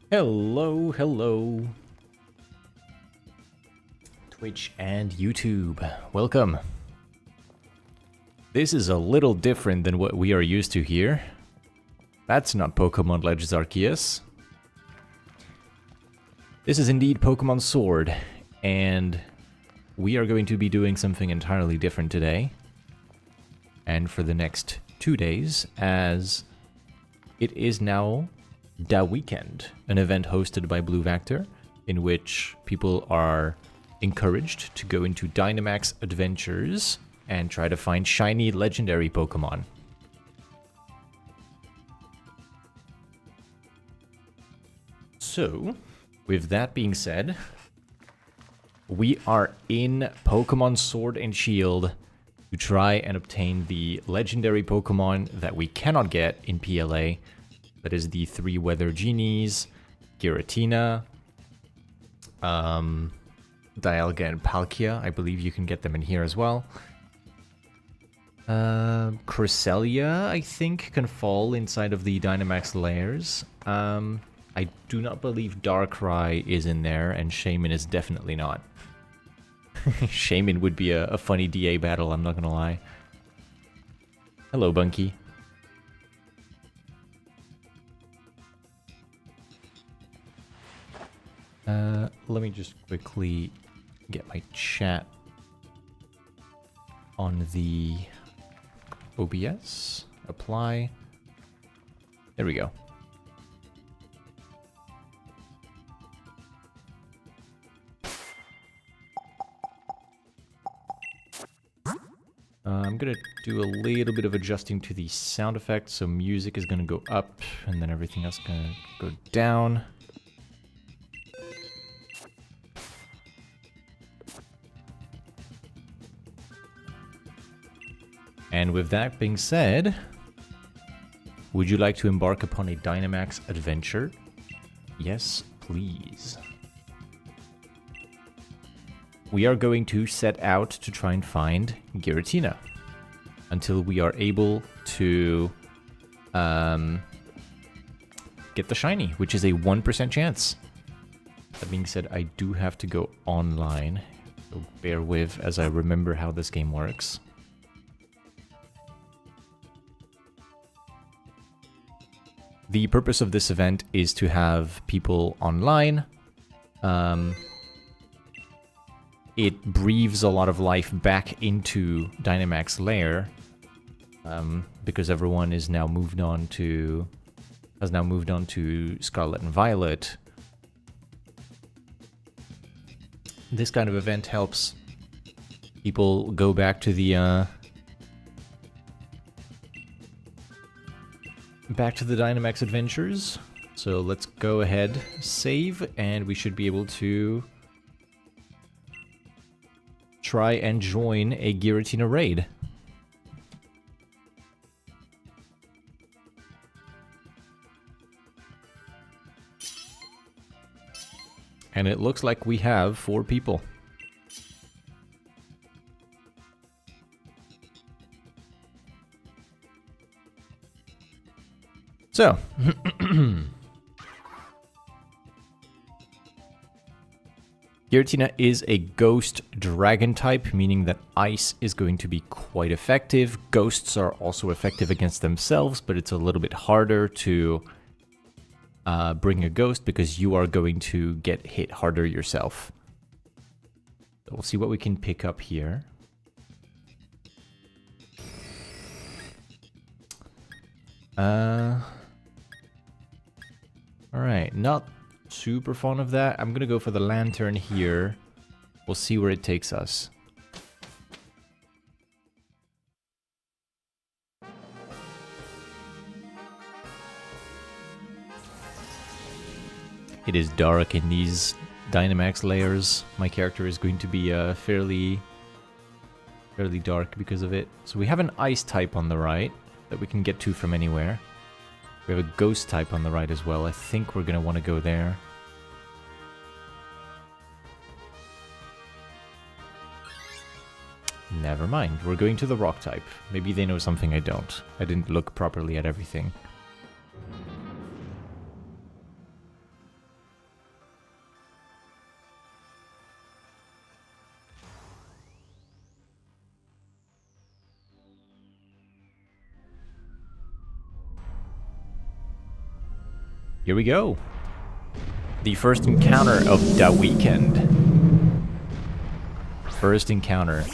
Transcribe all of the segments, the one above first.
Hello, hello. Twitch and YouTube, welcome. This is a little different than what we are used to here. That's not Pokemon Legends Arceus. This is indeed Pokemon Sword, and we are going to be doing something entirely different today. And for the next 2 days, as it is now Da Weekend, an event hosted by Blue Vector, in which people are encouraged to go into Dynamax adventures and try to find shiny legendary Pokemon. So, with that being said, we are in Pokemon Sword and Shield to try and obtain the legendary Pokemon that we cannot get in PLA. That is the 3 Weather Genies, Giratina, Dialga and Palkia. I believe you can get them in here as well. Cresselia, I think, can fall inside of the Dynamax layers. I do not believe Darkrai is in there, and Shaman is definitely not. Shaman would be a funny DA battle, I'm not gonna lie. Hello, Bunky. Let me just quickly get my chat on the OBS. Apply. There we go. I'm gonna do a little bit of adjusting to the sound effects, so music is gonna go up, and then everything else is gonna go down. And with that being said, would you like to embark upon a Dynamax adventure? Yes, please. We are going to set out to try and find Giratina until we are able to get the shiny, which is a 1% chance. That being said, I do have to go online, so bear with as I remember how this game works. The purpose of this event is to have people online. It breathes a lot of life back into Dynamax Lair, because everyone is now moved on to Scarlet and Violet. This kind of event helps people go back to the Dynamax adventures. So let's go ahead, save, and we should be able to try and join a Giratina raid. And it looks like we have 4 people. So, Giratina is a ghost dragon type, meaning that ice is going to be quite effective. Ghosts are also effective against themselves, but it's a little bit harder to bring a ghost because you are going to get hit harder yourself. So we'll see what we can pick up here. Alright, not super fond of that. I'm gonna go for the lantern here. We'll see where it takes us. It is dark in these Dynamax layers. My character is going to be fairly dark because of it. So we have an ice type on the right that we can get to from anywhere. We have a ghost type on the right as well. I think we're going to want to go there. Never mind. We're going to the rock type. Maybe they know something I don't. I didn't look properly at everything. Here we go. The first encounter of the weekend. First encounter.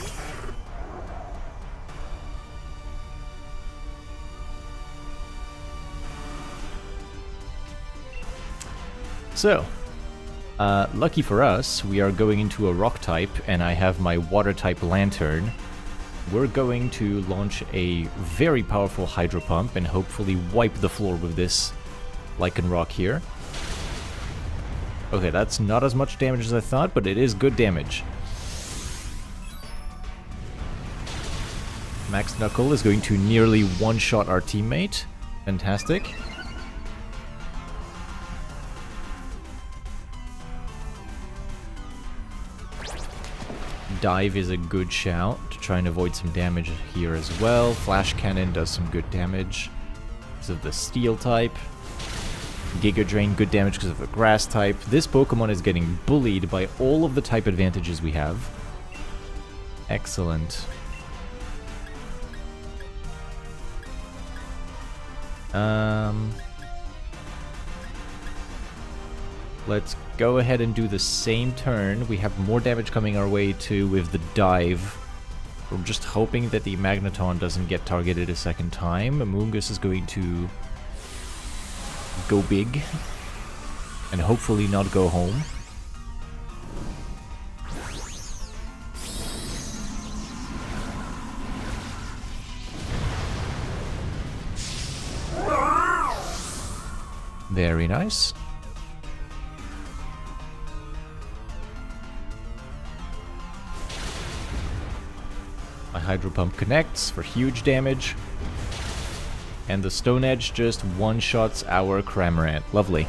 So, lucky for us, we are going into a rock type, and I have my water type lantern. We're going to launch a very powerful hydro pump and hopefully wipe the floor with this Lycan rock here. Okay, that's not as much damage as I thought, but it is good damage. Max Knuckle is going to nearly one-shot our teammate. Fantastic. Dive is a good shout to try and avoid some damage here as well. Flash Cannon does some good damage because of the steel type. Giga Drain, good damage because of the grass type. This Pokemon is getting bullied by all of the type advantages we have. Excellent. Let's go ahead and do the same turn. We have more damage coming our way too with the dive. We're just hoping that the Magneton doesn't get targeted a second time. Amoonguss is going to go big and hopefully not go home. Very nice. My Hydro Pump connects for huge damage. And the Stone Edge just one-shots our Cramorant. Lovely.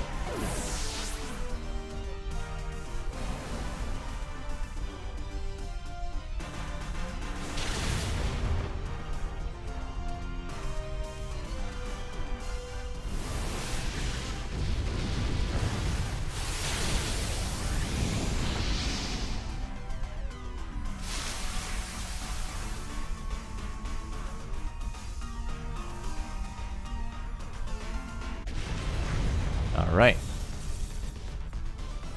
Alright.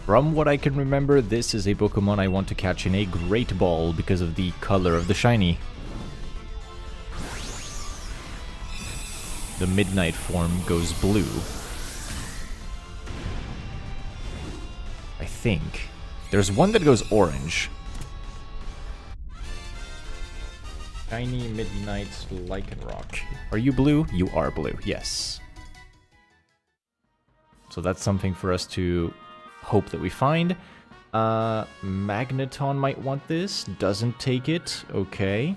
From what I can remember, this is a Pokemon I want to catch in a Great Ball because of the color of the shiny. The Midnight form goes blue. I think. There's one that goes orange. Shiny Midnight Lycanroc. Are you blue? You are blue, yes. So that's something for us to hope that we find. Magneton might want this. Doesn't take it. Okay.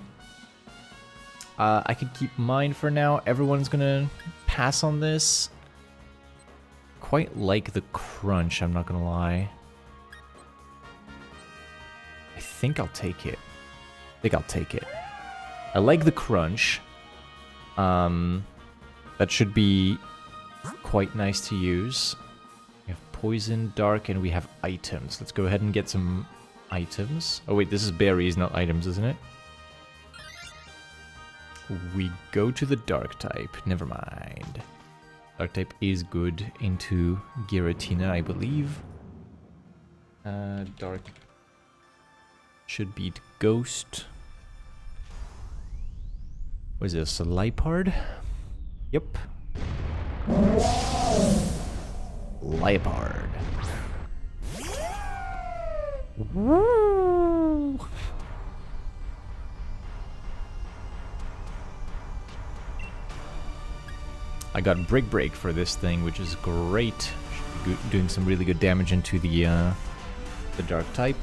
I could keep mine for now. Everyone's gonna pass on this. Quite like the crunch, I'm not gonna lie. I think I'll take it. I like the crunch. That should be quite nice to use. We have poison, dark, and we have items. Let's go ahead and get some items. Oh wait, this is berries, not items, isn't it? We go to the dark type. Never mind. Dark type is good into Giratina, I believe. Dark should beat Ghost. What is this? A Liepard? Yep. Liepard. Woo! I got Brick Break for this thing, which is great. Doing some really good damage into the dark type.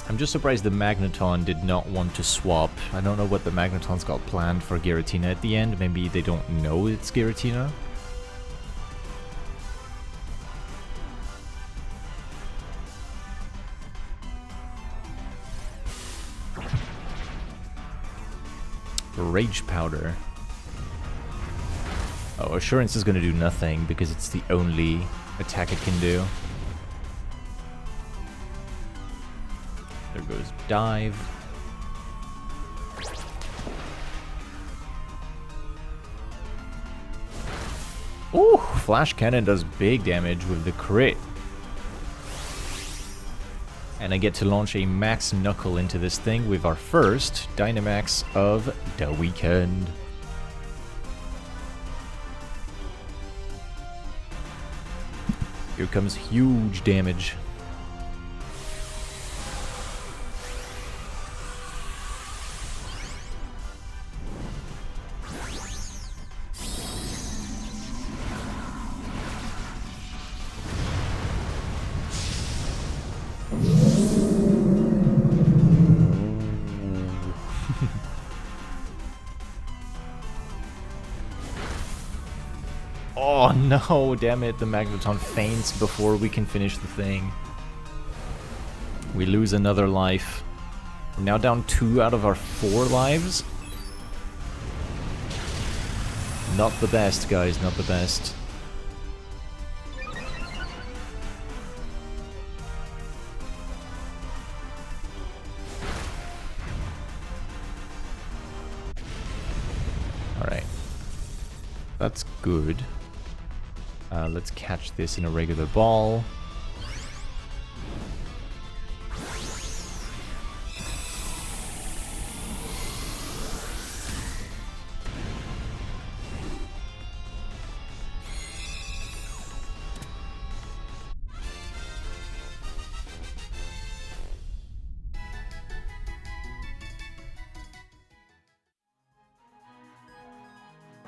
I'm just surprised the Magneton did not want to swap. I don't know what the Magneton's got planned for Giratina at the end. Maybe they don't know it's Giratina. Rage Powder. Oh, Assurance is going to do nothing because it's the only attack it can do. There goes Dive. Ooh, Flash Cannon does big damage with the crit. And I get to launch a Max Knuckle into this thing with our first Dynamax of the weekend. Here comes huge damage. Oh no, damn it, the Magneton faints before we can finish the thing. We lose another life. We're now down 2 out of our 4 lives. Not the best, guys, not the best. Alright. That's good. Let's catch this in a regular ball.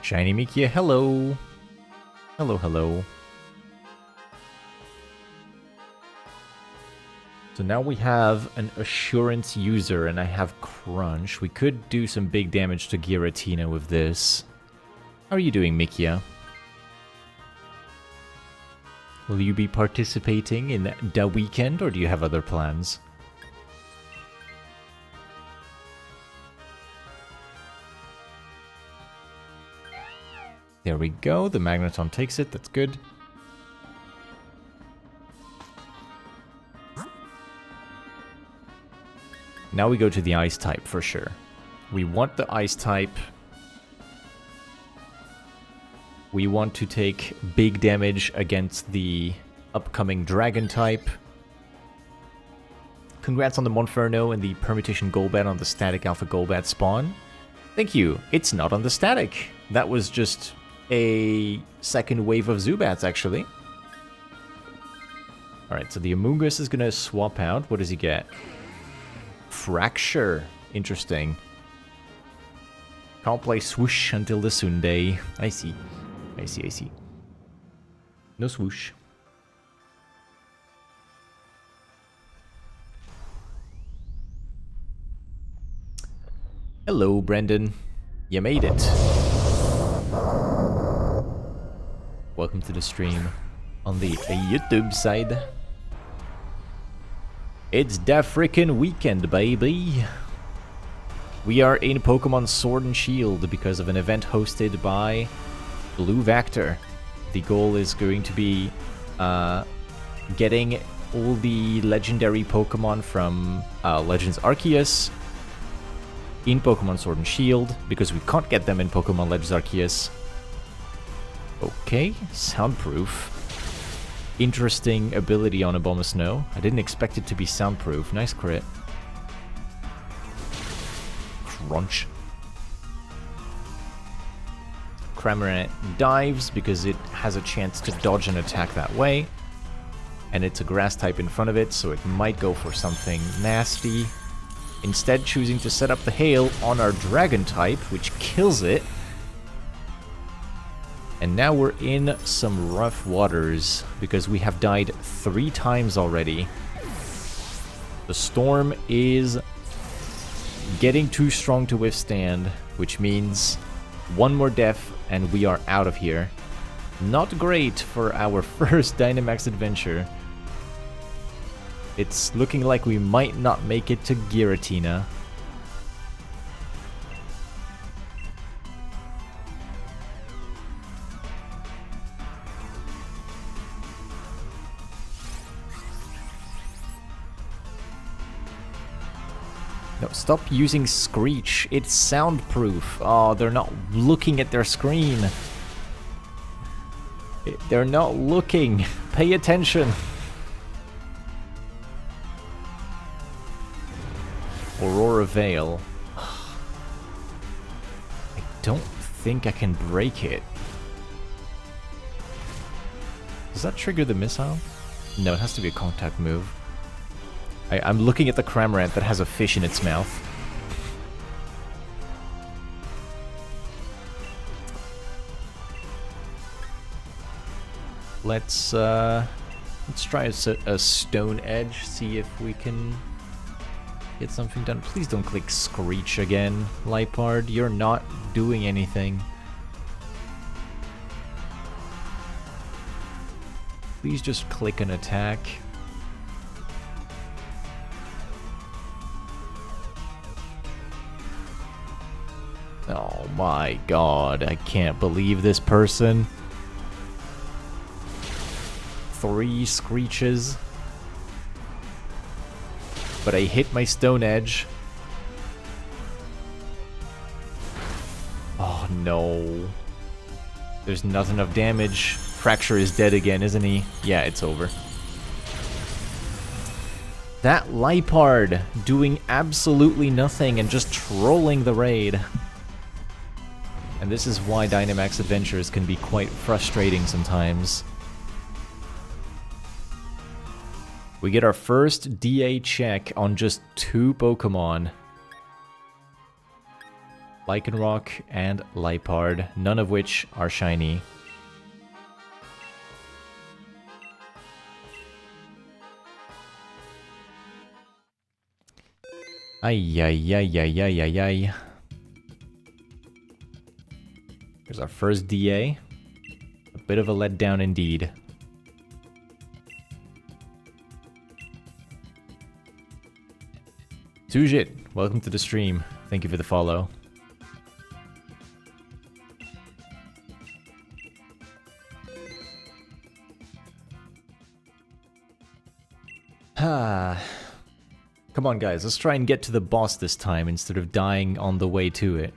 Shiny Mikia, hello. Hello, hello. So now we have an Assurance user and I have Crunch. We could do some big damage to Giratina with this. How are you doing, Mikia? Will you be participating in the weekend or do you have other plans? There we go, the Magneton takes it, that's good. Now we go to the Ice type for sure. We want the Ice type. We want to take big damage against the upcoming Dragon type. Congrats on the Monferno and the Permutation Golbat on the Static Alpha Golbat spawn. Thank you. It's not on the Static. That was just a second wave of Zubats, actually. Alright, so the Amoonguss is going to swap out. What does he get? Fracture. Interesting. Can't play Swoosh until the Sunday. I see. I see, I see. No Swoosh. Hello, Brendan. You made it. Welcome to the stream on the YouTube side. It's the frickin' weekend, baby. We are in Pokemon Sword and Shield because of an event hosted by Blue Vector. The goal is going to be getting all the legendary Pokemon from Legends Arceus in Pokemon Sword and Shield, because we can't get them in Pokemon Legends Arceus. Okay, soundproof. Interesting ability on Abomasnow. I didn't expect it to be soundproof. Nice crit. Crunch. Cramorant dives because it has a chance to dodge an attack that way. And it's a grass type in front of it, so it might go for something nasty. Instead choosing to set up the hail on our dragon type, which kills it. And now we're in some rough waters because we have died 3 times already. The storm is getting too strong to withstand, which means 1 more death and we are out of here. Not great for our first Dynamax adventure. It's looking like we might not make it to Giratina. No, stop using Screech. It's soundproof. Oh, they're not looking at their screen. They're not looking. Pay attention. Aurora Veil. I don't think I can break it. Does that trigger the missile? No, it has to be a contact move. I'm looking at the Cramorant that has a fish in its mouth. Let's try a Stone Edge, see if we can get something done. Please don't click Screech again, Lipard. You're not doing anything. Please just click an attack. Oh my god, I can't believe this person. 3 Screeches. But I hit my Stone Edge. Oh no. There's not enough damage. Fracture is dead again, isn't he? Yeah, it's over. That Lipard doing absolutely nothing and just trolling the raid. And this is why Dynamax Adventures can be quite frustrating sometimes. We get our first DA check on just 2 Pokemon. Lycanroc and Lipard, none of which are shiny. Ay, ay, ay, ay, ay, ay, ay. Here's our first DA. A bit of a letdown indeed. Sujit, welcome to the stream. Thank you for the follow. Come on guys, let's try and get to the boss this time instead of dying on the way to it.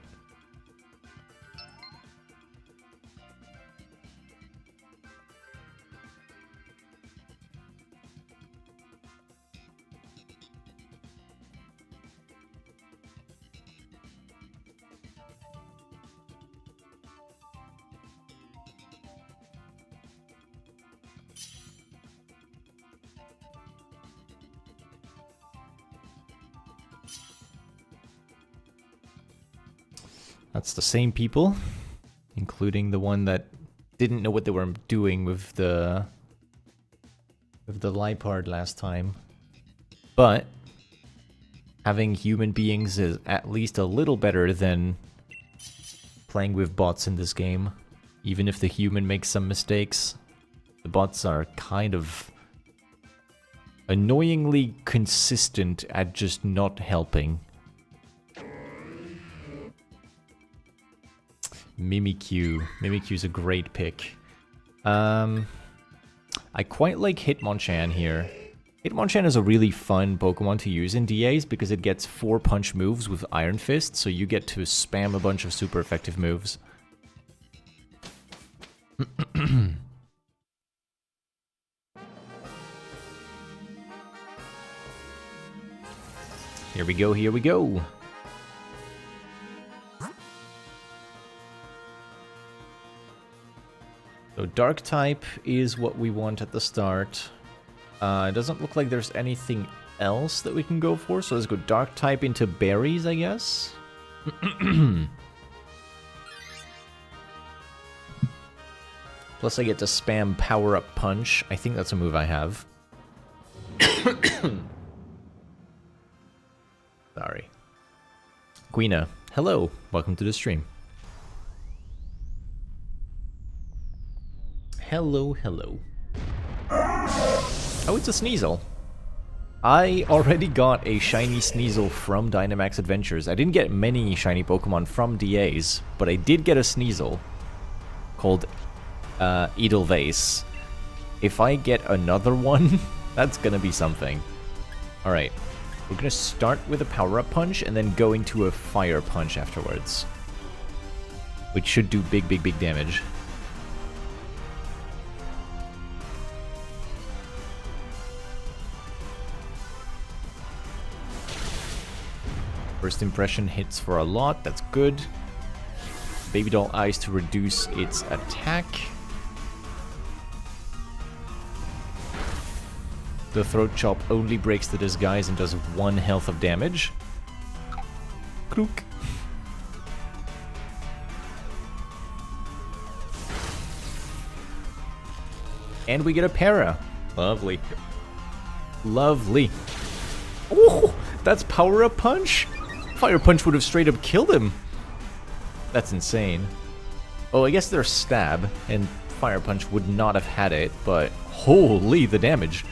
That's the same people, including the one that didn't know what they were doing with the Lipard last time. But having human beings is at least a little better than playing with bots in this game. Even if the human makes some mistakes, the bots are kind of annoyingly consistent at just not helping. Mimikyu. Mimikyu's a great pick. I quite like Hitmonchan here. Hitmonchan is a really fun Pokemon to use in DAs because it gets 4 punch moves with Iron Fist, so you get to spam a bunch of super effective moves. Here we go, here we go. So Dark type is what we want at the start. It doesn't look like there's anything else that we can go for, so let's go Dark type into berries, I guess. Plus I get to spam Power Up Punch. I think that's a move I have. Sorry. Queena, hello. Welcome to the stream. Hello, hello. Oh, it's a Sneasel. I already got a shiny Sneasel from Dynamax Adventures. I didn't get many shiny Pokemon from DAs, but I did get a Sneasel called Edelweiss. If I get another one, that's gonna be something. Alright, we're gonna start with a Power-Up Punch and then go into a Fire Punch afterwards. Which should do big, big, big damage. First impression hits for a lot, that's good. Baby doll eyes to reduce its attack. The throat chop only breaks the disguise and does 1 health of damage. Krook. And we get a para. Lovely. Lovely. Oh, that's power up punch. Fire punch would have straight up killed him. That's insane. Oh, I guess there's stab, and fire punch would not have had it, but holy, the damage.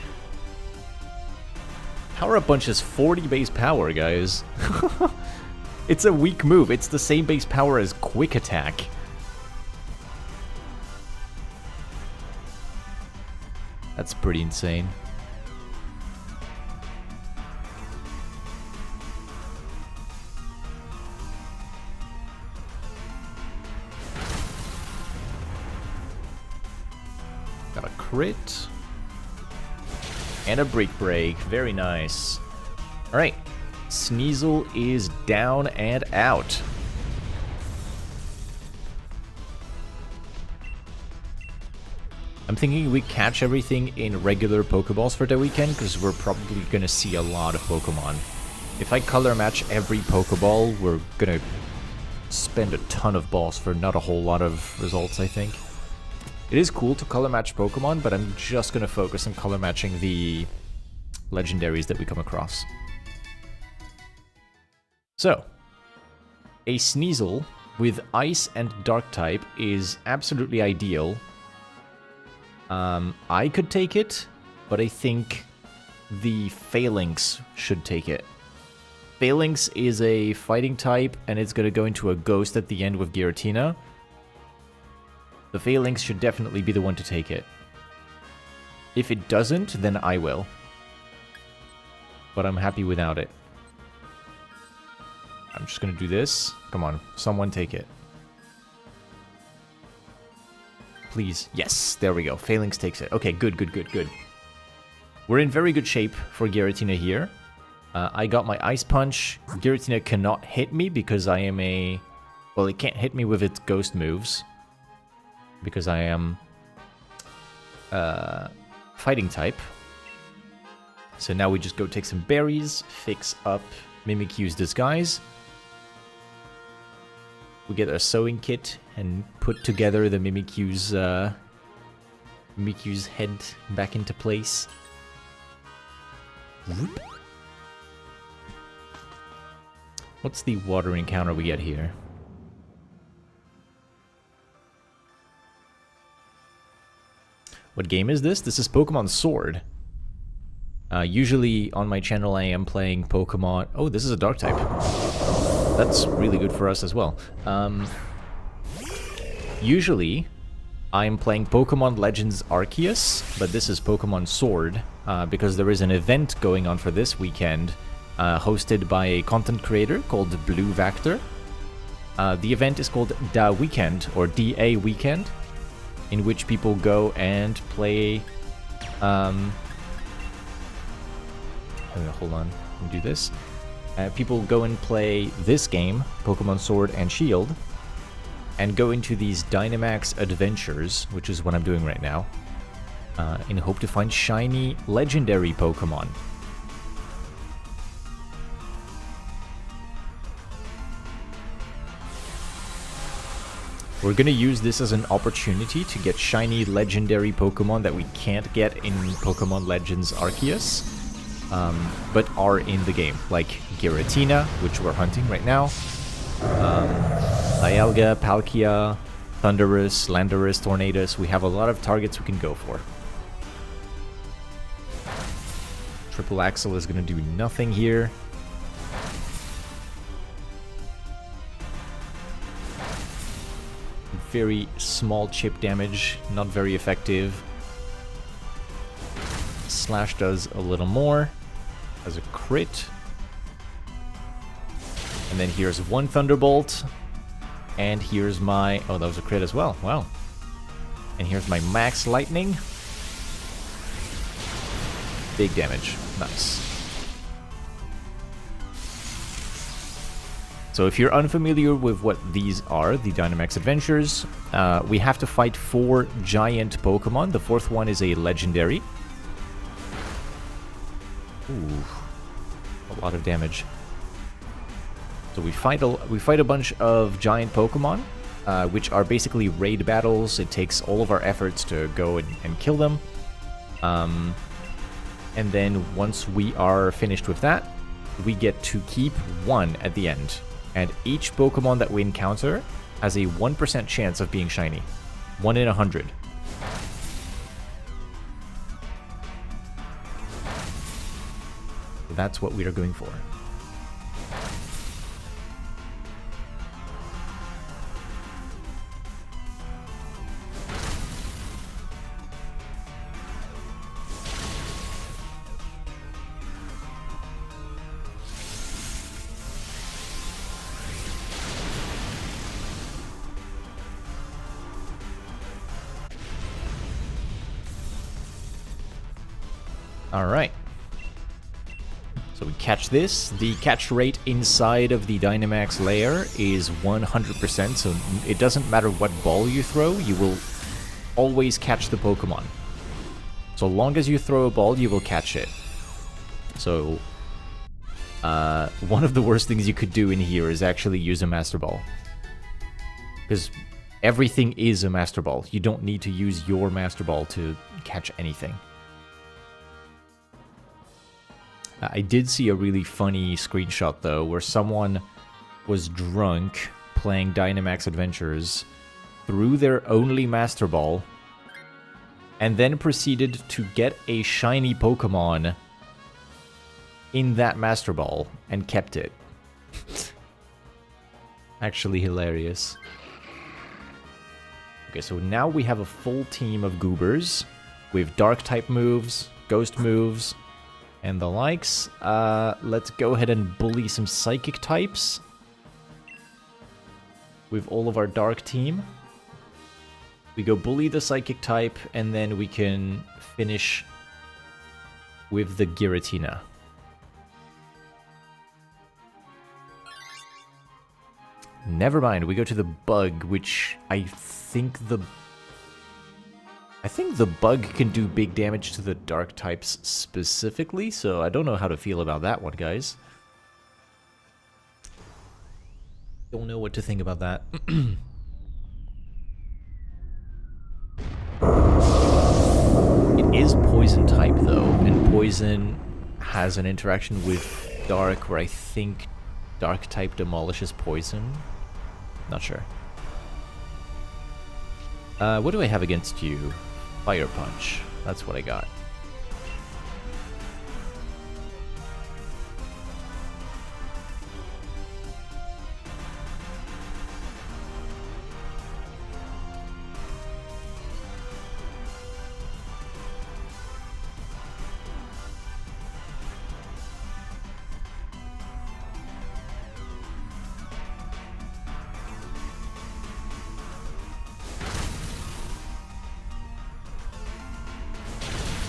Power up punch is 40 base power, guys. It's a weak move. It's the same base power as quick attack. That's pretty insane. Got a crit. And a break. Very nice. Alright. Sneasel is down and out. I'm thinking we catch everything in regular Pokeballs for the weekend, because we're probably going to see a lot of Pokemon. If I color match every Pokeball, we're going to spend a ton of balls for not a whole lot of results, I think. It is cool to color match Pokemon, but I'm just going to focus on color matching the legendaries that we come across. So, a Sneasel with Ice and Dark type is absolutely ideal. I could take it, but I think the Phalanx should take it. Phalanx is a fighting type, and it's going to go into a ghost at the end with Giratina. The Phalanx should definitely be the one to take it. If it doesn't, then I will. But I'm happy without it. I'm just going to do this. Come on, someone take it. Please. Yes, there we go. Phalanx takes it. Okay, good. We're in very good shape for Giratina here. I got my Ice Punch. Giratina cannot hit me because I am a... Well, it can't hit me with its ghost moves. Because I am... fighting type. So now we just go take some berries, fix up Mimikyu's disguise. We get a sewing kit and put together the Mimikyu's head back into place. Whoop. What's the water encounter we get here? What game is this? This is Pokémon Sword. Usually on my channel I am playing Pokemon... Oh, this is a Dark type. That's really good for us as well. Usually I'm playing Pokemon Legends Arceus, but this is Pokemon Sword, because there is an event going on for this weekend, hosted by a content creator called Blue Vector. The event is called Da Weekend, or DA Weekend, in which people go and play... hold on, let me do this. People go and play this game, Pokemon Sword and Shield, and go into these Dynamax adventures, which is what I'm doing right now, in hope to find shiny legendary Pokemon. We're gonna use this as an opportunity to get shiny legendary Pokemon that we can't get in Pokemon Legends Arceus, but are in the game, like Giratina, which we're hunting right now, Dialga, Palkia, Thundurus, Landorus, Tornadus. We have a lot of targets we can go for. Triple Axle is going to do nothing here. Very small chip damage, not very effective. Slash does a little more as a crit. And then here's one Thunderbolt. And here's my... Oh, that was a crit as well. Wow. And here's my Max Lightning. Big damage. Nice. So if you're unfamiliar with what these are, the Dynamax Adventures, we have to fight 4 giant Pokemon. The 4th one is a legendary. Ooh, a lot of damage. So we fight a bunch of giant Pokemon, which are basically raid battles. It takes all of our efforts to go and kill them. And then once we are finished with that, we get to keep 1 at the end. And each Pokemon that we encounter has a 1% chance of being shiny. 1 in 100. So that's what we are going for. Alright. So we catch this. The catch rate inside of the Dynamax lair is 100%, so it doesn't matter what ball you throw, you will always catch the Pokemon. So long as you throw a ball, you will catch it. So, one of the worst things you could do in here is actually use a Master Ball. Because everything is a Master Ball. You don't need to use your Master Ball to catch anything. I did see a really funny screenshot, though, where someone was drunk playing Dynamax Adventures, threw their only Master Ball, and then proceeded to get a shiny Pokemon in that Master Ball, and kept it. Actually hilarious. Okay, so now we have a full team of Goobers, with Dark-type moves, Ghost moves, and the likes. Let's go ahead and bully some Psychic types with all of our Dark team. We go bully the Psychic type, and then we can finish with the Giratina. Never mind, we go to the Bug, which I think the Bug can do big damage to the Dark types specifically, so I don't know how to feel about that one, guys. Don't know what to think about that. It is Poison type, though, and Poison has an interaction with Dark where I think Dark type demolishes Poison. Not sure. What do I have against you? Fire Punch. That's what I got.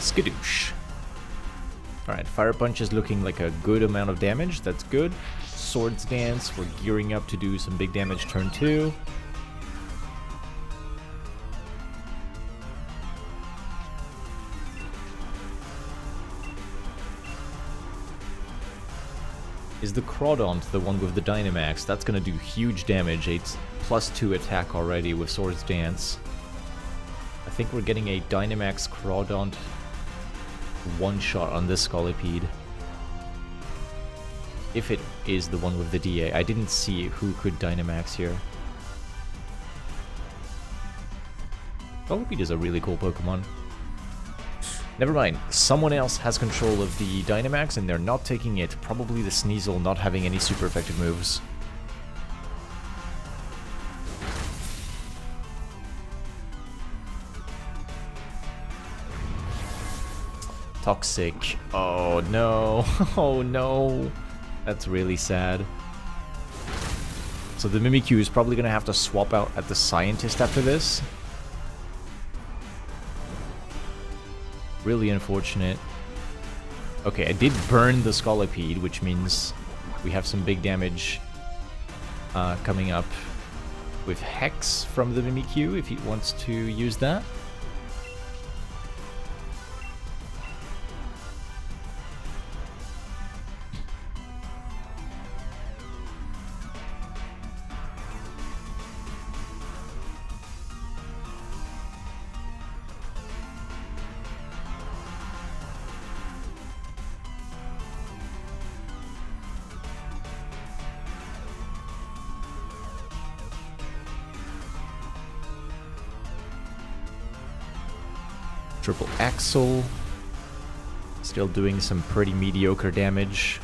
Skadoosh. Alright, Fire Punch is looking like a good amount of damage. That's good. Swords Dance, we're gearing up to do some big damage turn 2. Is the Crawdont the one with the Dynamax? That's gonna do huge damage. It's +2 attack already with Swords Dance. I think we're getting a Dynamax Crawdont one-shot on this Scolipede. If it is the one with the DA. I didn't see who could Dynamax here. Scolipede is a really cool Pokemon. Never mind, someone else has control of the Dynamax and they're not taking it. Probably the Sneasel not having any super effective moves. Toxic. Oh no. Oh no. That's really sad. So the Mimikyu is probably going to have to swap out at the Scientist after this. Really unfortunate. Okay, I did burn the Scolipede, which means we have some big damage coming up with Hex from the Mimikyu if he wants to use that. Triple Axle. Still doing some pretty mediocre damage.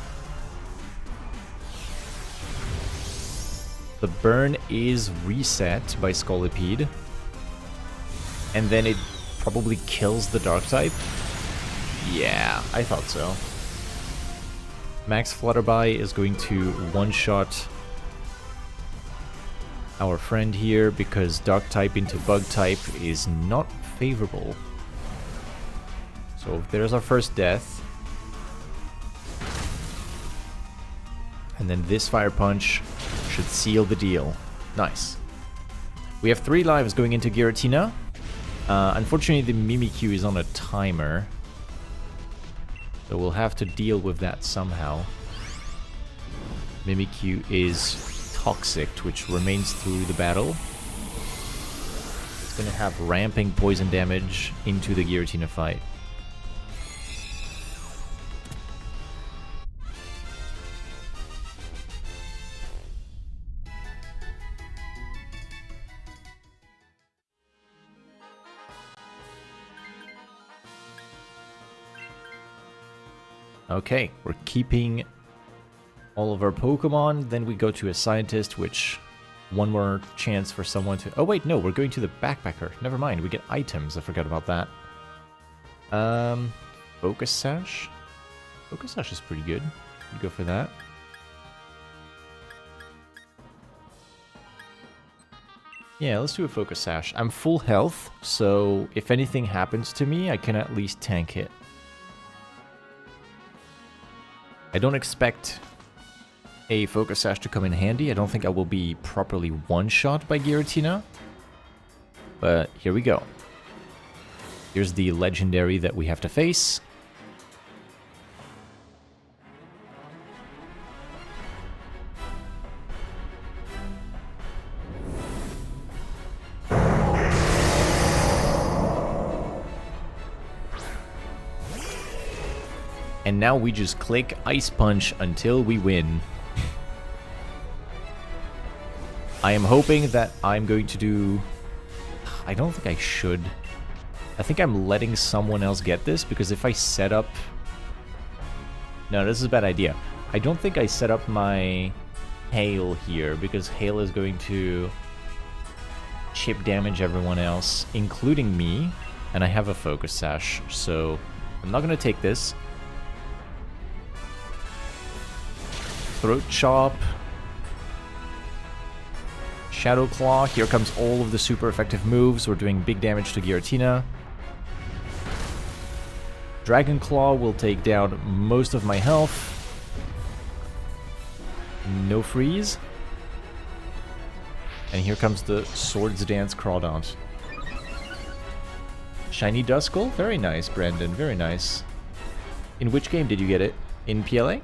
The burn is reset by Scolipede. And then it probably kills the dark type. Yeah, I thought so. Max Flutterby is going to one-shot our friend here because dark type into bug type is not favorable. So there's our first death. And then this Fire Punch should seal the deal. Nice. We have 3 lives going into Giratina. Unfortunately, the Mimikyu is on a timer. So we'll have to deal with that somehow. Mimikyu is toxic, which remains through the battle. It's going to have ramping poison damage into the Giratina fight. Okay, we're keeping all of our Pokemon, then we go to a Scientist, which one more chance for someone to... Oh wait, no, we're going to the Backpacker. Never mind, we get items, I forgot about that. Focus Sash? Focus Sash is pretty good. We'd go for that. Yeah, let's do a Focus Sash. I'm full health, so if anything happens to me, I can at least tank it. I don't expect a Focus Sash to come in handy. I don't think I will be properly one-shot by Giratina. But here we go. Here's the legendary that we have to face. And now we just click Ice Punch until we win. I am hoping that I'm going to do... I don't think I should. I think I'm letting someone else get this, because if I set up... No, this is a bad idea. I don't think I set up my Hail here, because Hail is going to chip damage everyone else, including me, and I have a Focus Sash, so I'm not going to take this. Throat Chop. Shadow Claw. Here comes all of the super effective moves. We're doing big damage to Giratina. Dragon Claw will take down most of my health. No freeze. And here comes the Swords Dance Crawdaunt. Shiny Duskull? Very nice, Brandon. Very nice. In which game did you get it? In PLA?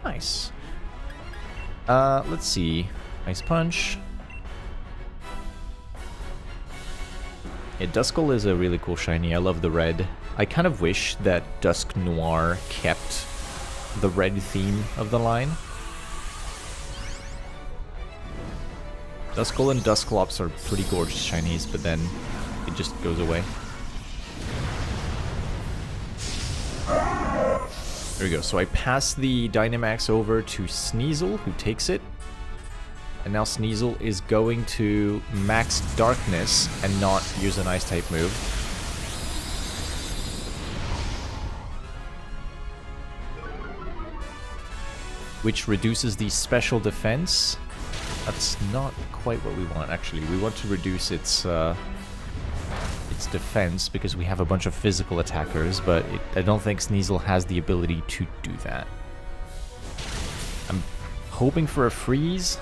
Nice. Let's see. Ice Punch. Yeah, Duskull is a really cool shiny. I love the red. I kind of wish that Dusk Noir kept the red theme of the line. Duskull and Dusclops are pretty gorgeous shinies, but then it just goes away. There we go. So I pass the Dynamax over to Sneasel, who takes it. And now Sneasel is going to max Darkness and not use an Ice-type move. Which reduces the special defense That's not quite what we want, actually. We want to reduce its defense because we have a bunch of physical attackers, but I don't think Sneasel has the ability to do that. I'm hoping for a freeze.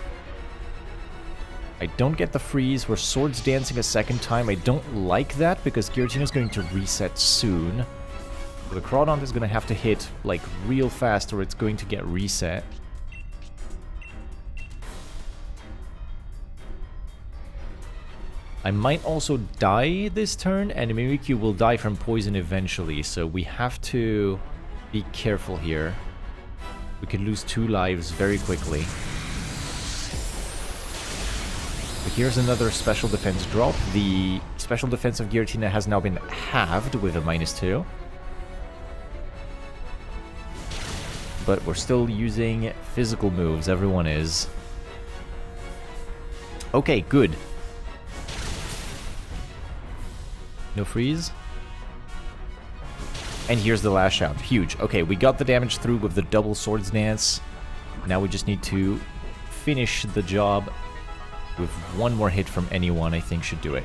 I don't get the freeze. We're Swords Dancing a second time. I don't like that because Giratina is going to reset soon. So the Crawdont is going to have to hit like real fast or it's going to get reset. I might also die this turn, and Mimikyu will die from poison eventually, so we have to be careful here. We could lose 2 lives very quickly. But here's another special defense drop. The special defense of Giratina has now been halved with a -2. But we're still using physical moves, everyone is. Okay, good. No freeze. And here's the lash out. Huge. Okay, we got the damage through with the double Swords Dance. Now we just need to finish the job with 1 more hit from anyone, I think should do it.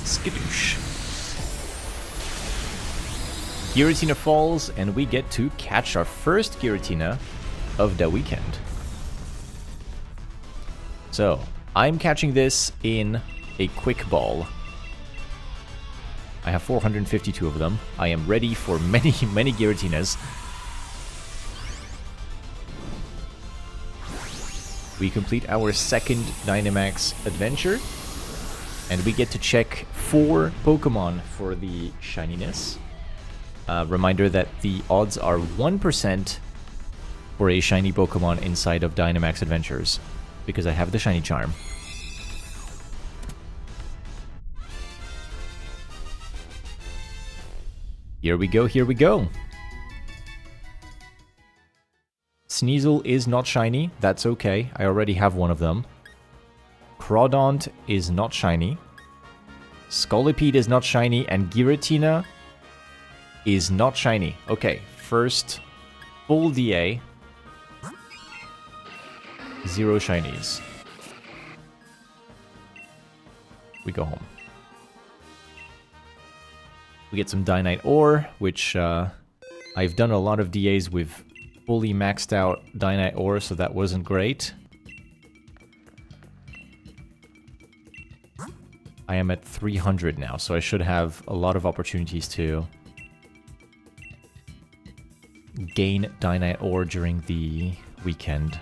Skadoosh. Giratina falls, and we get to catch our first Giratina of the weekend. So, I'm catching this in a quick ball. I have 452 of them. I am ready for many, many Giratinas. We complete our second Dynamax adventure. And we get to check 4 Pokemon for the shininess. Reminder that the odds are 1% for a shiny Pokemon inside of Dynamax Adventures, because I have the shiny charm. Here we go, here we go. Sneasel is not shiny, that's okay, I already have one of them. Crawdont is not shiny. Scolipede is not shiny, and Giratina is not shiny. Okay, first full DA. 0 shinies. We go home. We get some Dynite Ore, which I've done a lot of DAs with fully maxed out Dynite Ore, so that wasn't great. I am at 300 now, so I should have a lot of opportunities to gain Dynite Ore during the weekend.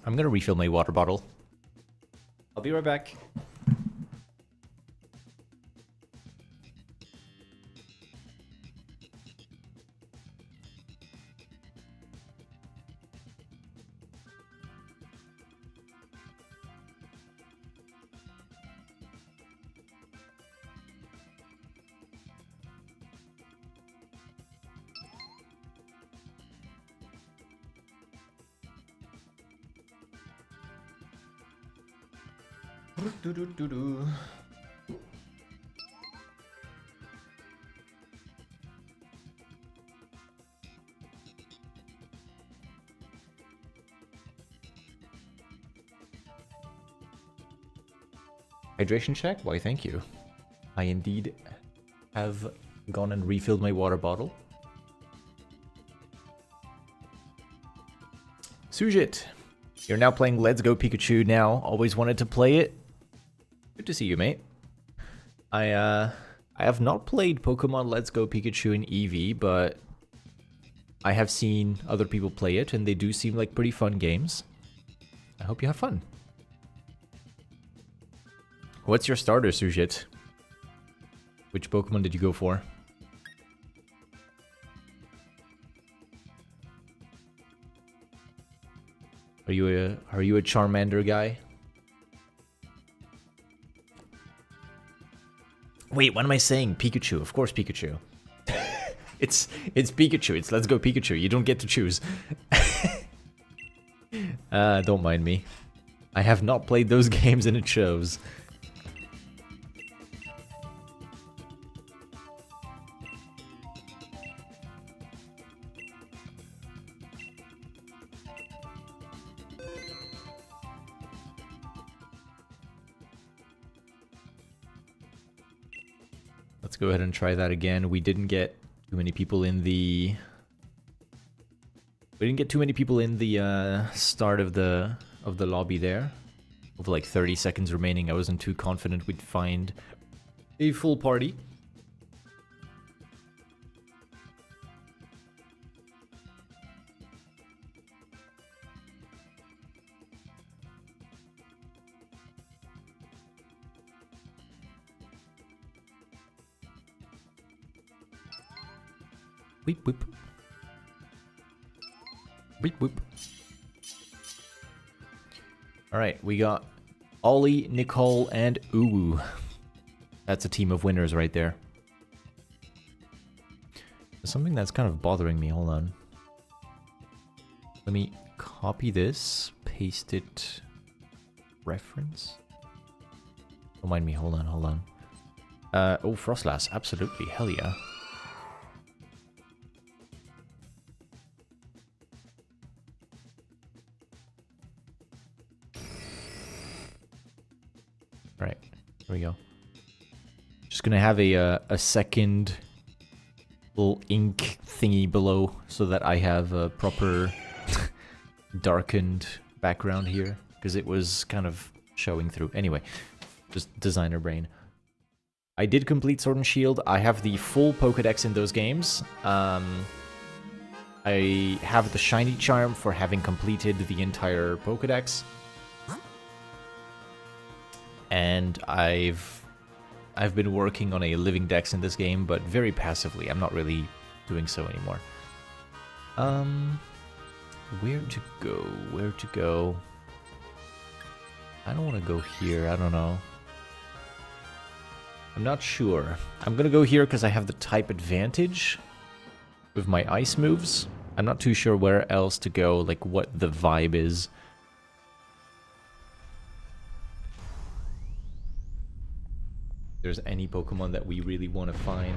I'm gonna refill my water bottle. I'll be right back. Hydration check? Why, thank you. I indeed have gone and refilled my water bottle. Sujit, you're now playing Let's Go Pikachu now. Always wanted to play it. Good to see you, mate. I have not played Pokemon Let's Go Pikachu in Eevee, but I have seen other people play it, and they do seem like pretty fun games. I hope you have fun. What's your starter, Sujit? Which Pokemon did you go for? Are you a Charmander guy? Wait, what am I saying? Pikachu, of course Pikachu. it's Pikachu. It's Let's Go Pikachu. You don't get to choose. Don't mind me. I have not played those games and it shows. Let's go ahead and try that again. We didn't get too many people in the... start of the lobby there. With like 30 seconds remaining, I wasn't too confident we'd find a full party. Weep whip. Weep whip. Alright, we got Ollie, Nicole, and Uwu. That's a team of winners right there. There's something that's kind of bothering me. Hold on. Let me copy this, paste it. Reference? Don't mind me. Hold on, hold on. Oh, Frostlass. Absolutely. Hell yeah. Right, here we go. Just gonna have a second little ink thingy below so that I have a proper darkened background here, because it was kind of showing through. Anyway, just designer brain. I did complete Sword and Shield. I have the full Pokédex in those games. I have the Shiny Charm for having completed the entire Pokédex. And I've been working on a living dex in this game, but very passively. I'm not really doing so anymore. Where to go? Where to go? I don't want to go here. I don't know. I'm not sure. I'm gonna go here because I have the type advantage with my ice moves. I'm not too sure where else to go, like what the vibe is. There's any Pokemon that we really want to find.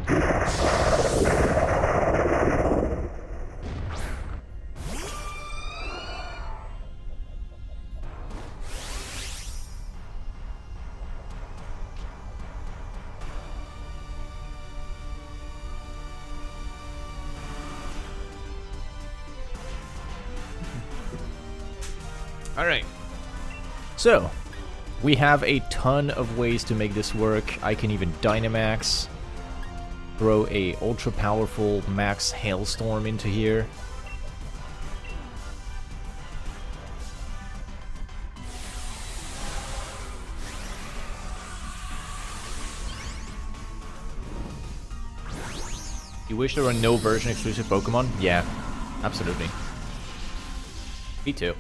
All right. So, we have a ton of ways to make this work. I can even Dynamax, throw a ultra powerful max hailstorm into here. You wish there were no version exclusive Pokemon? Yeah, absolutely. Me too.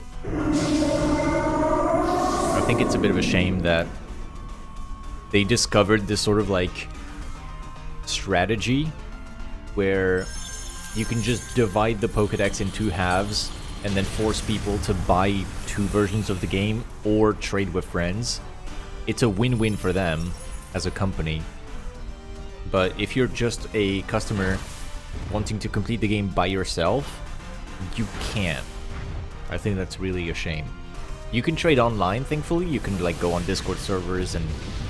I think it's a bit of a shame that they discovered this sort of like strategy where you can just divide the Pokédex in two halves and then force people to buy two versions of the game or trade with friends. It's a win-win for them as a company. But if you're just a customer wanting to complete the game by yourself, you can't. I think that's really a shame. You can trade online, thankfully. You can like go on Discord servers and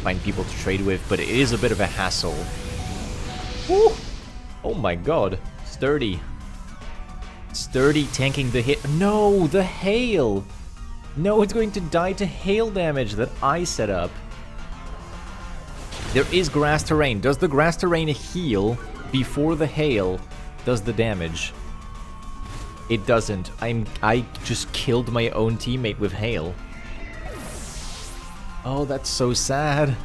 find people to trade with, but it is a bit of a hassle Woo! Oh my god. Sturdy. Sturdy tanking the hit. No, the hail! No, it's going to die to hail damage that I set up. There is grass terrain. Does the grass terrain heal before the hail does the damage? It doesn't. I just killed my own teammate with hail. Oh, that's so sad.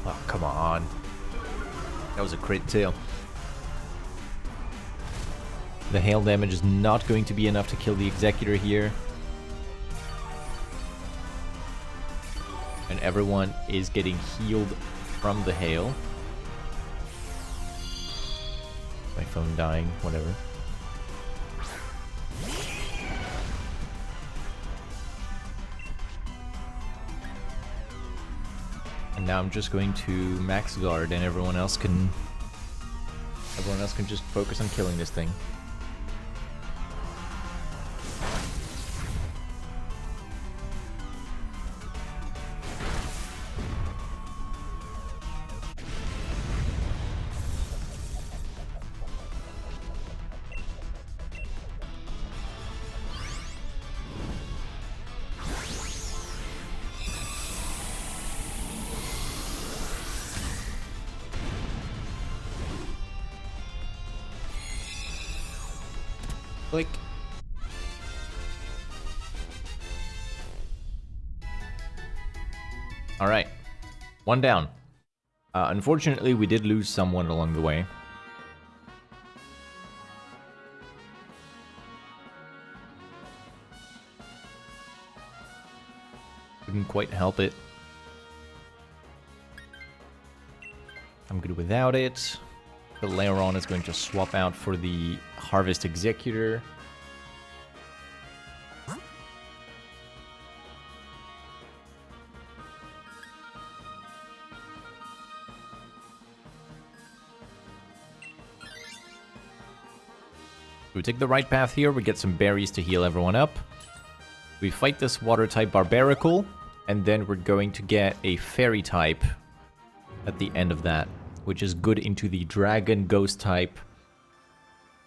Oh, come on. That was a crit too. The hail damage is not going to be enough to kill the Executor here. And everyone is getting healed from the hail. My phone dying, whatever. And now I'm just going to max guard and everyone else can just focus on killing this thing. Click. Alright. One down. Unfortunately, we did lose someone along the way. Couldn't quite help it. I'm good without it. But later on is going to swap out for the Harvest Executor. We take the right path here, we get some berries to heal everyone up. We fight this water-type Barbarical, and then we're going to get a fairy type at the end of that, which is good into the Dragon Ghost type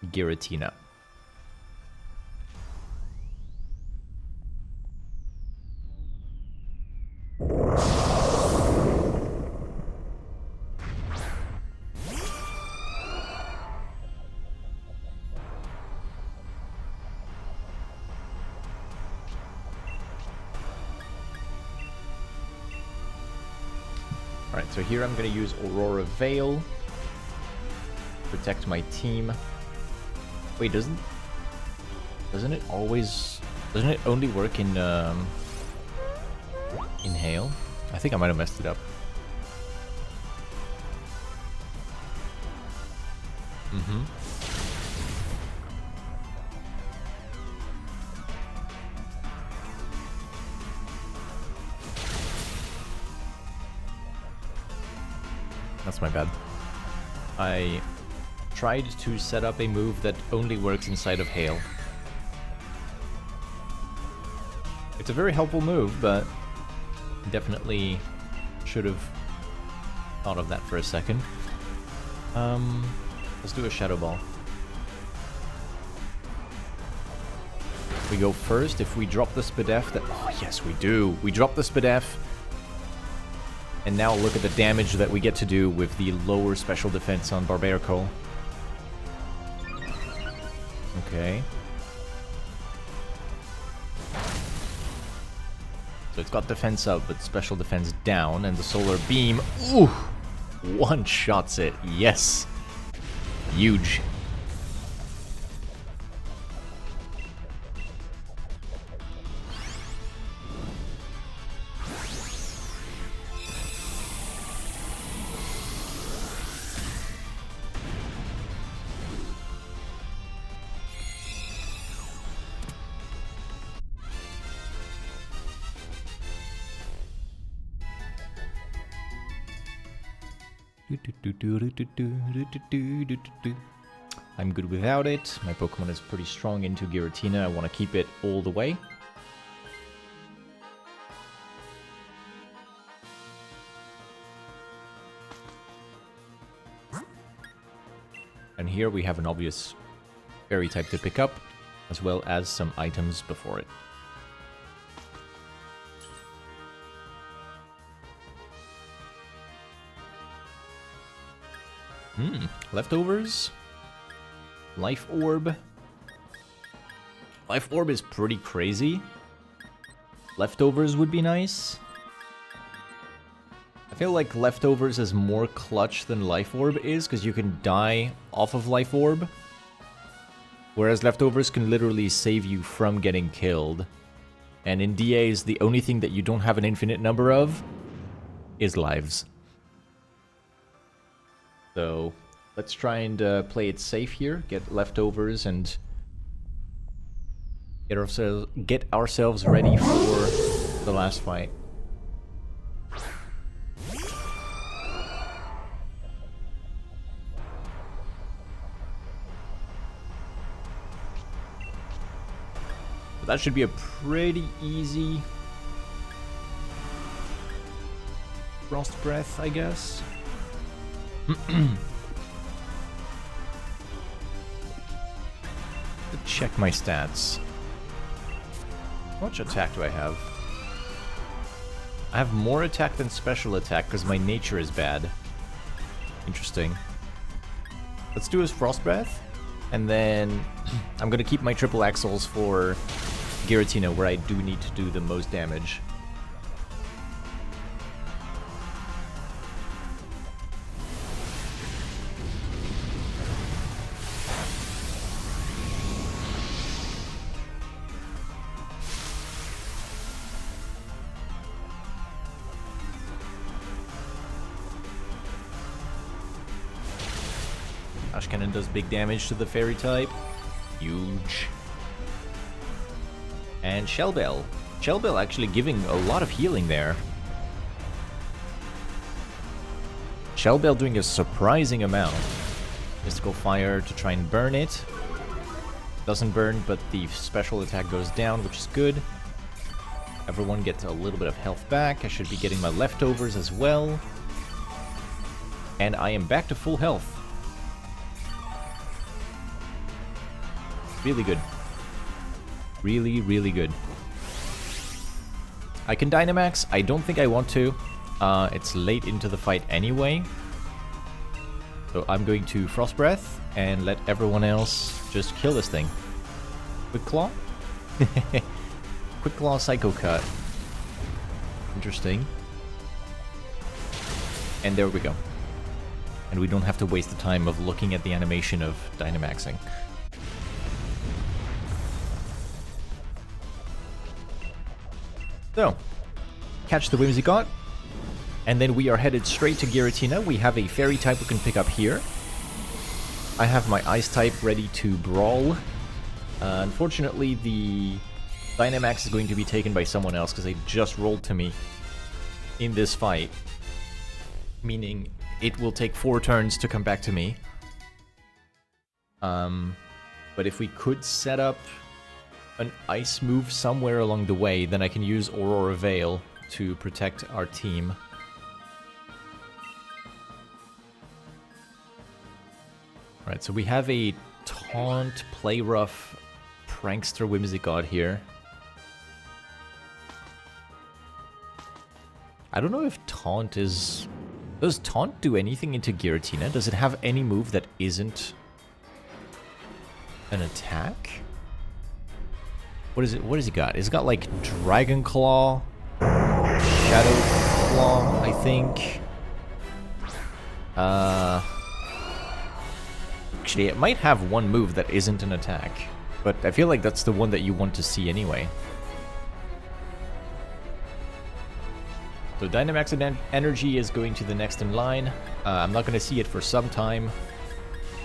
Giratina. Alright, so here I'm going to use Aurora Veil. Protect my team. Wait, doesn't it only work in hail? I think I might have messed it up. That's my bad. I tried to set up a move that only works inside of hail. It's a very helpful move, but definitely should have thought of that for a second. Let's do a Shadow Ball. We go first. If we drop the Spadef, that... Oh, yes, we do. We drop the Spadef. And now look at the damage that we get to do with the lower special defense on Barbarical. Okay. So it's got defense up, but special defense down, and the solar beam, ooh, one-shots it. Yes. Huge. I'm good without it. My Pokemon is pretty strong into Giratina. I want to keep it all the way. And here we have an obvious fairy type to pick up, as well as some items before it. Leftovers. Life Orb. Life Orb is pretty crazy. Leftovers would be nice. I feel like Leftovers is more clutch than Life Orb is, because you can die off of Life Orb. Whereas Leftovers can literally save you from getting killed. And in DAs, the only thing that you don't have an infinite number of is lives. So let's try and play it safe here, get Leftovers and get ourselves ready for the last fight. But that should be a pretty easy Frost Breath, I guess. Check my stats. How much attack do I have? I have more attack than special attack because my nature is bad. Interesting. Let's do his Frost Breath, and then I'm gonna keep my triple axles for Giratina, where I do need to do the most damage. Ash Cannon does big damage to the fairy type. Huge. And Shell Bell. Shell Bell actually giving a lot of healing there. Shell Bell doing a surprising amount. Mystical Fire to try and burn it. Doesn't burn, but the special attack goes down, which is good. Everyone gets a little bit of health back. I should be getting my leftovers as well. And I am back to full health. Really good. Really, really good. I can Dynamax. I don't think I want to. It's late into the fight anyway. So I'm going to Frost Breath and let everyone else just kill this thing. Quick Claw? Quick Claw Psycho Cut. Interesting. And there we go. And we don't have to waste the time of looking at the animation of Dynamaxing. So, catch the Whimsicott, and then we are headed straight to Giratina. We have a Fairy type we can pick up here. I have my Ice type ready to brawl. Unfortunately, the Dynamax is going to be taken by someone else because they just rolled to me in this fight. Meaning, it will take 4 turns to come back to me. But if we could set up an ice move somewhere along the way, then I can use Aurora Veil to protect our team. Alright, so we have a Taunt, Play Rough, Prankster Whimsicott here. I don't know if Taunt is... Does Taunt do anything into Giratina? Does it have any move that isn't an attack? What is it? What has he got? He's got like Dragon Claw. Shadow Claw, I think. Actually, it might have one move that isn't an attack, but I feel like that's the one that you want to see anyway. So Dynamax Energy is going to the next in line. I'm not going to see it for some time.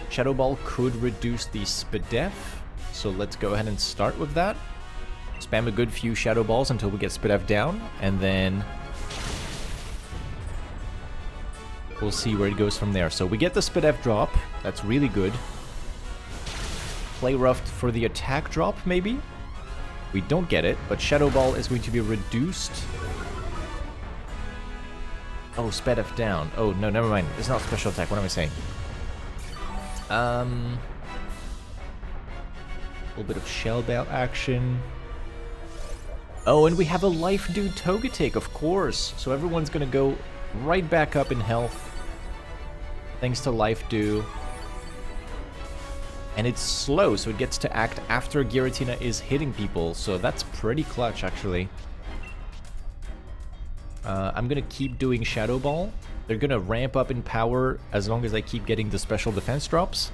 Shadow Ball could reduce the Spadef, so let's go ahead and start with that. Spam a good few Shadow Balls until we get Spadef down, and then we'll see where it goes from there. So we get the Spadef drop. That's really good. Play rough for the attack drop, maybe? We don't get it, but Shadow Ball is going to be reduced. Oh, Spadef down. Oh, no, never mind. It's not special attack. What am I saying? A little bit of Shell Bell action. Oh, and we have a Life Dew Togetic, of course. So everyone's gonna go right back up in health. Thanks to Life Dew. And it's slow, so it gets to act after Giratina is hitting people. So that's pretty clutch, actually. I'm gonna keep doing Shadow Ball. They're gonna ramp up in power as long as I keep getting the special defense drops.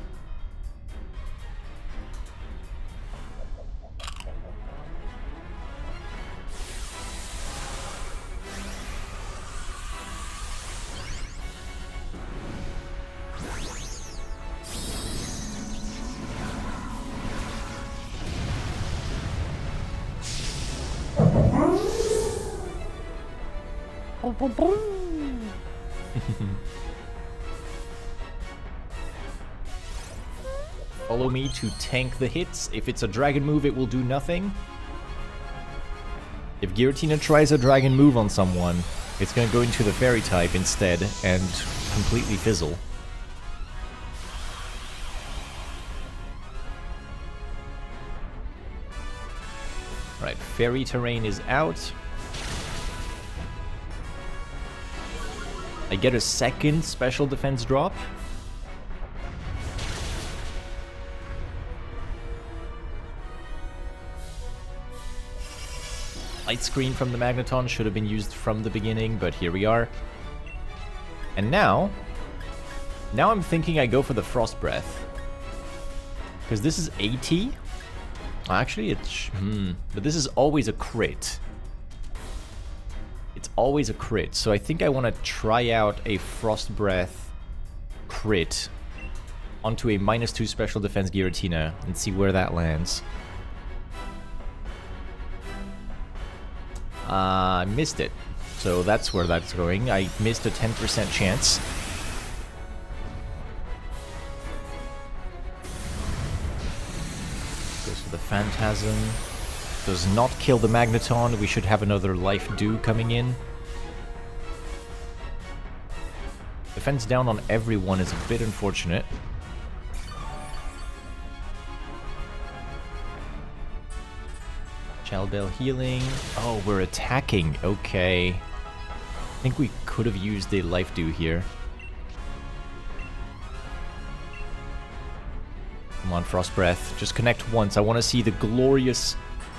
Follow me to tank the hits. If it's a dragon move, it will do nothing. If Giratina tries a dragon move on someone, it's going to go into the fairy type instead and completely fizzle. Alright, fairy terrain is out. I get a second special defense drop. Light screen from the Magneton should have been used from the beginning, but here we are. And now I'm thinking I go for the Frost Breath. Because this is 80. Actually, it's... but this is always a crit. It's always a crit, so I think I want to try out a Frost Breath crit onto a -2 special defense Giratina and see where that lands. I missed it, so that's where that's going. I missed a 10% chance. Goes for the Phantasm. Does not kill the Magneton. We should have another Life Dew coming in. Defense down on everyone is a bit unfortunate. Shell Bell healing. Oh, we're attacking. Okay. I think we could have used a Life Dew here. Come on, Frost Breath. Just connect once. I want to see the glorious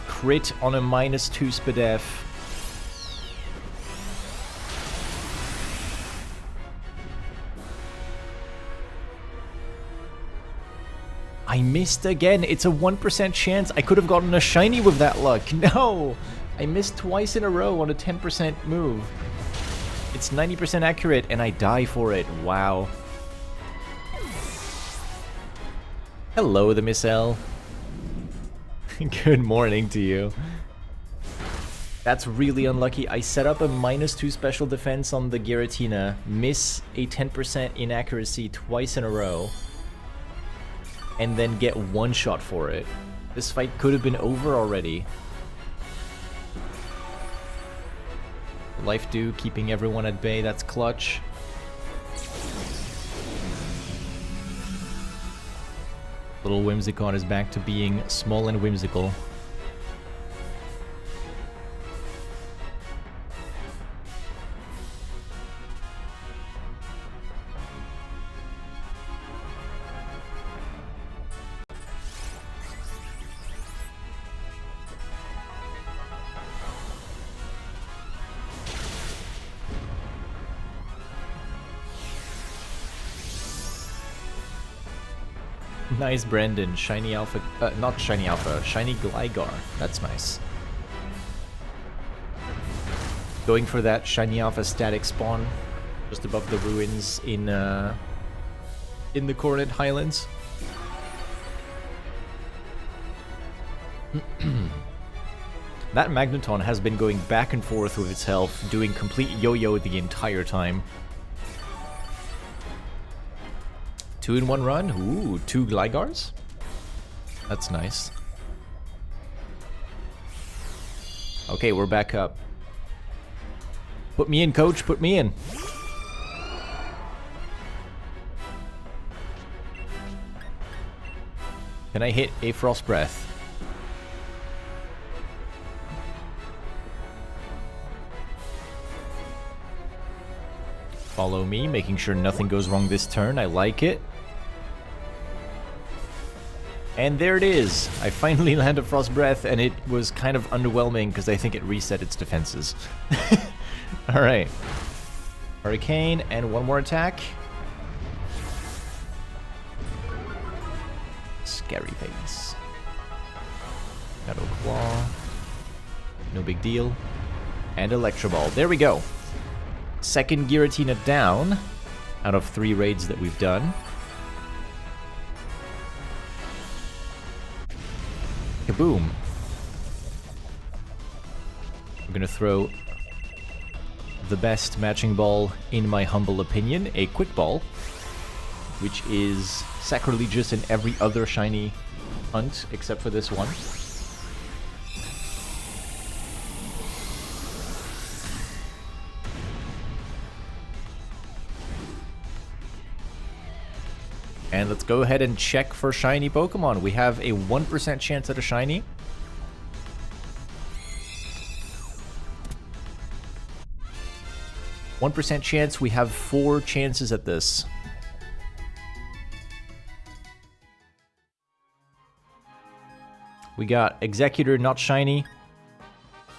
crit on a -2 Spadef. I missed again. It's a 1% chance. I could have gotten a shiny with that luck. No! I missed twice in a row on a 10% move. It's 90% accurate and I die for it. Wow. Hello, the Miss L. Good morning to you. That's really unlucky. I set up a -2 special defense on the Giratina, miss a 10% inaccuracy twice in a row, and then get one shot for it. This fight could have been over already. Life Dew keeping everyone at bay, that's clutch. Little Whimsicott is back to being small and whimsical. Nice, Brandon. Shiny Alpha... not Shiny Alpha. Shiny Gligar. That's nice. Going for that Shiny Alpha static spawn just above the ruins in the Coronet Highlands. That Magneton has been going back and forth with its health, doing complete yo-yo the entire time. 2-in-1 run? Ooh, 2 Glygars? That's nice. Okay, we're back up. Put me in, coach, put me in. Can I hit a Frost Breath? Follow me, making sure nothing goes wrong this turn. I like it. And there it is. I finally landed Frost Breath, and it was kind of underwhelming because I think it reset its defenses. Alright. Hurricane, and one more attack. Scary face. Shadow Claw. No big deal. And Electro Ball. There we go. Second Giratina down out of 3 raids that we've done. Kaboom. I'm gonna throw the best matching ball, in my humble opinion, a Quick Ball, which is sacrilegious in every other shiny hunt except for this one. And let's go ahead and check for shiny Pokemon. We have a 1% chance at a shiny. %1 chance. We have 4 chances at this. We got Executor, not shiny.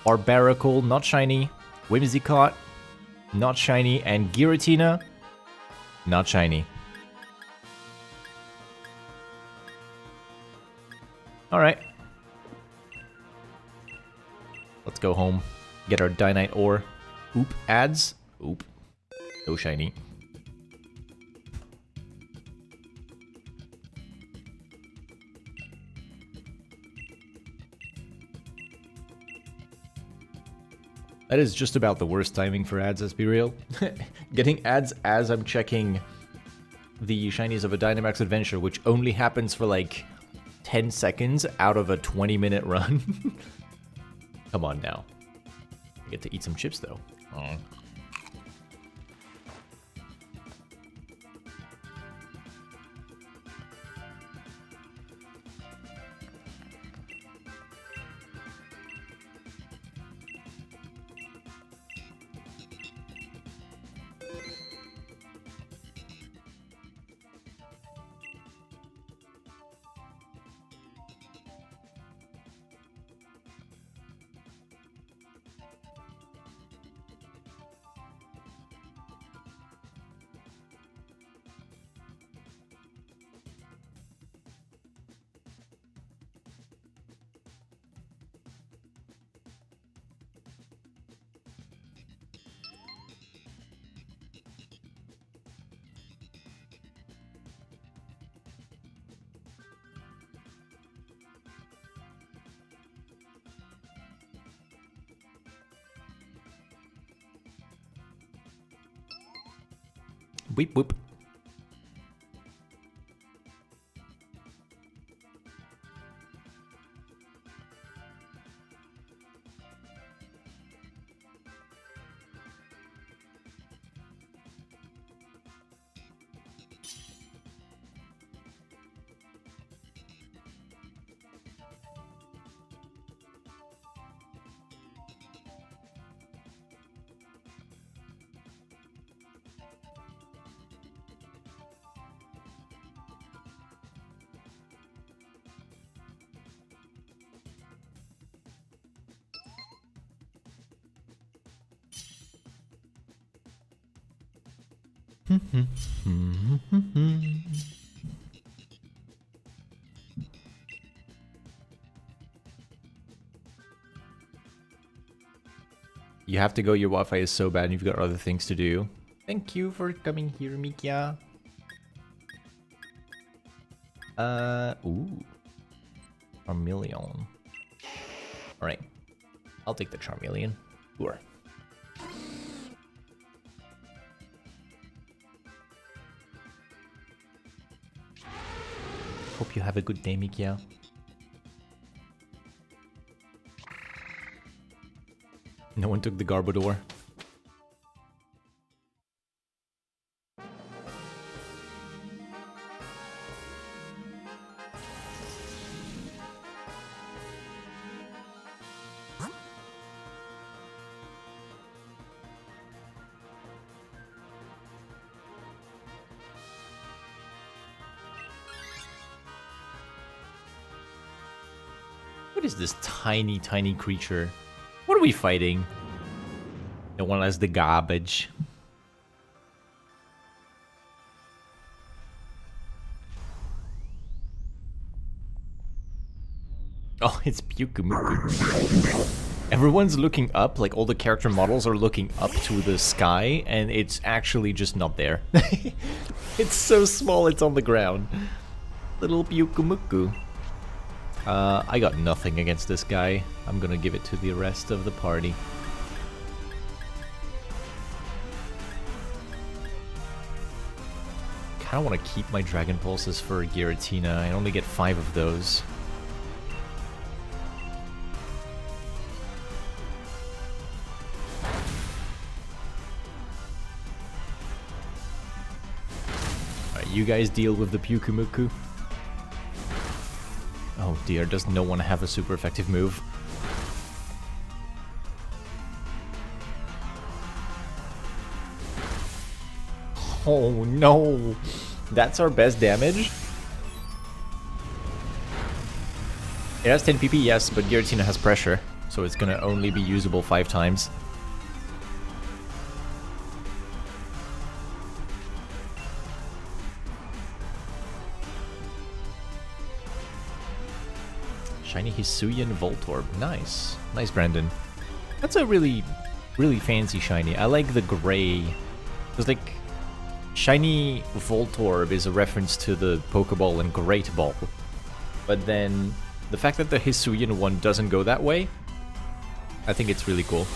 Barbaracle, not shiny. Whimsicott, not shiny. And Giratina, not shiny. Alright. Let's go home. Get our Dynite ore. Oop, ads. Oop. No shiny. That is just about the worst timing for ads, let's be real. Getting ads as I'm checking the shinies of a Dynamax Adventure, which only happens for like 10 seconds out of a 20-minute run. Come on now. I get to eat some chips though. Oh. Weep whoop. You have to go, your Wi-Fi is so bad and you've got other things to do. Thank you for coming here, Mikia. Ooh. Charmeleon. Alright. I'll take the Charmeleon. Sure. Hope you have a good day, Mikia. No one took the Garbodor. What is this tiny, tiny creature? What are we fighting? The one has the garbage. Oh, it's Pyukumuku. Everyone's looking up, like all the character models are looking up to the sky, and it's actually just not there. It's so small, it's on the ground. Little Pyukumuku. I got nothing against this guy. I'm gonna give it to the rest of the party. Kinda wanna keep my Dragon Pulses for Giratina. I only get 5 of those. Alright, you guys deal with the Pyukumuku. Oh dear, does no one have a super effective move? Oh no! That's our best damage? It has 10 PP, yes, but Giratina has pressure, so it's gonna only be usable 5 times. Shiny Hisuian Voltorb. Nice. Nice, Brandon. That's a really, really fancy shiny. I like the gray. It's like... Shiny Voltorb is a reference to the Pokeball and Great Ball. But then, the fact that the Hisuian one doesn't go that way, I think it's really cool.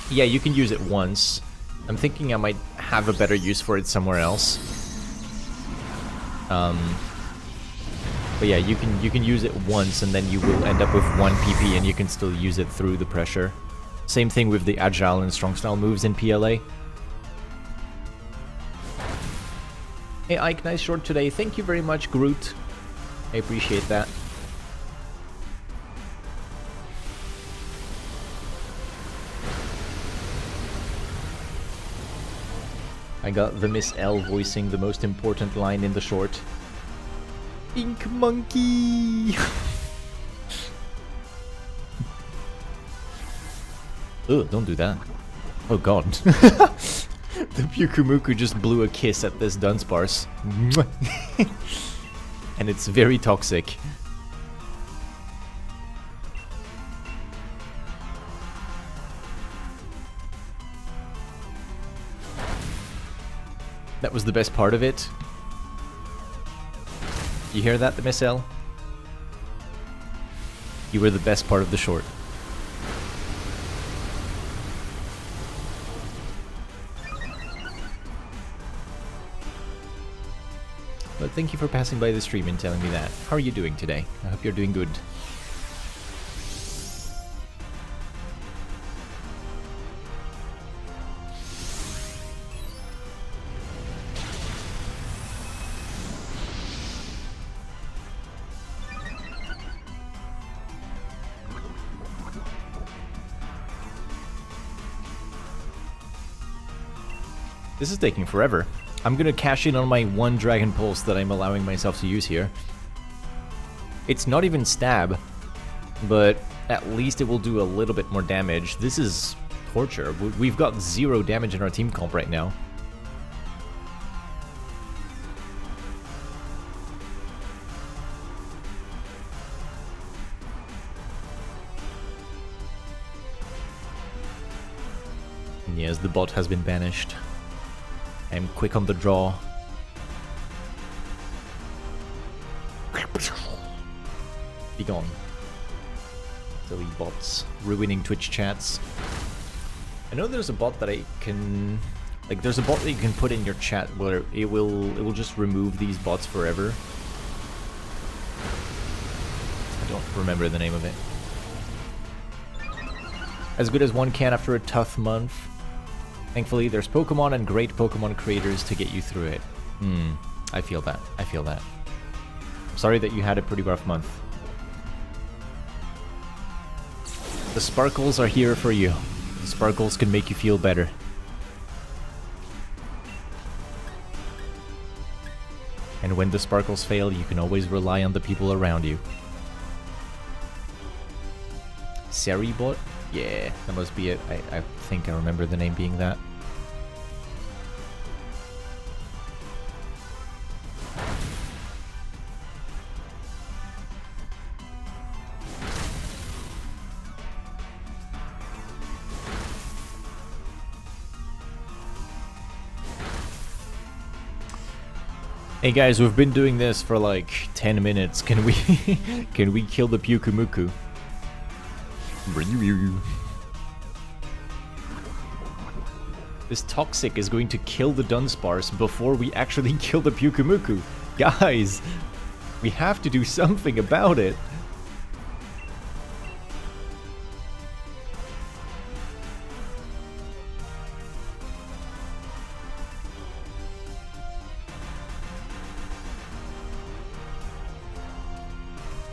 Yeah, you can use it once. I'm thinking I might have a better use for it somewhere else. But yeah, you can use it once and then you will end up with 1 PP and you can still use it through the pressure. Same thing with the Agile and Strong Style moves in PLA. Hey Ike, nice short today. Thank you very much, Groot. I appreciate that. I got the Miss L voicing the most important line in the short. Ink Monkey! Ugh, don't do that. Oh god. The Pyukumuku just blew a kiss at this Dunsparce. And it's very toxic. That was the best part of it. You hear that, the Miss L? You were the best part of the short. But thank you for passing by the stream and telling me that. How are you doing today? I hope you're doing good. This is taking forever. I'm gonna cash in on my 1 Dragon Pulse that I'm allowing myself to use here. It's not even stab, but at least it will do a little bit more damage. This is torture. We've got 0 damage in our team comp right now. Yes, the bot has been banished. I'm quick on the draw. Be gone. Silly bots. Ruining Twitch chats. I know there's a bot that I can... Like, there's a bot that you can put in your chat where it will just remove these bots forever. I don't remember the name of it. As good as one can after a tough month. Thankfully, there's Pokemon and great Pokemon creators to get you through it. I feel that. I feel that. I'm sorry that you had a pretty rough month. The sparkles are here for you. The sparkles can make you feel better. And when the sparkles fail, you can always rely on the people around you. Seribot? Yeah, that must be it. I think I remember the name being that. Hey guys, we've been doing this for like 10 minutes. Can we can we kill the Pyukumuku? This Toxic is going to kill the Dunsparce before we actually kill the Pyukumuku. Guys, we have to do something about it.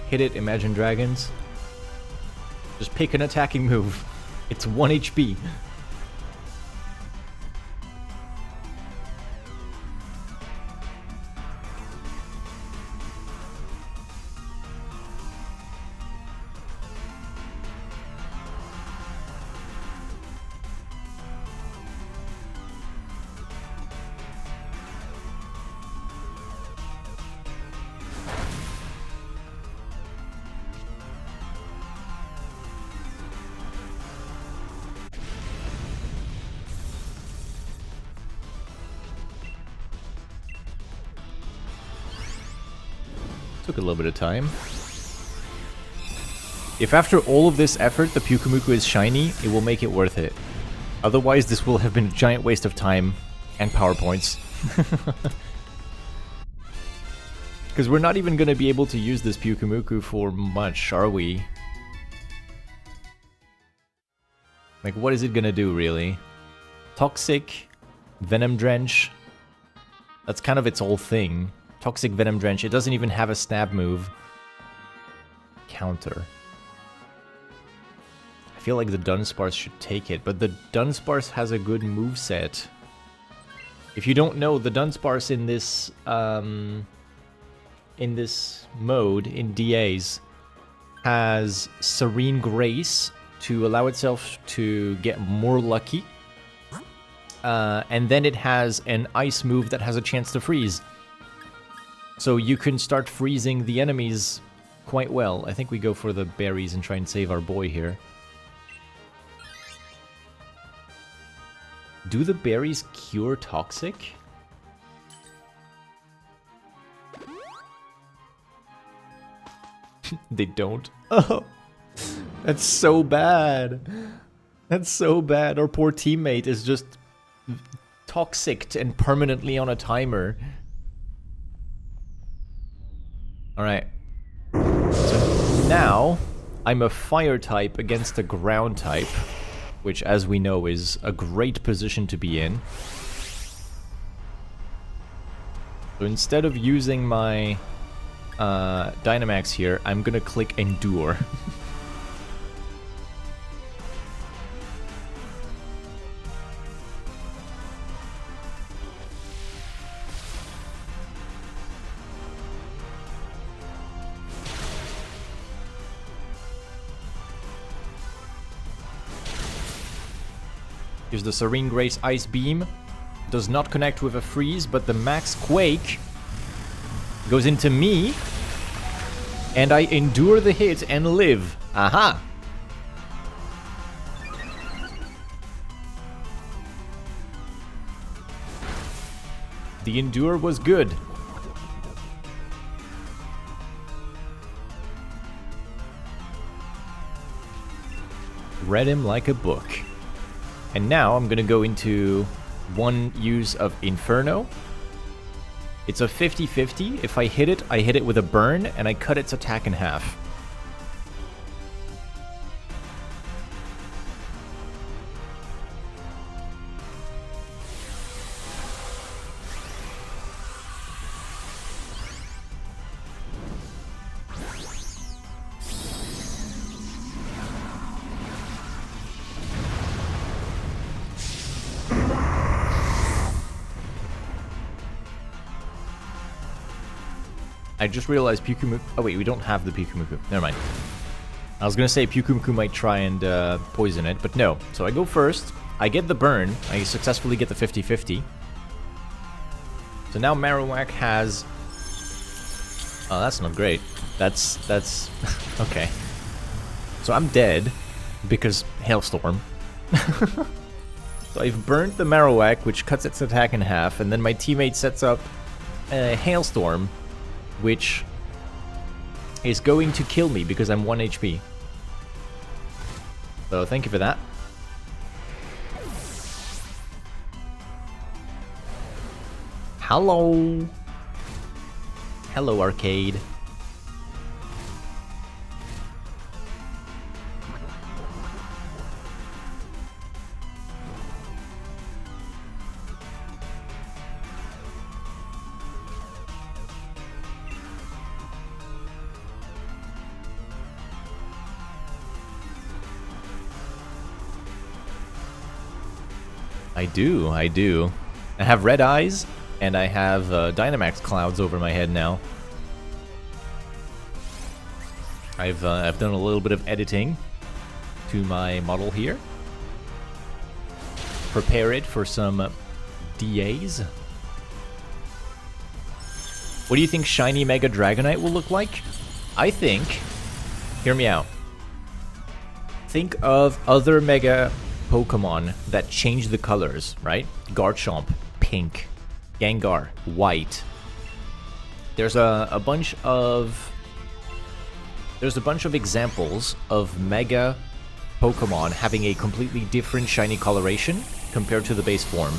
Hit it, Imagine Dragons. Just pick an attacking move. It's 1 HP. Took a little bit of time. If after all of this effort the Pyukumuku is shiny, it will make it worth it. Otherwise, this will have been a giant waste of time and power points. Because we're not even going to be able to use this Pyukumuku for much, are we? Like, what is it going to do, really? Toxic, Venom Drench. That's kind of its whole thing. Toxic Venom Drench. It doesn't even have a stab move. Counter. I feel like the Dunsparce should take it, but the Dunsparce has a good moveset. If you don't know, the Dunsparce in this mode, in DAs, has Serene Grace to allow itself to get more lucky. And then it has an ice move that has a chance to freeze. So you can start freezing the enemies quite well. I think we go for the berries and try and save our boy here. Do the berries cure Toxic? They don't. Oh, that's so bad. That's so bad. Our poor teammate is just toxic and permanently on a timer. Alright. So now, I'm a fire type against a ground type, which as we know is a great position to be in. So instead of using my Dynamax here, I'm gonna click Endure. Here's the Serene Grace Ice Beam. Does not connect with a freeze, but the Max Quake goes into me. And I endure the hit and live. Aha! The Endure was good. Read him like a book. And now I'm gonna go into one use of Inferno. It's a 50-50. If I hit it with a burn, and I cut its attack in half. I just realized Pyukumuku... Oh wait, we don't have the Pyukumuku. Never mind. I was gonna say Pyukumuku might try and poison it, but no. So I go first. I get the burn. I successfully get the 50-50. So now Marowak has... Oh, that's not great. That's... okay. So I'm dead because Hailstorm. So I've burnt the Marowak, which cuts its attack in half, and then my teammate sets up a Hailstorm, which is going to kill me because I'm 1 HP. So thank you for that. Hello. Hello, arcade. I do. I have red eyes, and I have Dynamax clouds over my head now. I've done a little bit of editing to my model here. Prepare it for some DAs. What do you think Shiny Mega Dragonite will look like? I think... Hear me out. Think of other Mega Pokemon that change the colors, right? Garchomp, pink. Gengar, white. There's a bunch of examples of Mega Pokemon having a completely different shiny coloration compared to the base form.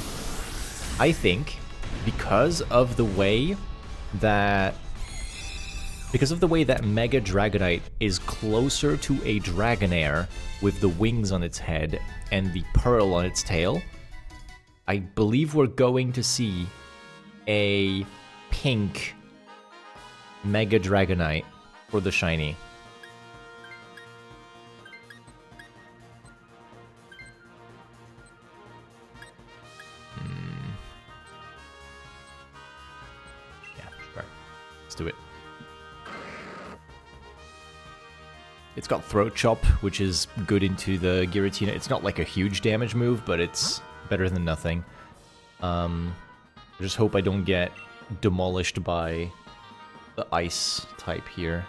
I think because of the way that Mega Dragonite is closer to a Dragonair with the wings on its head and the pearl on its tail, I believe we're going to see a pink Mega Dragonite for the shiny. Yeah, sure. Let's do it. It's got Throat Chop, which is good into the Giratina. It's not like a huge damage move, but it's better than nothing. I just hope I don't get demolished by the ice type here.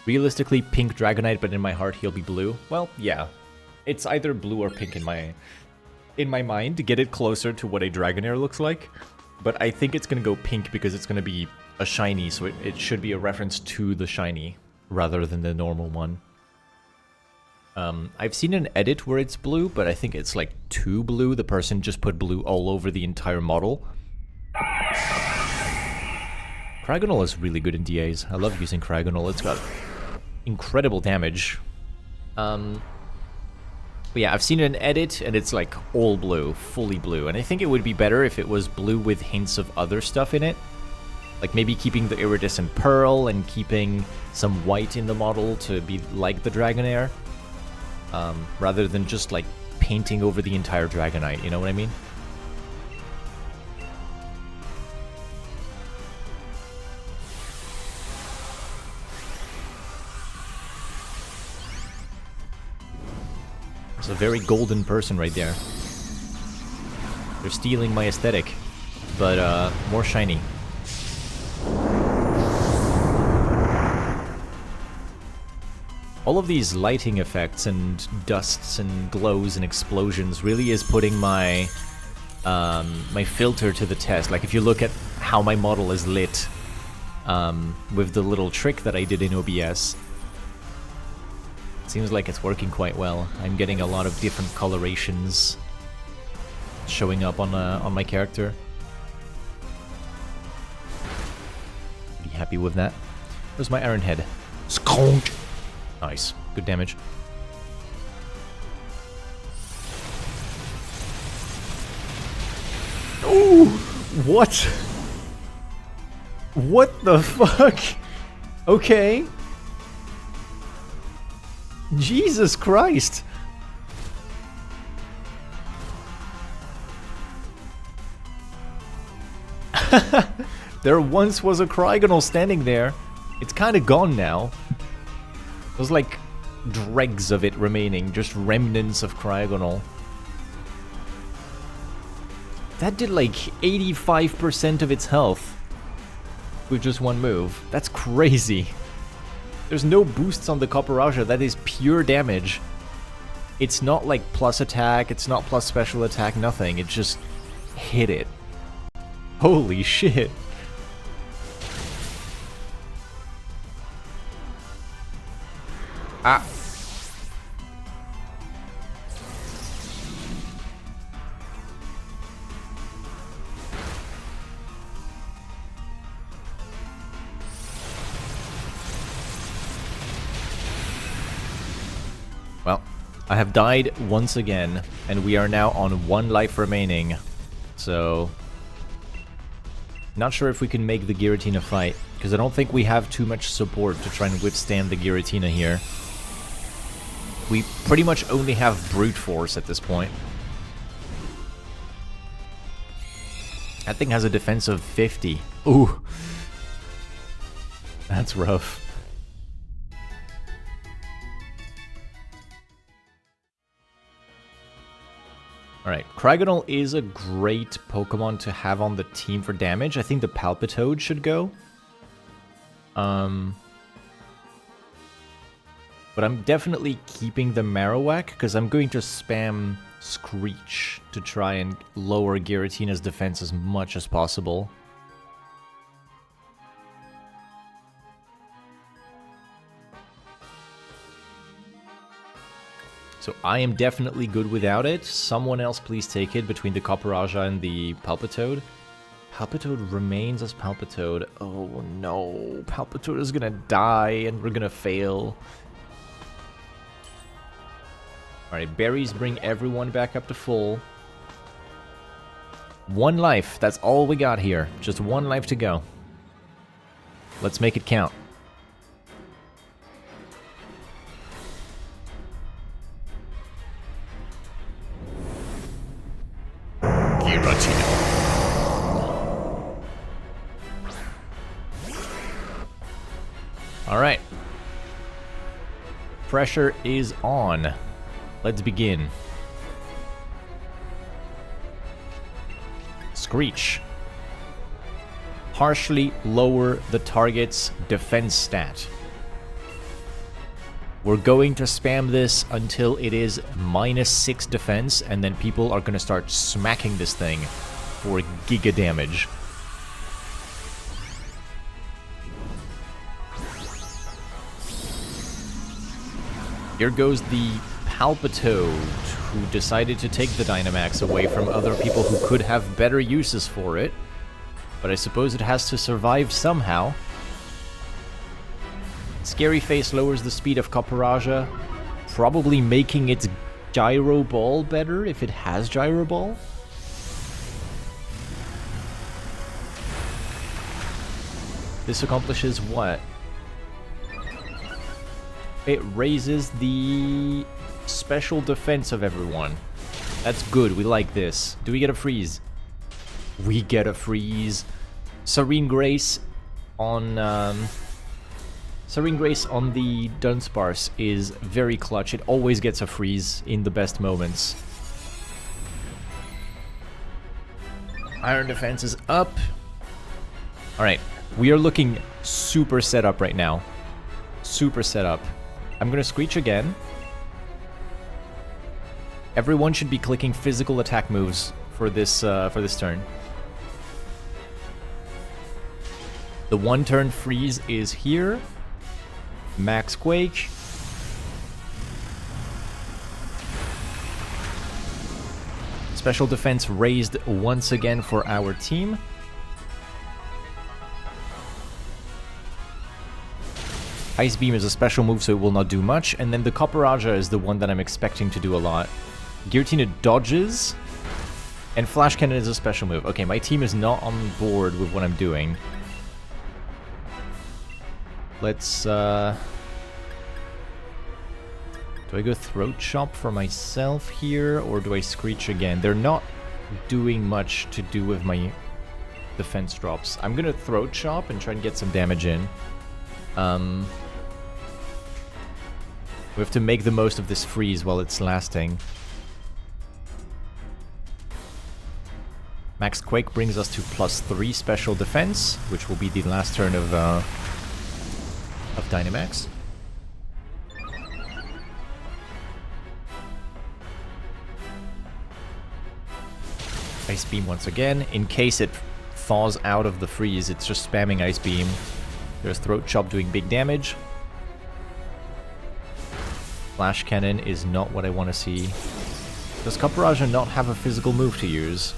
Realistically, pink Dragonite, but in my heart he'll be blue. Well, yeah. It's either blue or pink in my mind to get it closer to what a Dragonair looks like. But I think it's going to go pink because it's going to be a shiny, so it should be a reference to the shiny rather than the normal one. I've seen an edit where it's blue, but I think it's like too blue. The person just put blue all over the entire model. Cryogonal is really good in DAs. I love using Cryogonal. It's got incredible damage. But yeah, I've seen an edit, and it's like all blue, fully blue. And I think it would be better if it was blue with hints of other stuff in it. Like maybe keeping the iridescent pearl and keeping some white in the model to be like the Dragonair. Rather than just like painting over the entire Dragonite, you know what I mean? It's a very golden person right there. They're stealing my aesthetic, but more shiny. All of these lighting effects and dusts and glows and explosions really is putting my my filter to the test. Like if you look at how my model is lit with the little trick that I did in OBS, it seems like it's working quite well. I'm getting a lot of different colorations showing up on my character. Pretty happy with that. Where's my Iron Head? Skunk! Nice. Good damage. Ooh! What? What the fuck? Okay. Jesus Christ. There once was a Krygonal standing there. It's kind of gone now. There's like dregs of it remaining, just remnants of Krygonal. That did like 85% of its health with just one move. That's crazy. There's no boosts on the Copperaja, that is pure damage. It's not like plus attack, it's not plus special attack, nothing. It just hit it. Holy shit. Ah. Well, I have died once again, and we are now on 1 life remaining. So, not sure if we can make the Giratina fight, because I don't think we have too much support to try and withstand the Giratina here. We pretty much only have brute force at this point. That thing has a defense of 50. Ooh. That's rough. Alright, Krygonal is a great Pokemon to have on the team for damage. I think the Palpitoad should go. But I'm definitely keeping the Marowak, because I'm going to spam Screech to try and lower Giratina's defense as much as possible. So I am definitely good without it. Someone else please take it between the Copperaja and the Palpitoad. Palpitoad remains as Palpitoad. Oh no, Palpitoad is gonna die and we're gonna fail. Alright, berries bring everyone back up to full. 1 life, that's all we got here. Just 1 life to go. Let's make it count. Alright. Pressure is on. Let's begin. Screech. Harshly lower the target's defense stat. We're going to spam this until it is -6 defense, and then people are going to start smacking this thing for giga damage. Here goes the Palpitoad, who decided to take the Dynamax away from other people who could have better uses for it. But I suppose it has to survive somehow. Scary Face lowers the speed of Copperaja, probably making its Gyro Ball better if it has Gyro Ball. This accomplishes what? It raises the special defense of everyone. That's good, we like this. Do we get a freeze? We get a freeze. Serene Grace on the Dunsparce is very clutch. It always gets a freeze in the best moments. Iron defense is up. Alright, we are looking super set up right now. Super set up. I'm gonna Screech again. Everyone should be clicking physical attack moves for this turn. The 1-turn freeze is here. Max Quake. Special defense raised once again for our team. Ice Beam is a special move, so it will not do much. And then the Copperaja is the one that I'm expecting to do a lot. Giratina dodges. And Flash Cannon is a special move. Okay, my team is not on board with what I'm doing. Let's, do I go Throat Chop for myself here, or do I Screech again? They're not doing much to do with my defense drops. I'm gonna Throat Chop and try and get some damage in. We have to make the most of this freeze while it's lasting. Max Quake brings us to +3 special defense, which will be the last turn of Dynamax. Ice Beam once again. In case it thaws out of the freeze, it's just spamming Ice Beam. There's Throat Chop doing big damage. Flash Cannon is not what I want to see. Does Copperaja not have a physical move to use?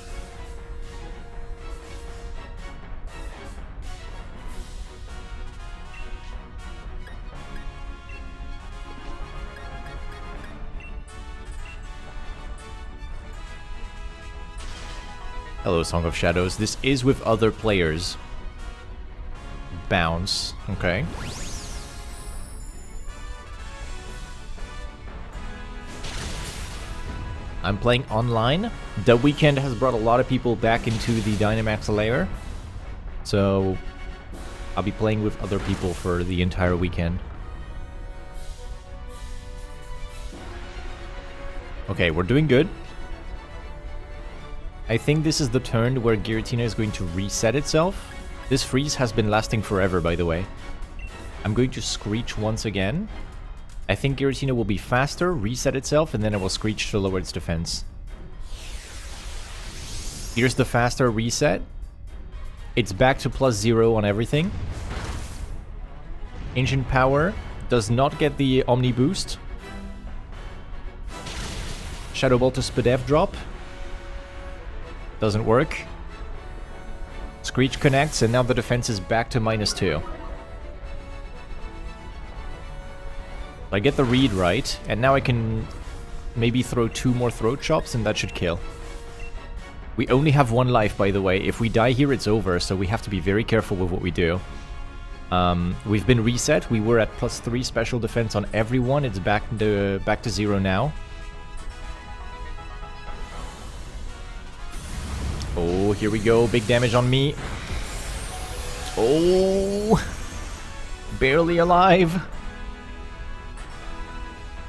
Hello, Song of Shadows. This is with other players. Bounce. Okay. I'm playing online. The weekend has brought a lot of people back into the Dynamax layer. So I'll be playing with other people for the entire weekend. Okay, we're doing good. I think this is the turn where Giratina is going to reset itself. This freeze has been lasting forever, by the way. I'm going to Screech once again. I think Giratina will be faster, reset itself, and then I will Screech to lower its defense. Here's the faster reset. It's back to +0 on everything. Ancient Power does not get the Omni boost. Shadow Ball to Spadef drop. Doesn't work. Screech connects, and now the defense is back to -2. I get the read right, and now I can maybe throw 2 more Throat Chops, and that should kill. We only have 1 life, by the way. If we die here, it's over, so we have to be very careful with what we do. We've been reset. We were at +3 special defense on everyone. It's back to 0 now. Oh, here we go. Big damage on me. Oh! Barely alive.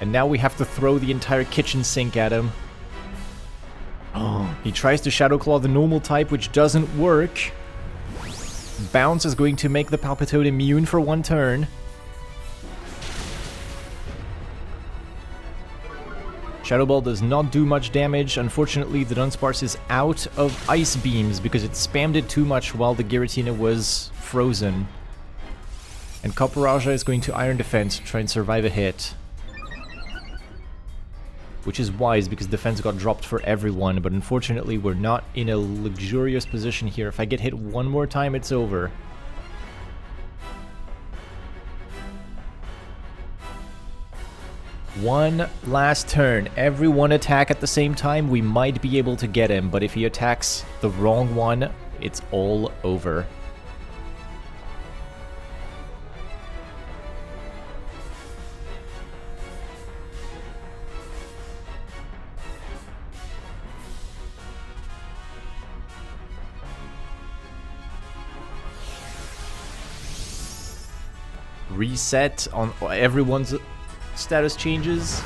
And now we have to throw the entire kitchen sink at him. Oh, he tries to Shadow Claw the normal type, which doesn't work. Bounce is going to make the Palpitoad immune for 1 turn. Shadow Ball does not do much damage. Unfortunately, the Dunsparce is out of Ice Beams because it spammed it too much while the Giratina was frozen. And Copperaja is going to Iron Defense to try and survive a hit. Which is wise because defense got dropped for everyone, but unfortunately we're not in a luxurious position here. If I get hit 1 more time, it's over. One last turn. Everyone attack at the same time. We might be able to get him, but if he attacks the wrong one, it's all over. Reset on everyone's status changes.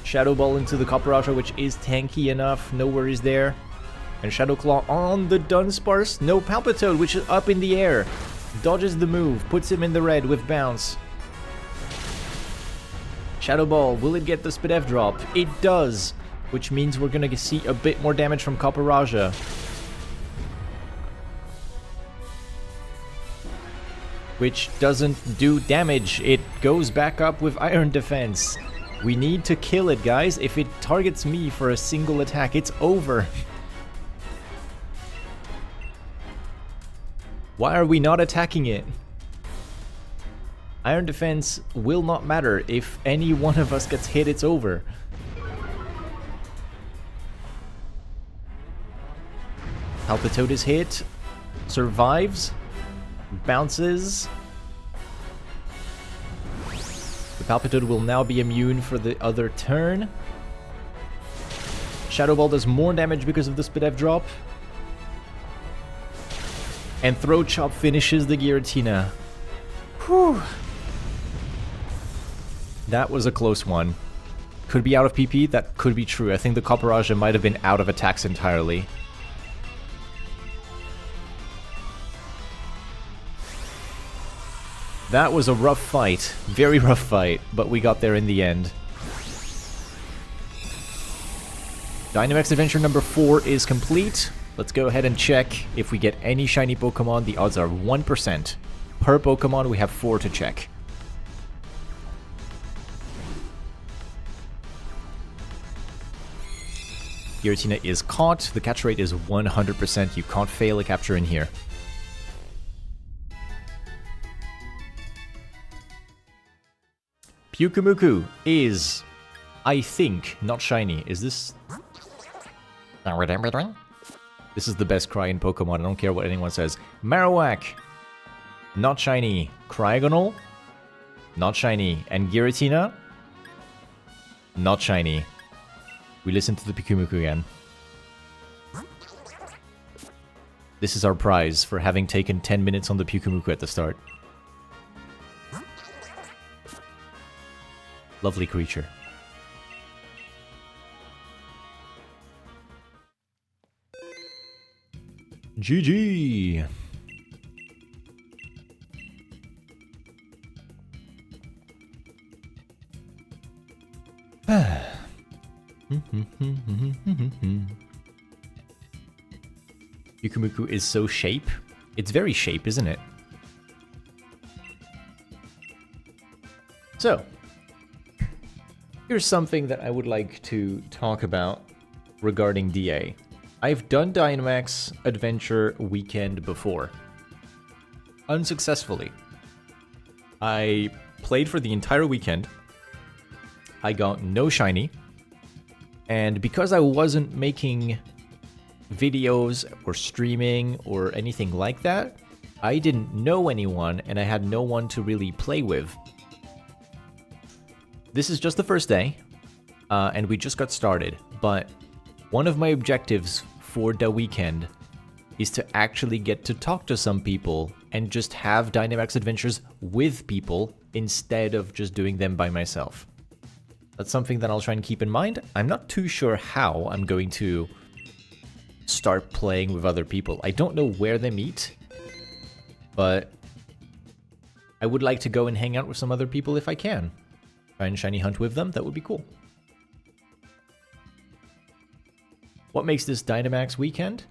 Shadow Ball into the Copperaja, which is tanky enough. No worries there. And Shadow Claw on the Dunsparce. No, Palpitoad, which is up in the air. Dodges the move. Puts him in the red with Bounce. Shadow Ball, will it get the Spidef drop? It does, which means we're gonna see a bit more damage from Copper Raja. Which doesn't do damage, it goes back up with Iron Defense. We need to kill it, guys. If it targets me for a single attack, it's over. Why are we not attacking it? Iron Defense will not matter. If any one of us gets hit, it's over. Palpitoad is hit. Survives. Bounces. The Palpitoad will now be immune for the other turn. Shadow Ball does more damage because of the Spidef drop. And Throat Chop finishes the Giratina. Whew. That was a close one. Could be out of PP, that could be true. I think the Copper Raja might have been out of attacks entirely. That was a rough fight. Very rough fight, but we got there in the end. Dynamax Adventure number 4 is complete. Let's go ahead and check if we get any shiny Pokemon. The odds are 1%. Per Pokemon, we have 4 to check. Giratina is caught. The catch rate is 100%. You can't fail a capture in here. Pyukumuku is, I think, not shiny. Is this... This is the best cry in Pokemon. I don't care what anyone says. Marowak, not shiny. Cryogonal, not shiny. And Giratina, not shiny. We listen to the Pyukumuku again. This is our prize for having taken 10 minutes on the Pyukumuku at the start. Lovely creature. GG! Pyukumuku is so shape. It's very shape, isn't it? So, here's something that I would like to talk about regarding DA. I've done Dynamax Adventure Weekend before. Unsuccessfully. I played for the entire weekend. I got no shiny. And because I wasn't making videos or streaming or anything like that, I didn't know anyone and I had no one to really play with. This is just the first day, and we just got started, but one of my objectives for the weekend is to actually get to talk to some people and just have Dynamax adventures with people instead of just doing them by myself. That's something that I'll try and keep in mind. I'm not too sure how I'm going to start playing with other people. I don't know where they meet, but I would like to go and hang out with some other people if I can. Try and shiny hunt with them, that would be cool. What makes this Dynamax Weekend?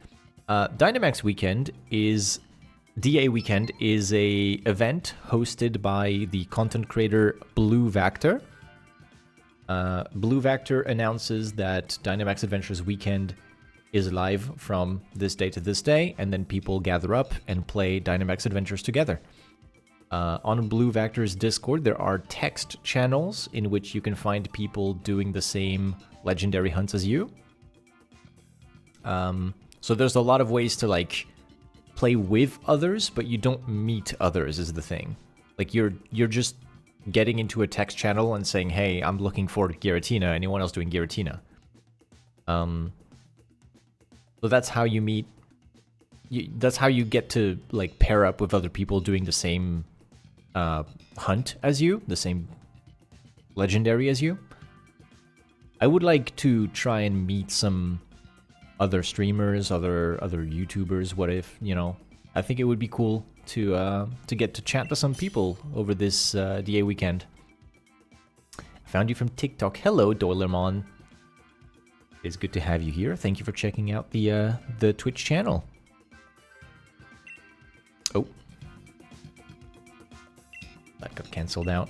Dynamax Weekend is... DA Weekend is a event hosted by the content creator Blue Vactor. Blue Vactor announces that Dynamax Adventures Weekend is live from this day to this day, and then people gather up and play Dynamax Adventures together. On Blue Vactor's Discord, there are text channels in which you can find people doing the same legendary hunts as you. So there's a lot of ways to, like, play with others, but you don't meet others is the thing. Like, you're just getting into a text channel and saying, hey, I'm looking for Giratina, anyone else doing Giratina? So that's how you meet... that's how you get to, like, pair up with other people doing the same hunt as you, the same legendary as you. I would like to try and meet some other streamers, other YouTubers. What if, you know, I think it would be cool to get to chat to some people over this DA weekend. Found you from TikTok. Hello, Doilermon. It's good to have you here. Thank you for checking out the Twitch channel. Oh. That got cancelled out.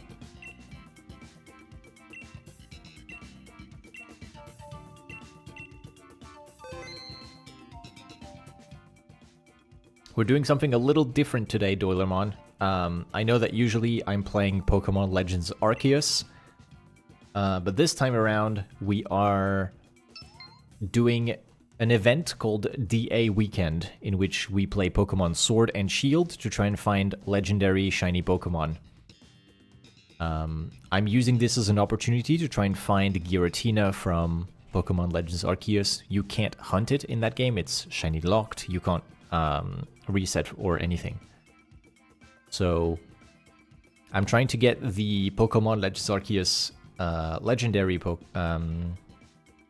We're doing something a little different today, Doilermon. I know that usually I'm playing Pokemon Legends Arceus, but this time around we are doing an event called DA Weekend, in which we play Pokemon Sword and Shield to try and find legendary shiny Pokemon. I'm using this as an opportunity to try and find Giratina from Pokemon Legends Arceus. You can't hunt it in that game, it's shiny locked, you can't reset or anything. So I'm trying to get the Pokemon Legends Arceus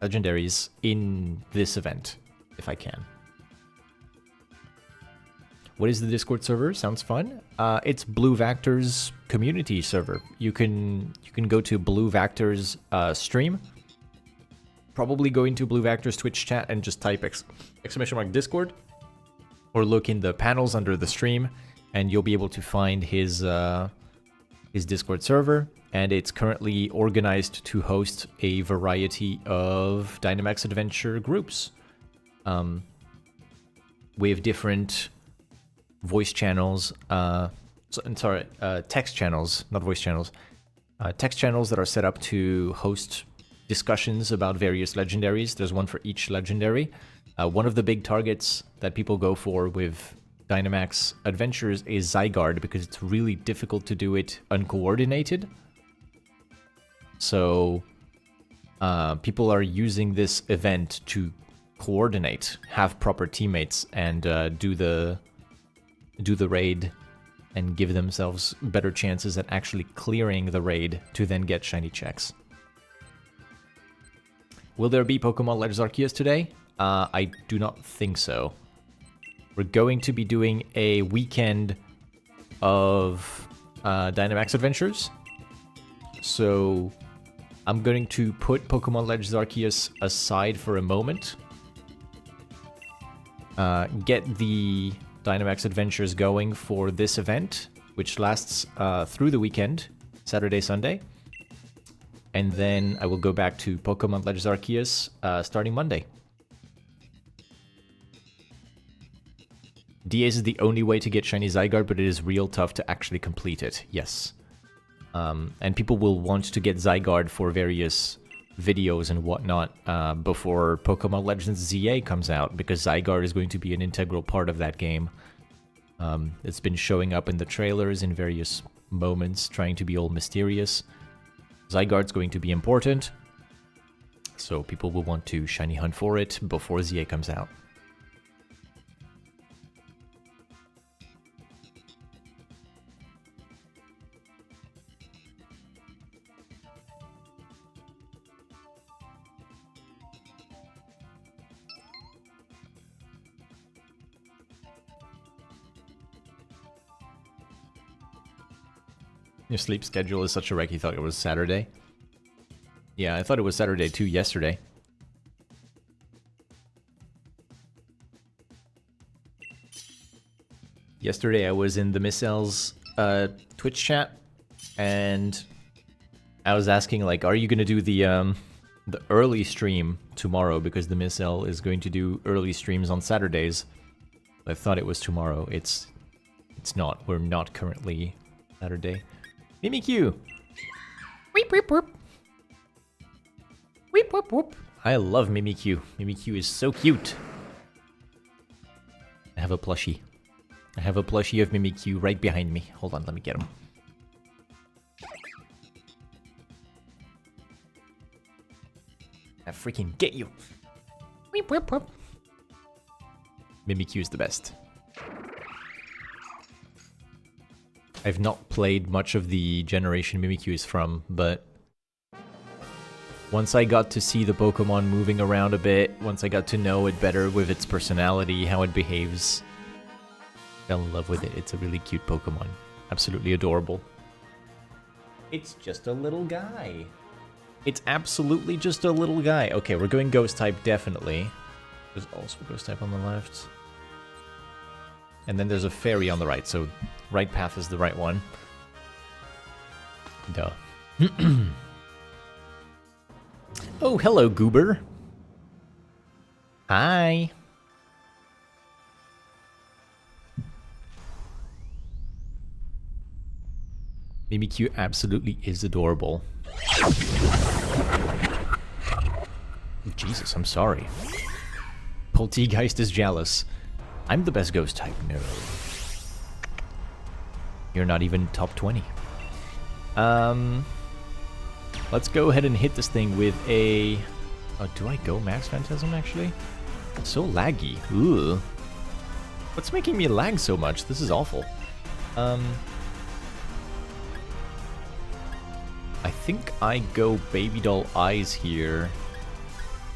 legendaries in this event, if I can. What is the Discord server? Sounds fun. It's Blue Vactor's community server. You can go to Blue Vactor's stream. Probably go into Blue Vactor's Twitch chat and just type !Discord, or look in the panels under the stream, and you'll be able to find his Discord server. And it's currently organized to host a variety of Dynamax Adventure groups. We have different voice channels, text channels, not voice channels, text channels that are set up to host discussions about various legendaries. There's one for each legendary. One of the big targets that people go for with Dynamax Adventures is Zygarde, because it's really difficult to do it uncoordinated. So people are using this event to coordinate, have proper teammates, and do the raid and give themselves better chances at actually clearing the raid to then get shiny checks. Will there be Pokemon Legends Arceus today? I do not think so. We're going to be doing a weekend of Dynamax Adventures. So I'm going to put Pokemon Legends Arceus aside for a moment. Get the Dynamax Adventures going for this event, which lasts through the weekend, Saturday, Sunday. And then I will go back to Pokemon Legends Arceus starting Monday. DAs is the only way to get shiny Zygarde, but it is real tough to actually complete it, yes. And people will want to get Zygarde for various videos and whatnot before Pokemon Legends ZA comes out, because Zygarde is going to be an integral part of that game. It's been showing up in the trailers in various moments, trying to be all mysterious. Zygarde's going to be important, so people will want to shiny hunt for it before ZA comes out. Your sleep schedule is such a wreck, you thought it was Saturday? Yeah, I thought it was Saturday too yesterday. Yesterday I was in the Missel's Twitch chat, and I was asking, like, are you gonna do the early stream tomorrow, because the Missel is going to do early streams on Saturdays. I thought it was tomorrow. It's not. We're not currently Saturday. Mimikyu! Weep, weep, weep. Weep, whoop, whoop. I love Mimikyu. Mimikyu is so cute. I have a plushie. I have a plushie of Mimikyu right behind me. Hold on, let me get him. I freaking get you. Weep, weep, weep. Mimikyu is the best. I've not played much of the generation Mimikyu is from, but once I got to see the Pokemon moving around a bit, once I got to know it better with its personality, how it behaves, fell in love with it. It's a really cute Pokemon. Absolutely adorable. It's just a little guy. It's absolutely just a little guy. Okay, we're going ghost type, definitely. There's also ghost type on the left. And then there's a fairy on the right, so right path is the right one. Duh. Oh, hello, Goober. Hi. Mimikyu absolutely is adorable. Jesus, I'm sorry. Poltegeist is jealous. I'm the best ghost type. No. You're not even top 20. Let's go ahead and hit this thing with a... Oh, do I go Max Phantasm, actually? It's so laggy. Ugh. What's making me lag so much? This is awful. I think I go Baby Doll Eyes here.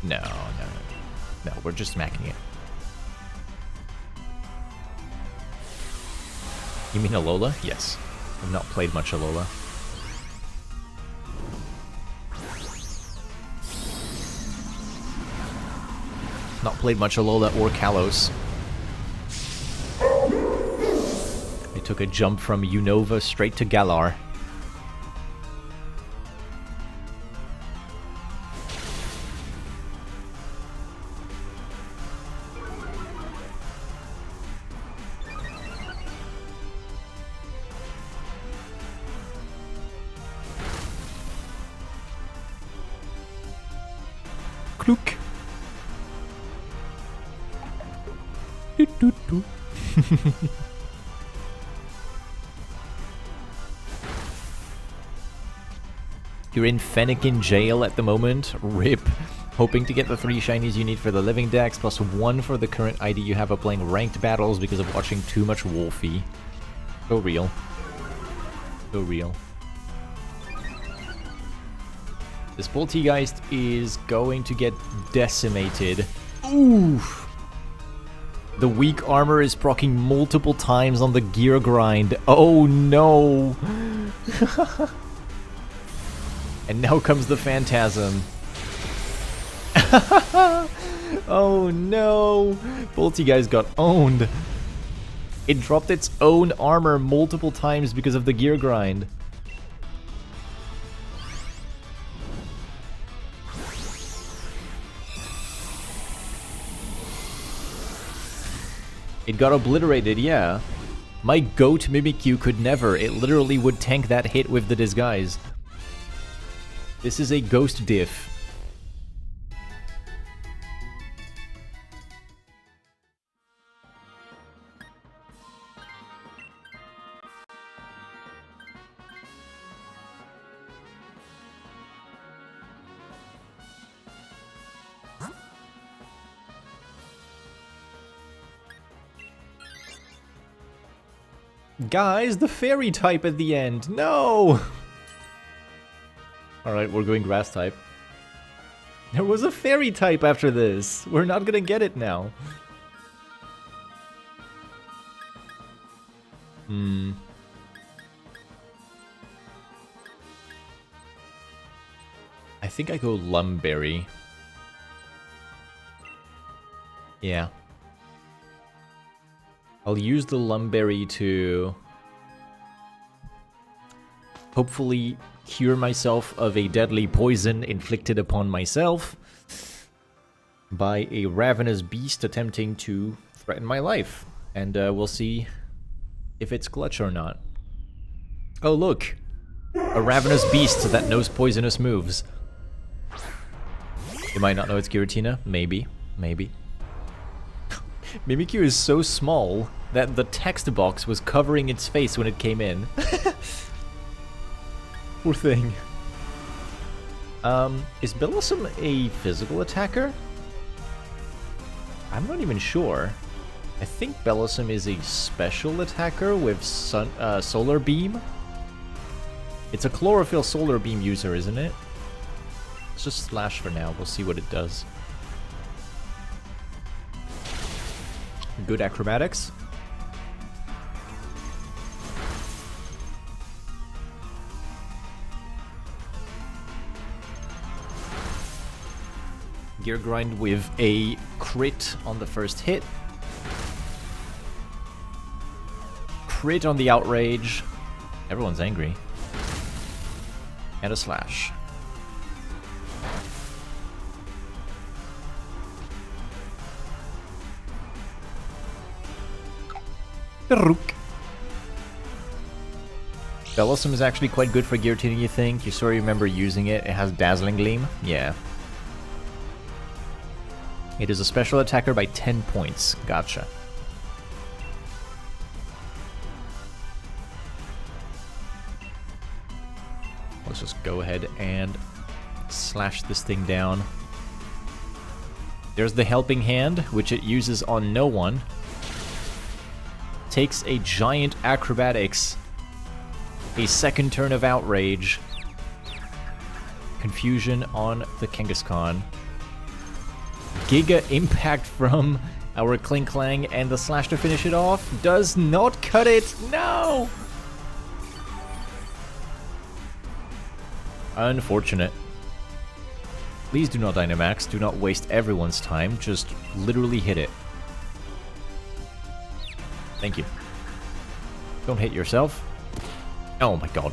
No, we're just smacking it. You mean Alola? Yes. I've not played much Alola. Not played much Alola or Kalos. I took a jump from Unova straight to Galar. Klook. You're in Fennekin jail at the moment. RIP. Hoping to get the 3 shinies you need for the living dex, plus 1 for the current ID you have of playing ranked battles because of watching too much Wolfie. So real. So real. This Poltegeist is going to get decimated. Oof! The weak armor is proccing multiple times on the gear grind. Oh no! And now comes the Phantasm. Oh no! Poltegeist got owned. It dropped its own armor multiple times because of the gear grind. It got obliterated, yeah. My goat Mimikyu could never. It literally would tank that hit with the disguise. This is a ghost diff. Guys, the fairy type at the end. No! Alright, we're going grass type. There was a fairy type after this. We're not gonna get it now. I think I go Lumberry. Yeah. I'll use the Lumberry to hopefully cure myself of a deadly poison inflicted upon myself by a ravenous beast attempting to threaten my life. And we'll see if it's clutch or not. Oh look! A ravenous beast that knows poisonous moves. You might not know it's Giratina. Maybe. Maybe. Mimikyu is so small that the text box was covering its face when it came in. Poor thing. Is Bellossom a physical attacker? I'm not even sure. I think Bellossom is a special attacker with Solar Beam. It's a Chlorophyll Solar Beam user, isn't it? Let's just slash for now. We'll see what it does. Good acrobatics. Gear Grind with a crit on the first hit. Crit on the Outrage. Everyone's angry. And a slash. Bellossom is actually quite good for guillotining, you think? You sort of remember using it. It has Dazzling Gleam. Yeah. It is a special attacker by 10 points. Gotcha. Let's just go ahead and slash this thing down. There's the Helping Hand, which it uses on no one. Takes a giant acrobatics. A second turn of Outrage. Confusion on the Kangaskhan. Giga Impact from our Clink Clang, and the slash to finish it off does not cut it. No! Unfortunate. Please do not Dynamax. Do not waste everyone's time. Just literally hit it. Thank you. Don't hit yourself. Oh my god.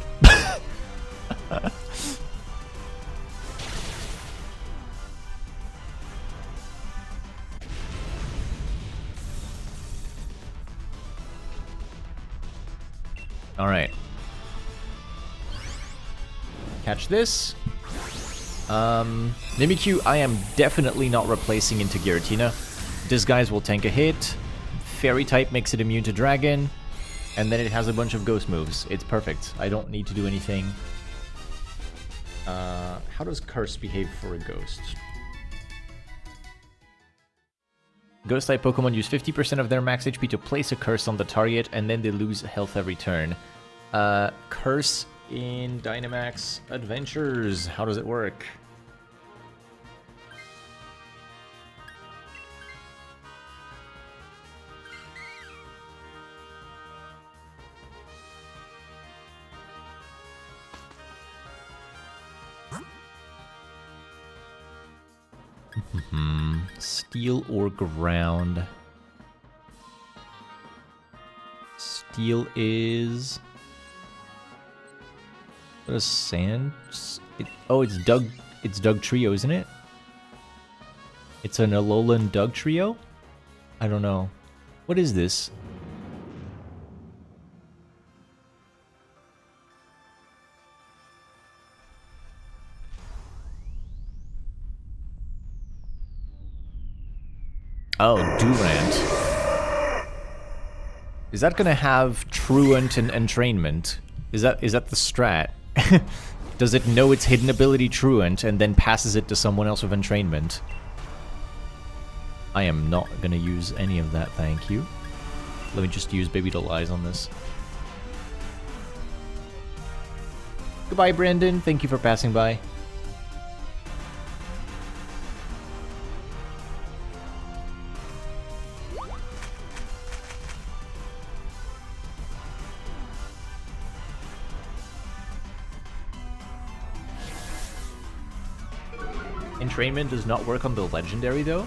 Alright. Catch this. Mimikyu, I am definitely not replacing into Giratina. Disguise will tank a hit. Fairy type makes it immune to Dragon. And then it has a bunch of ghost moves. It's perfect. I don't need to do anything. How does Curse behave for a ghost? Ghost-type Pokemon use 50% of their max HP to place a curse on the target, and then they lose health every turn. Curse in Dynamax Adventures. How does it work? Steel or ground? Steel is... What is sand? Oh, it's Doug Trio, isn't it? It's an Alolan Doug Trio? I don't know. What is this? Oh, Durant. Is that gonna have Truant and Entrainment? Is that the strat? Does it know its hidden ability Truant and then passes it to someone else with Entrainment? I am not gonna use any of that, thank you. Let me just use Baby Doll Eyes on this. Goodbye, Brandon. Thank you for passing by. Entrainment does not work on the legendary, though?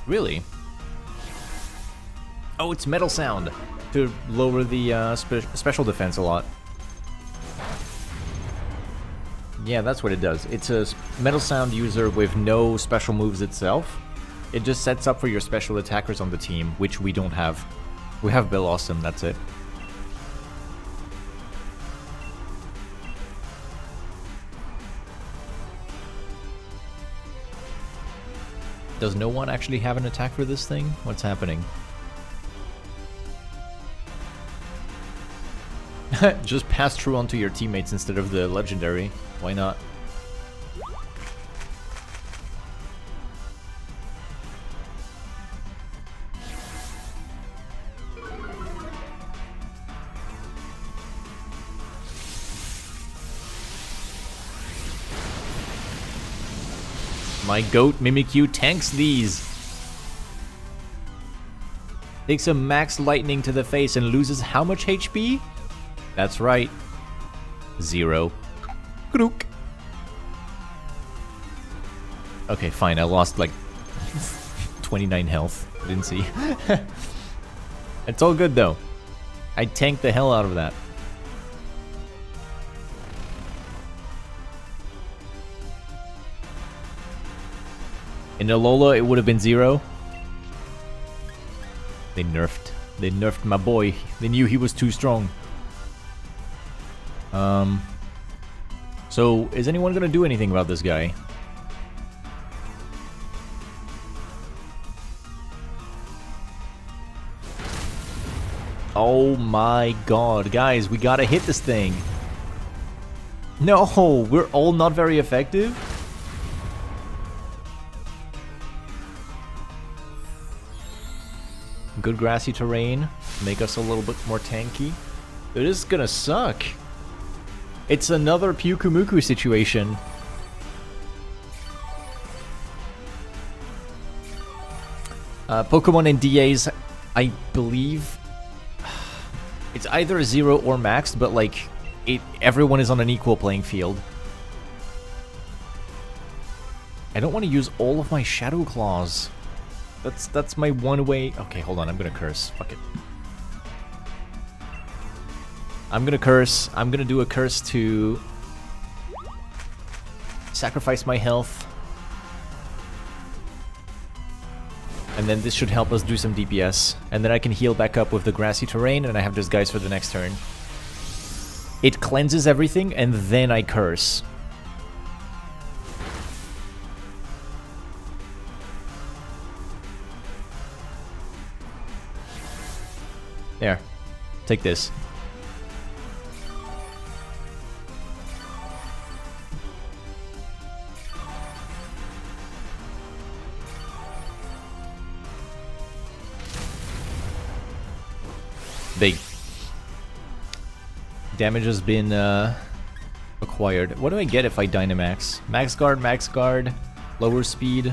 Really? Oh, it's Metal Sound to lower the special defense a lot. Yeah, that's what it does. It's a Metal Sound user with no special moves itself. It just sets up for your special attackers on the team, which we don't have. We have Bellossom, that's it. Does no one actually have an attack for this thing? What's happening? Just pass through onto your teammates instead of the legendary. Why not? My goat Mimikyu tanks these. Takes a max lightning to the face and loses how much HP? That's right. 0. Krook. Okay, fine. I lost like 29 health. I didn't see. It's all good though. I tanked the hell out of that. In Alola, it would have been 0. They nerfed my boy. They knew he was too strong. So, is anyone gonna do anything about this guy? Oh my god, guys, we gotta hit this thing. No, we're all not very effective? Good grassy terrain, make us a little bit more tanky. It is gonna suck. It's another Pyukumuku situation. Pokemon and DAs, I believe, it's either 0 or maxed, but like, everyone is on an equal playing field. I don't want to use all of my Shadow Claws. That's my one way. Okay, hold on, I'm gonna curse. Fuck it. I'm gonna curse. I'm gonna do a curse to sacrifice my health. And then this should help us do some DPS. And then I can heal back up with the grassy terrain, and I have just guys for the next turn. It cleanses everything, and then I curse. There. Take this. Big. Damage has been acquired. What do I get if I Dynamax? Max guard, lower speed,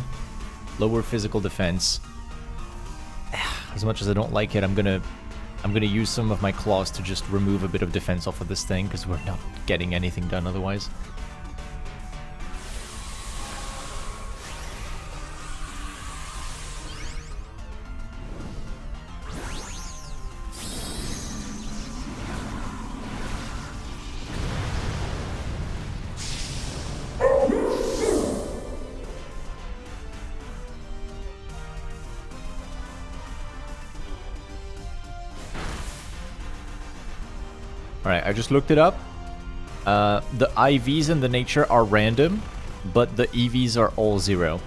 lower physical defense. As much as I don't like it, I'm gonna use some of my claws to just remove a bit of defense off of this thing, because we're not getting anything done otherwise. Alright, I just looked it up. The IVs in the nature are random, but the EVs are all 0.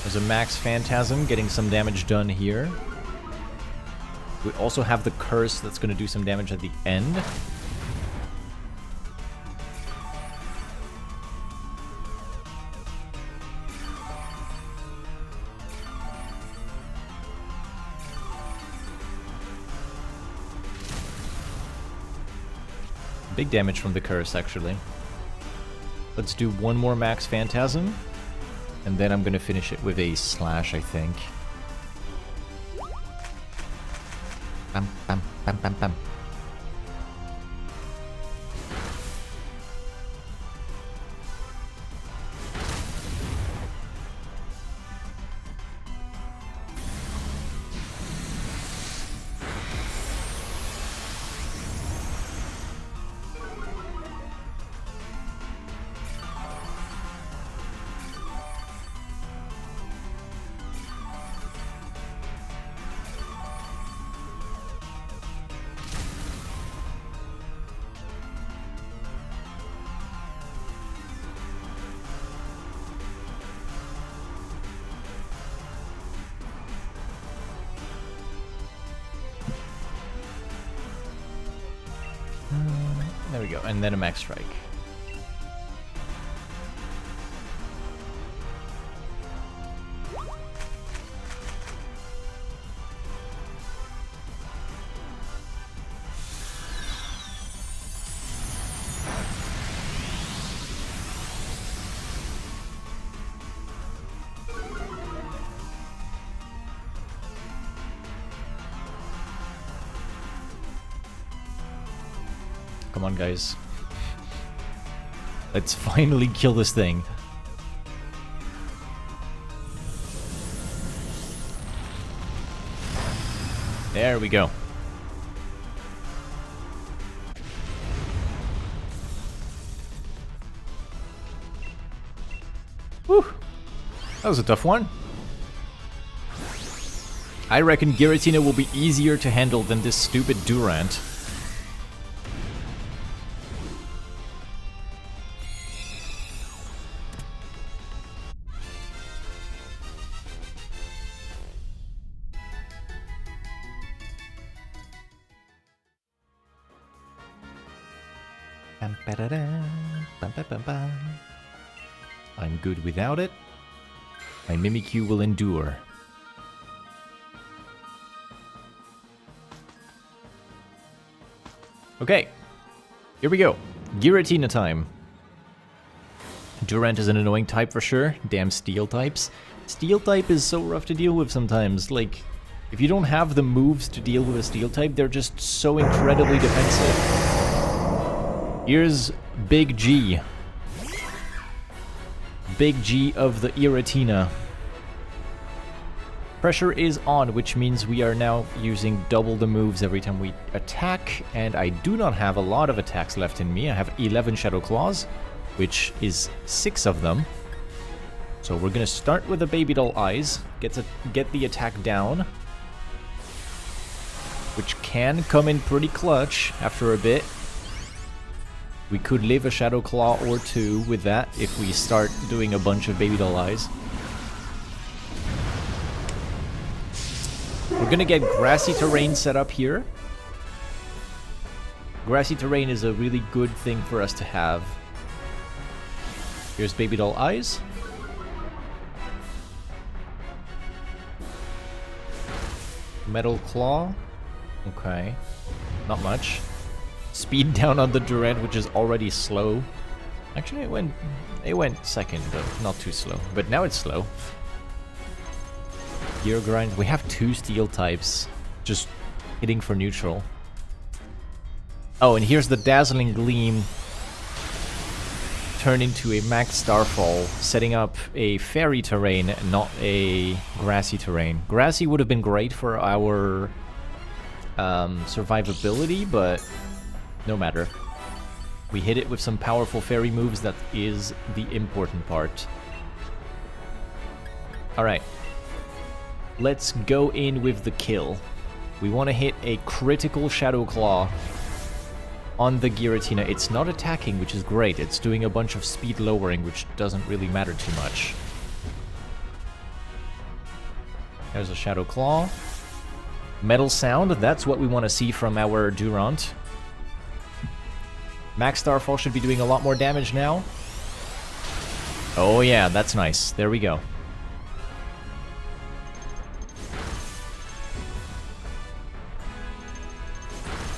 There's a Max Phantasm getting some damage done here. We also have the Curse that's going to do some damage at the end. Big damage from the Curse, actually. Let's do one more Max Phantasm, and then I'm gonna finish it with a Slash, I think. Bam, bam, bam, bam, bam. There we go, and then a Max Strike. Come on, guys. Let's finally kill this thing. There we go. Whew. That was a tough one. I reckon Giratina will be easier to handle than this stupid Durant. I'm good without it. My Mimikyu will endure. Okay, here we go. Giratina time. Durant is an annoying type for sure. Damn steel types. Steel type is so rough to deal with sometimes. Like, if you don't have the moves to deal with a steel type, they're just so incredibly defensive. Here's Big G. Big G of the Giratina. Pressure is on, which means we are now using double the moves every time we attack, and I do not have a lot of attacks left in me. I have 11 Shadow Claws, which is 6 of them. So we're gonna start with the Baby Doll Eyes, get the attack down, which can come in pretty clutch after a bit. We could live a Shadow Claw or two with that if we start doing a bunch of Baby Doll Eyes. We're gonna get Grassy Terrain set up here. Grassy Terrain is a really good thing for us to have. Here's Baby Doll Eyes. Metal Claw. Okay. Not much. Speed down on the Durant, which is already slow. Actually, it went second, but not too slow. But now it's slow. Gear Grind. We have 2 steel types. Just hitting for neutral. Oh, and here's the Dazzling Gleam. Turn into a Max Starfall, setting up a Fairy Terrain, not a Grassy Terrain. Grassy would have been great for our survivability, but no matter. We hit it with some powerful fairy moves. That is the important part. Alright. Let's go in with the kill. We want to hit a critical Shadow Claw on the Giratina. It's not attacking, which is great. It's doing a bunch of speed lowering, which doesn't really matter too much. There's a Shadow Claw. Metal Sound, that's what we want to see from our Durant. Max Starfall should be doing a lot more damage now. Oh yeah, that's nice. There we go.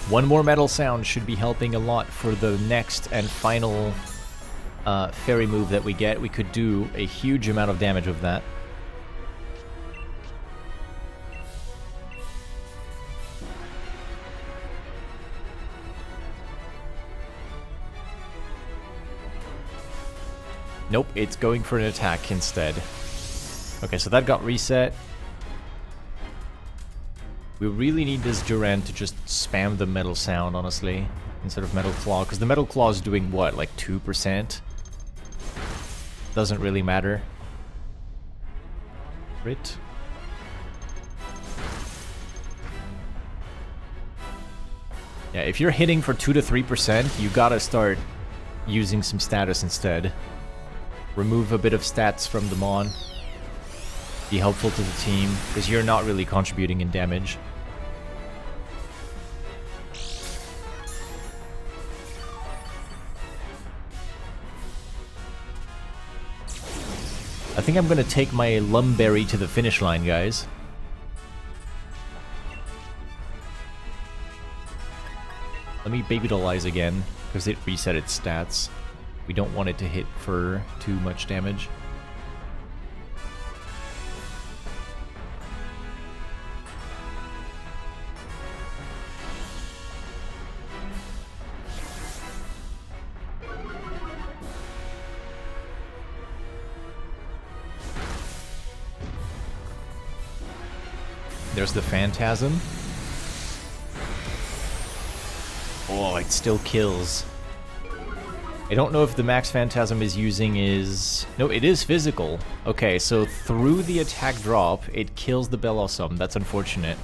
One more Metal Sound should be helping a lot for the next and final fairy move that we get. We could do a huge amount of damage with that. Nope, it's going for an attack instead. Okay, so that got reset. We really need this Durant to just spam the Metal Sound, honestly, instead of Metal Claw, because the Metal Claw is doing what, like 2%? Doesn't really matter. Crit. Yeah, if you're hitting for 2 to 3%, you gotta start using some status instead. Remove a bit of stats from the Mon. Be helpful to the team, because you're not really contributing in damage. I think I'm gonna take my Lumberry to the finish line, guys. Let me Baby Doll Eyes again, because it reset its stats. We don't want it to hit for too much damage. there's the Phantasm. Oh, it still kills. I don't know if the max Phantasm is using is... No, it is physical. Okay, so through the attack drop, it kills the Bellossom. That's unfortunate.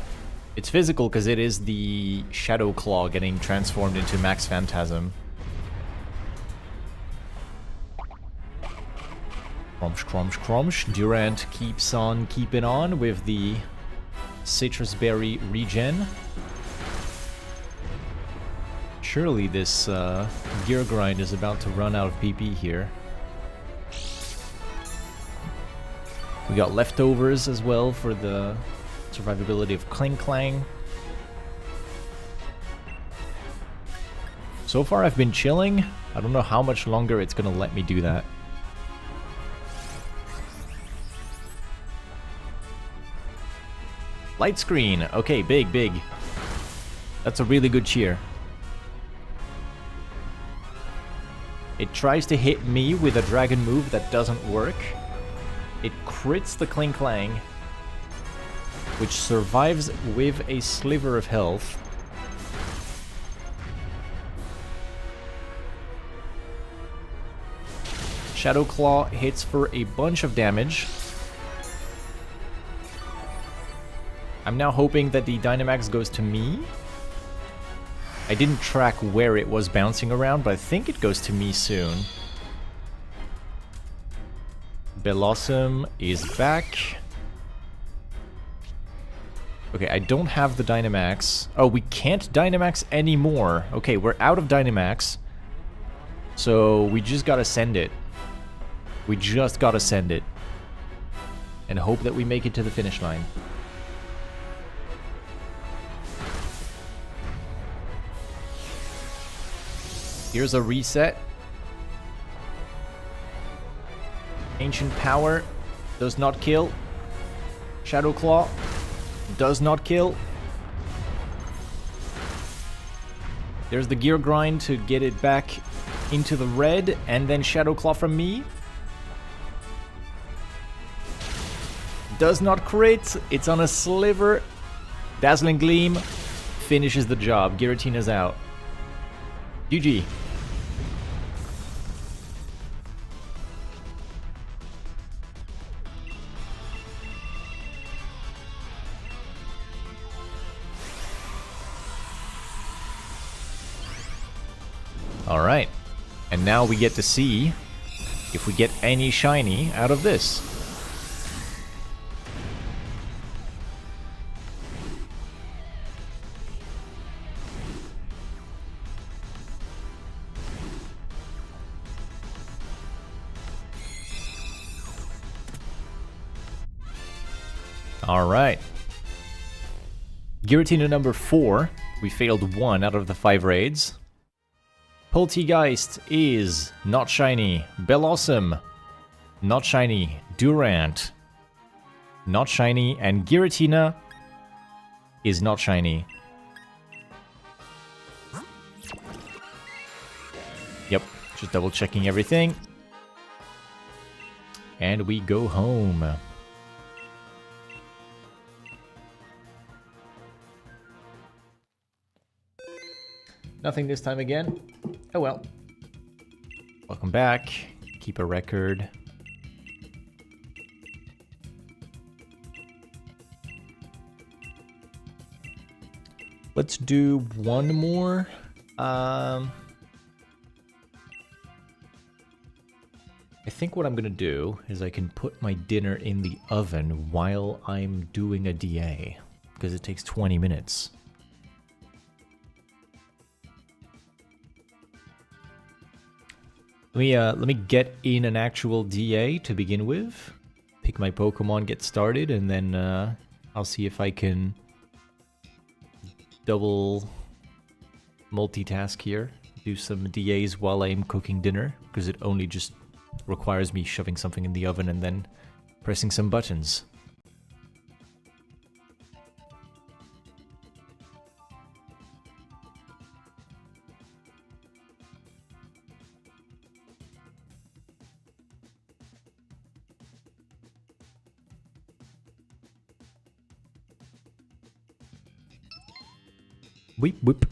It's physical because it is the Shadow Claw getting transformed into max Phantasm. Crunch, crunch, crunch. Durant keeps on keeping on with the Citrus Berry regen. Surely this gear grind is about to run out of PP here. We got leftovers as well for the survivability of Clang Clang. So far I've been chilling. I don't know how much longer it's gonna let me do that. Light screen. Okay, big, big. That's a really good cheer. It tries to hit me with a dragon move that doesn't work. It crits the Cling Clang, which survives with a sliver of health. Shadow Claw hits for a bunch of damage. I'm now hoping that the Dynamax goes to me. I didn't track where it was bouncing around, but I think it goes to me soon. Bellossom is back. Okay, I don't have the Dynamax. Oh, we can't Dynamax anymore. Okay, we're out of Dynamax. So we just gotta send it. We just gotta send it. And hope that we make it to the finish line. Here's a reset. Ancient Power does not kill. Shadow Claw does not kill. There's the Gear Grind to get it back into the red, and then Shadow Claw from me. Does not crit. It's on a sliver. Dazzling Gleam finishes the job. Giratina's out. GG. Alright, and now we get to see if we get any shiny out of this. Alright. Giratina number 4. We failed 1 out of the 5 raids. Poltegeist is not shiny. Bellossom, not shiny. Durant, not shiny. And Giratina is not shiny. Yep, just double checking everything. And we go home. Nothing this time again. Oh well. Welcome back. Keep a record. Let's do one more. I think what I'm gonna do is I can put my dinner in the oven while I'm doing a DA, because it takes 20 minutes. Let me get in an actual DA to begin with. Pick my Pokemon, get started, and then I'll see if I can double multitask here. Do some DAs while I'm cooking dinner, because it only just requires me shoving something in the oven and then pressing some buttons. Whip, whip.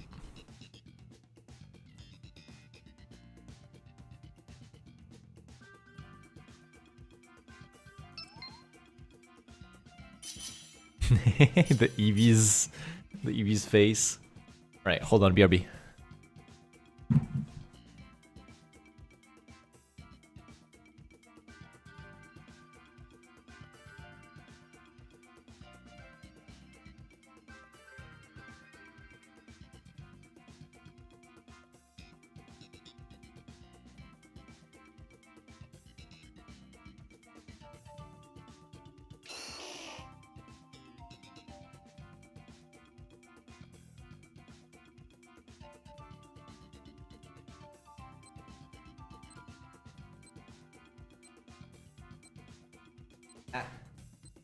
the Eevee's face. All right, hold on, BRB.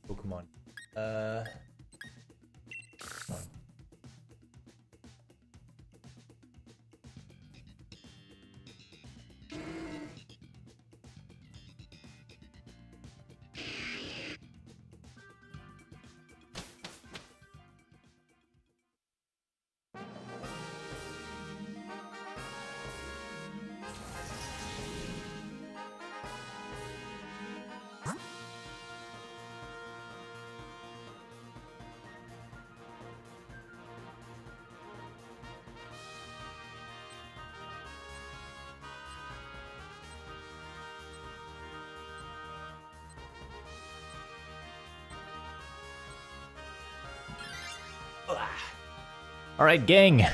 Pokemon. Alright, gang.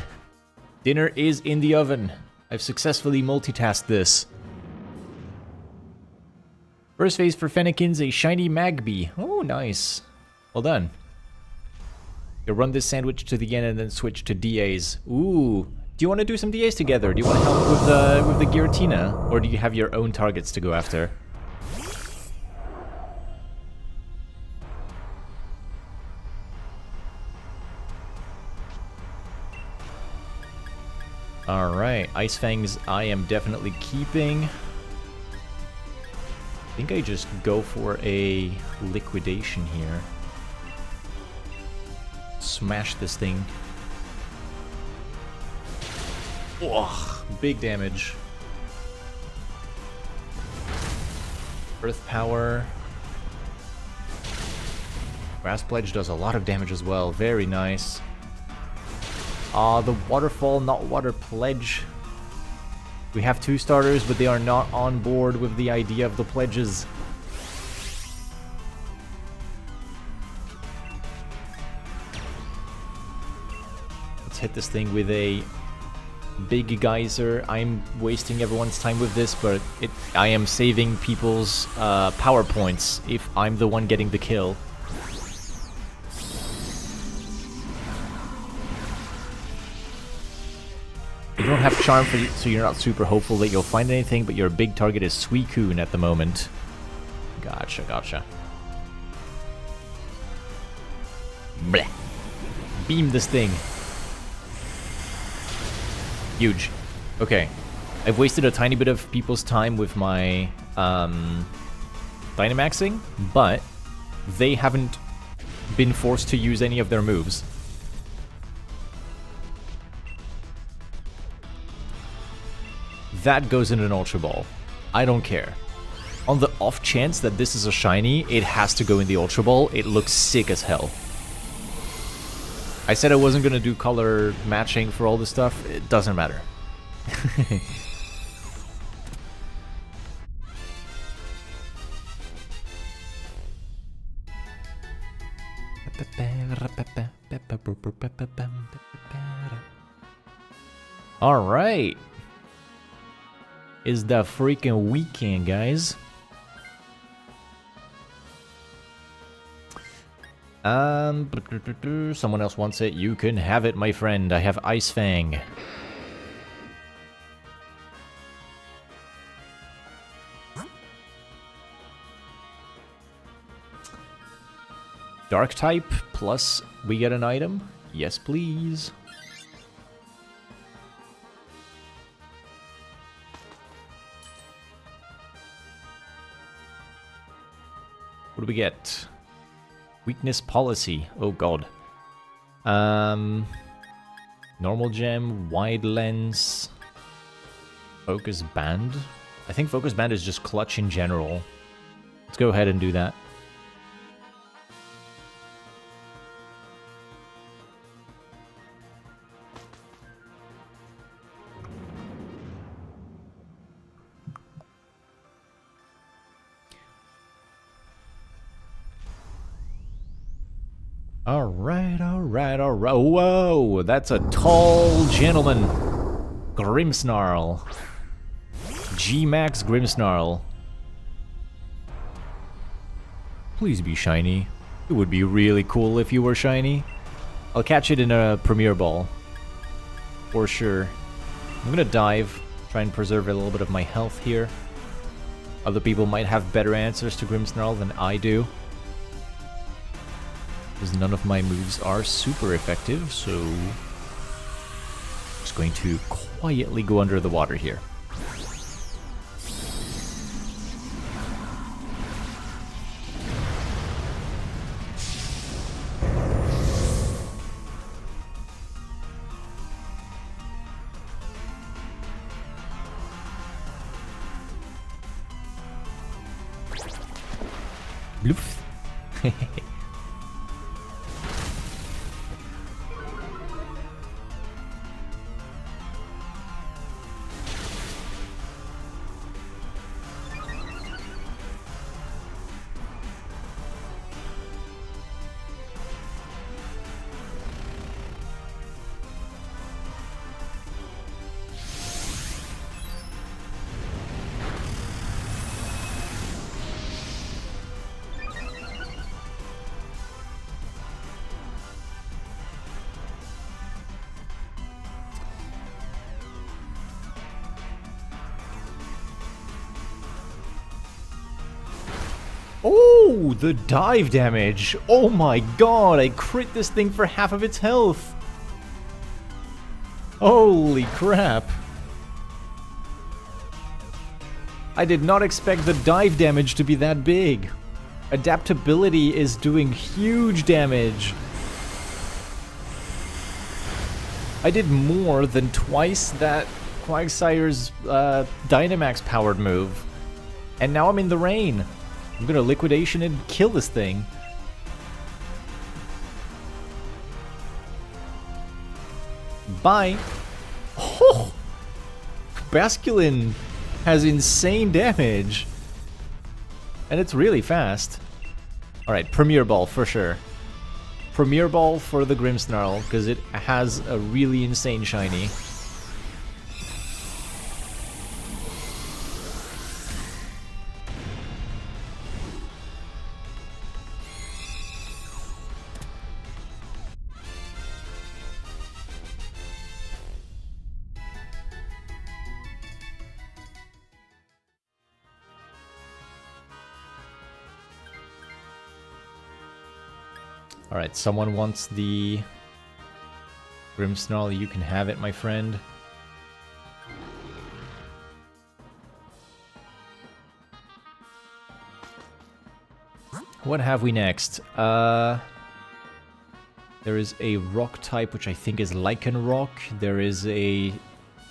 Dinner is in the oven. I've successfully multitasked this. First phase for Fennekin's a shiny Magby. Oh, nice. Well done. You'll run this sandwich to the end and then switch to DAs. Ooh. Do you want to do some DAs together? Do you want to help with the Giratina? Or do you have your own targets to go after? Alright, Ice Fangs I am definitely keeping. I think I just go for a liquidation here. Smash this thing. Ugh, big damage. Earth Power. Grass Pledge does a lot of damage as well. Very nice. The Waterfall, not Water Pledge. We have 2 starters, but they are not on board with the idea of the pledges. Let's hit this thing with a big geyser. I'm wasting everyone's time with this, but I am saving people's power points if I'm the one getting the kill. You don't have Charm, so you're not super hopeful that you'll find anything, but your big target is Suicune at the moment. Gotcha, gotcha. Bleh. Beam this thing. Huge. Okay. I've wasted a tiny bit of people's time with my Dynamaxing, but they haven't been forced to use any of their moves. That goes in an Ultra Ball. I don't care. On the off chance that this is a shiny, it has to go in the Ultra Ball. It looks sick as hell. I said I wasn't gonna do color matching for all this stuff. It doesn't matter. All right. Is the freaking weekend, guys. Someone else wants it. You can have it, my friend. I have Ice Fang. Dark type plus we get an item. Yes, please. What do we get? Weakness policy. Oh god. Normal gem, wide lens, focus band. I think focus band is just clutch in general. Let's go ahead and do that. Alright, alright, alright. Whoa, that's a tall gentleman. Grimmsnarl. G-Max Grimmsnarl. Please be shiny. It would be really cool if you were shiny. I'll catch it in a Premier Ball. For sure. I'm gonna dive, try and preserve a little bit of my health here. Other people might have better answers to Grimmsnarl than I do, because none of my moves are super effective, so I'm just going to quietly go under the water here. Bloof. Oh, the dive damage! Oh my god, I crit this thing for half of its health! Holy crap! I did not expect the dive damage to be that big. Adaptability is doing huge damage. I did more than twice that Quagsire's Dynamax powered move. And now I'm in the rain. I'm gonna liquidation and kill this thing. Bye. Oh! Basculin has insane damage. And it's really fast. Alright, Premier Ball for sure. Premier Ball for the Grimmsnarl, because it has a really insane shiny. Alright, someone wants the Grimmsnarl. You can have it, my friend. What have we next? There is a rock type, which I think is Lycanroc. There is a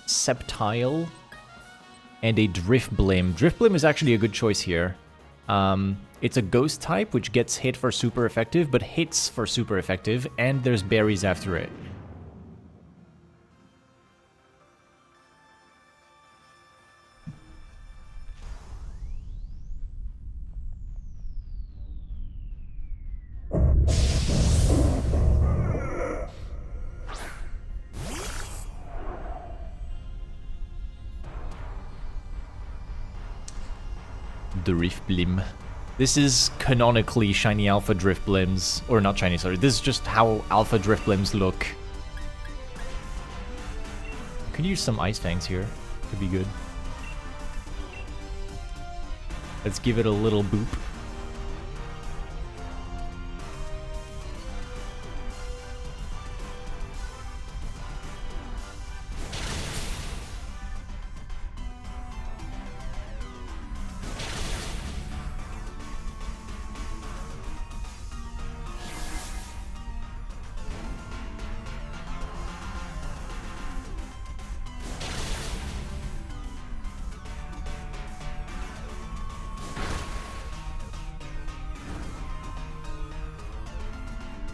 Sceptile. And a Driftblim. Driftblim is actually a good choice here. It's a ghost type, which gets hit for super effective, but hits for super effective, and there's berries after it. Driftblim. This is canonically shiny alpha Driftblims, or not shiny, sorry. This is just how alpha Driftblims look. Could use some Ice Fangs here. Could be good. Let's give it a little boop.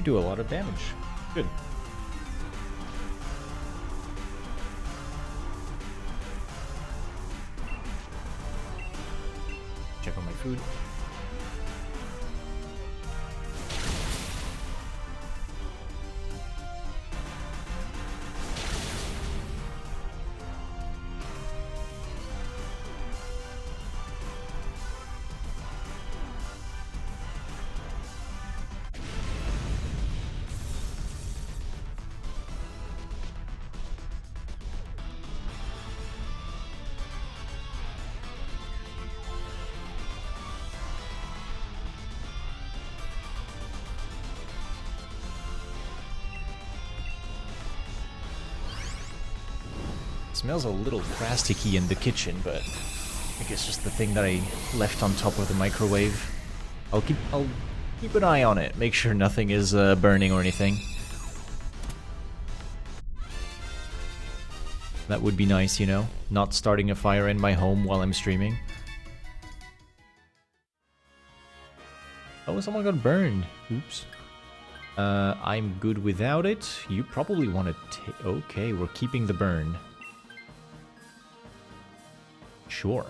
We do a lot of damage. Good. Check on my food. Smells a little plasticky in the kitchen, but I think it's just the thing that I left on top of the microwave. I'll keep an eye on it, make sure nothing is burning or anything. That would be nice, you know, not starting a fire in my home while I'm streaming. Oh, someone got burned. Oops. I'm good without it. You probably want to take... Okay, we're keeping the burn. Sure.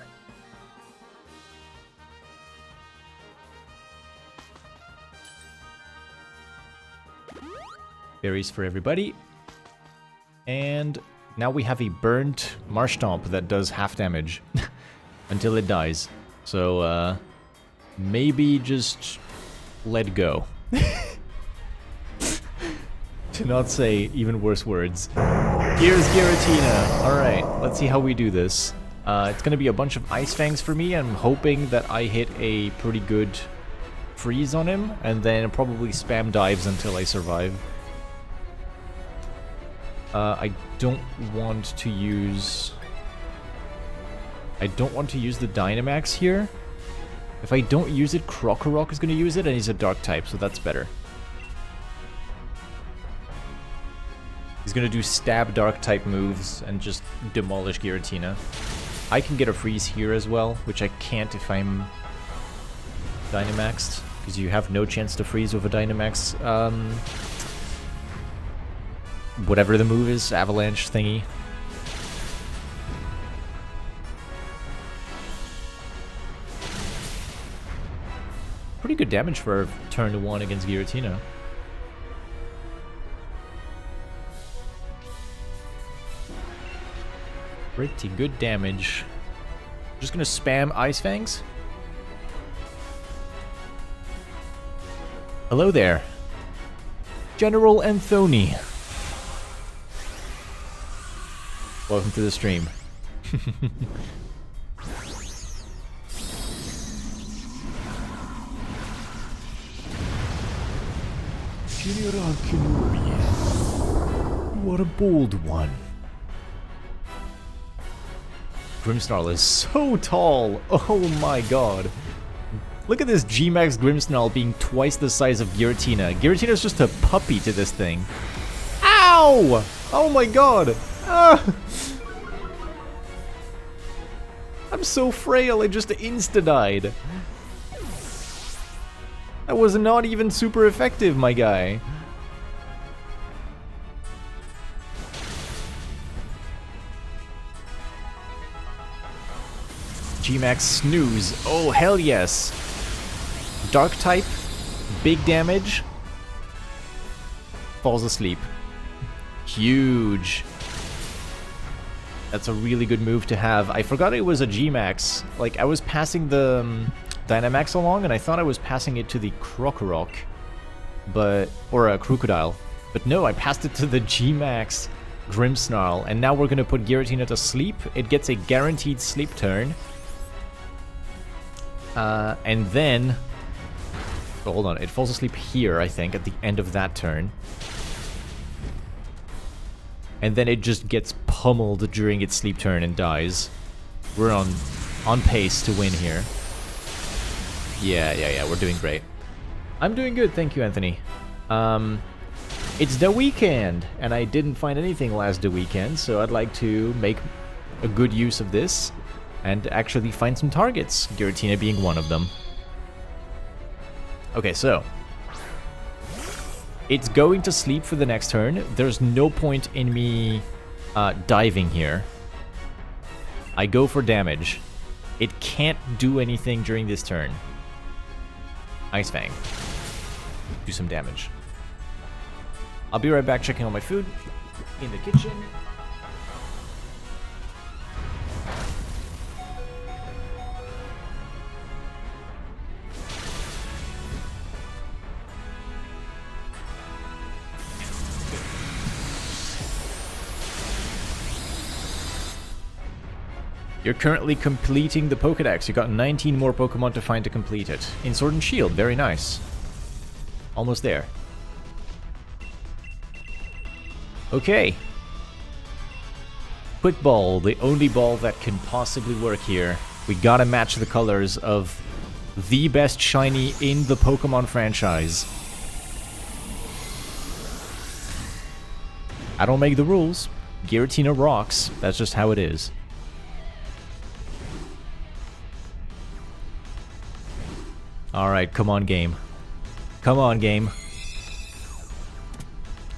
Berries for everybody. And now we have a burnt marsh stomp that does half damage until it dies. So, maybe just let go. To not say even worse words. Here's Giratina. Alright, let's see how we do this. It's gonna be a bunch of Ice Fangs for me. I'm hoping that I hit a pretty good freeze on him, and then probably spam dives until I survive. I don't want to use the Dynamax here. If I don't use it, Krokorok is gonna use it, and he's a Dark type, so that's better. He's gonna do stab Dark type moves and just demolish Giratina. I can get a freeze here as well, which I can't if I'm Dynamaxed, because you have no chance to freeze with a Dynamax. Whatever the move is, avalanche thingy. Pretty good damage for turn 1 against Giratina. Pretty good damage. Just gonna spam Ice Fangs. Hello there, General Anthony. Welcome to the stream. General Kenobi, you are a bold one. Grimmsnarl is so tall. Oh my god. Look at this G-Max Grimmsnarl being twice the size of Giratina. Giratina's just a puppy to this thing. Ow! Oh my god. Ah! I'm so frail, I just insta-died. That was not even super effective, my guy. G-Max Snooze. Oh, hell yes. Dark type, big damage, falls asleep. Huge. That's a really good move to have. I forgot it was a G-Max. Like, I was passing the Dynamax along, and I thought I was passing it to the Krokorok, or a Crocodile. But no, I passed it to the G-Max Grimmsnarl, and now we're gonna put Giratina to sleep. It gets a guaranteed sleep turn. And then... Oh, hold on, it falls asleep here, I think, at the end of that turn. And then it just gets pummeled during its sleep turn and dies. We're on pace to win here. Yeah, we're doing great. I'm doing good, thank you, Anthony. It's the weekend, and I didn't find anything last the weekend, so I'd like to make a good use of this and actually find some targets, Giratina being one of them. Okay, so It's going to sleep for the next turn. There's no point in me diving here. I go for damage. It can't do anything during this turn. Ice Fang. Do some damage. I'll be right back checking on my food in the kitchen. You're currently completing the Pokédex. You got 19 more Pokemon to find to complete it. In Sword and Shield, very nice. Almost there. Okay. Quick Ball, the only ball that can possibly work here. We gotta match the colors of the best shiny in the Pokemon franchise. I don't make the rules. Giratina rocks. That's just how it is. Alright, come on, game. Come on, game.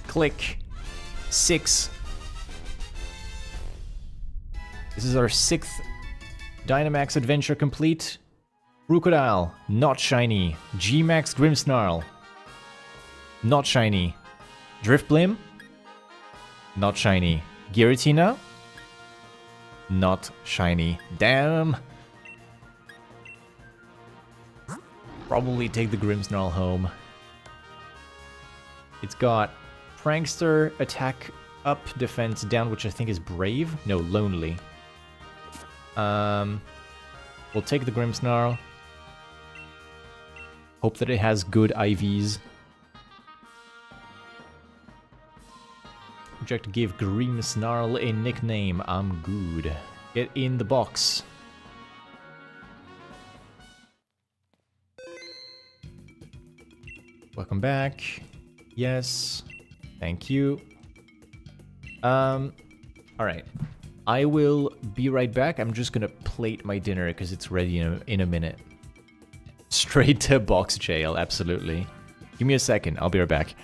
Click. 6. This is our 6th Dynamax adventure complete. Crocodile, not shiny. G-Max Grimmsnarl, not shiny. Driftblim, not shiny. Giratina, not shiny. Damn. Probably take the Grimmsnarl home. It's got Prankster, attack up, defense down, which I think is Brave? No, Lonely. We'll take the Grimmsnarl. Hope that it has good IVs. Would you like to give Grimmsnarl a nickname? I'm good. Get in the box. Welcome back. Yes. Thank you. Alright. I will be right back. I'm just gonna plate my dinner because it's ready in a minute. Straight to box jail, absolutely. Give me a second. I'll be right back.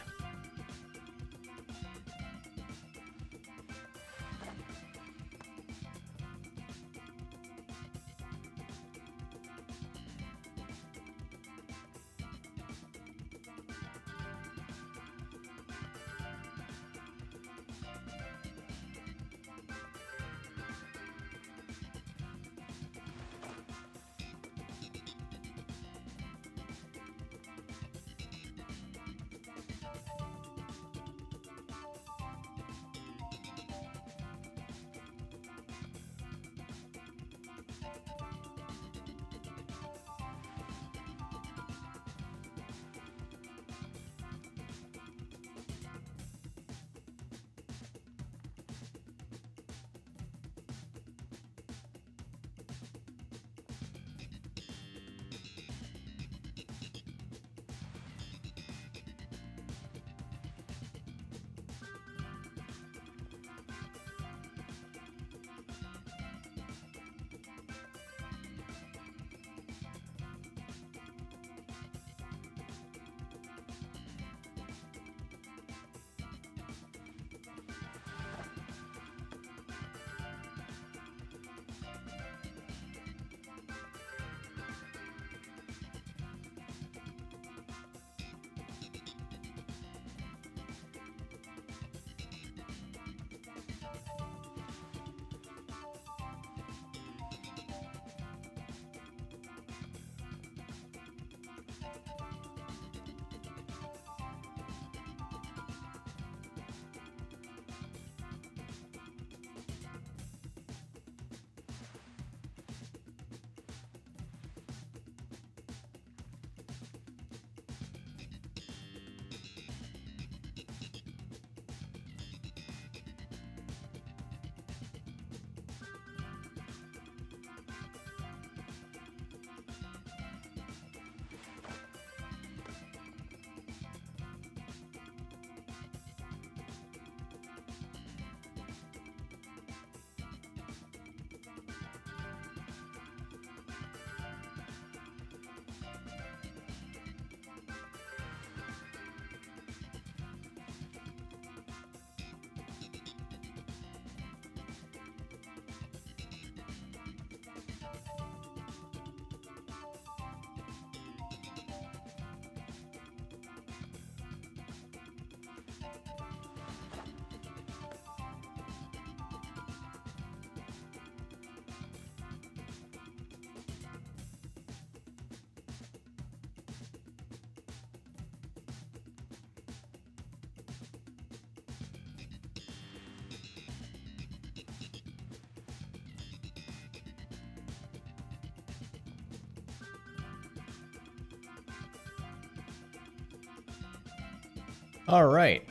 Alright.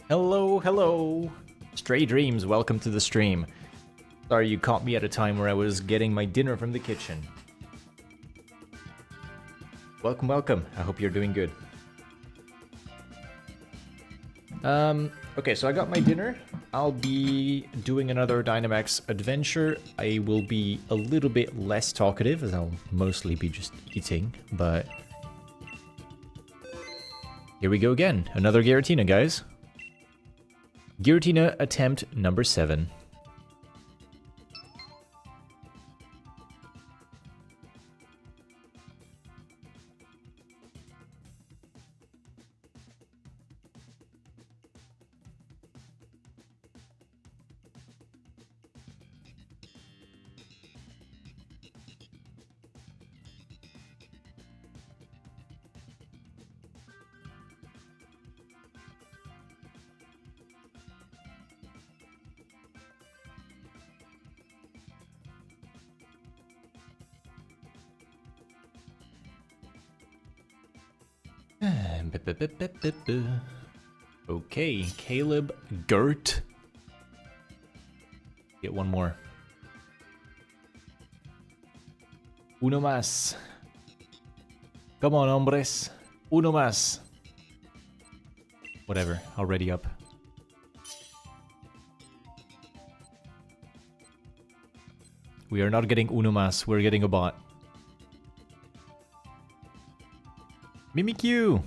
Hello, hello. Stray Dreams, welcome to the stream. Sorry you caught me at a time where I was getting my dinner from the kitchen. Welcome, welcome. I hope you're doing good. Okay, so I got my dinner. I'll be doing another Dynamax adventure. I will be a little bit less talkative, as I'll mostly be just eating, but... Here we go again. Another Giratina, guys. Giratina attempt number 7. Okay, Caleb, Gert. Get one more. Uno más. Come on, hombres. Uno más. Whatever, already up. We are not getting uno más, we're getting a bot. Mimikyu!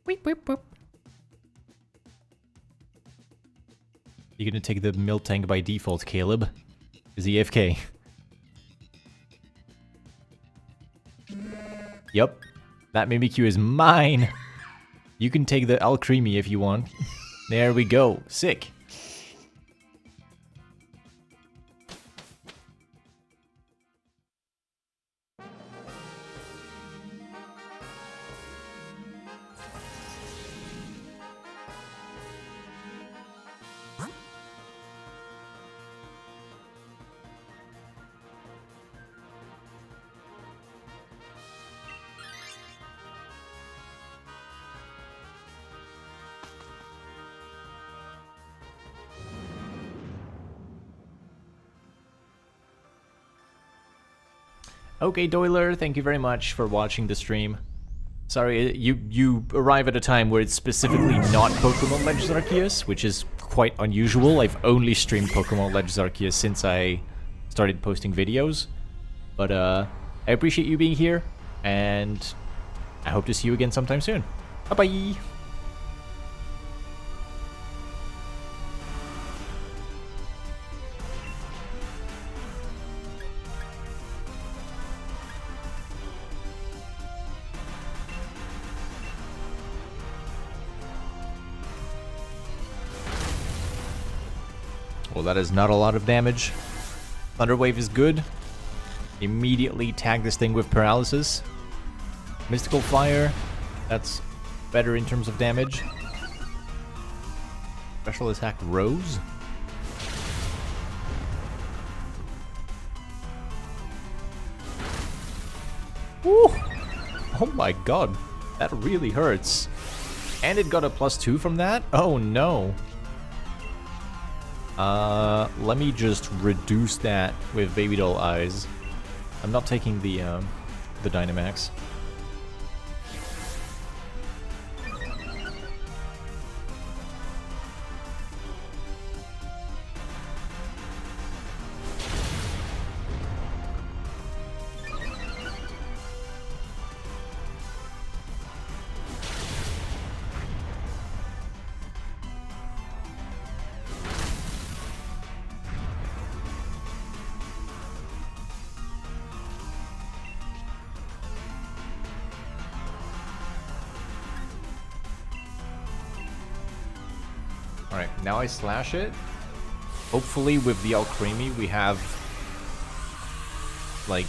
Weep, weep, weep. You're gonna take the Miltank by default, Caleb. Is he AFK? Yup. That Mimikyu is mine! You can take the Alcremie if you want. There we go. Sick. Okay, Doyler, thank you very much for watching the stream. Sorry, you arrive at a time where it's specifically not Pokemon Legends Arceus, which is quite unusual. I've only streamed Pokemon Legends Arceus since I started posting videos. But I appreciate you being here, and I hope to see you again sometime soon. Bye-bye! Well, that is not a lot of damage. Thunder Wave is good. Immediately tag this thing with Paralysis. Mystical Fire, that's better in terms of damage. Special Attack Rose. Woo! Oh my god, that really hurts. And it got a +2 from that? Oh no. Let me just reduce that with Baby Doll Eyes. I'm not taking the Dynamax. Alright, now I slash it. Hopefully with the Alcremie we have like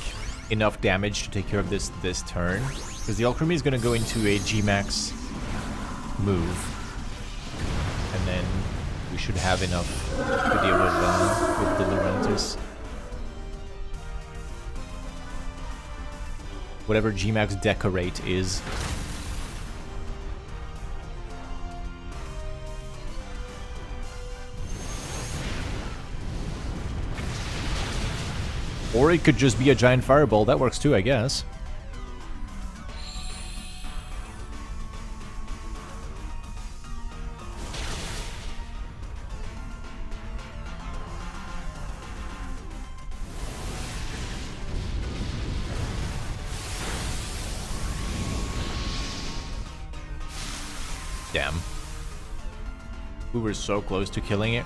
enough damage to take care of this turn. Because the Alcremie is gonna go into a G-Max move. And then we should have enough to deal with the Lurantis. Whatever Gmax decorate is. Or it could just be a giant fireball. That works too, I guess. Damn. We were so close to killing it.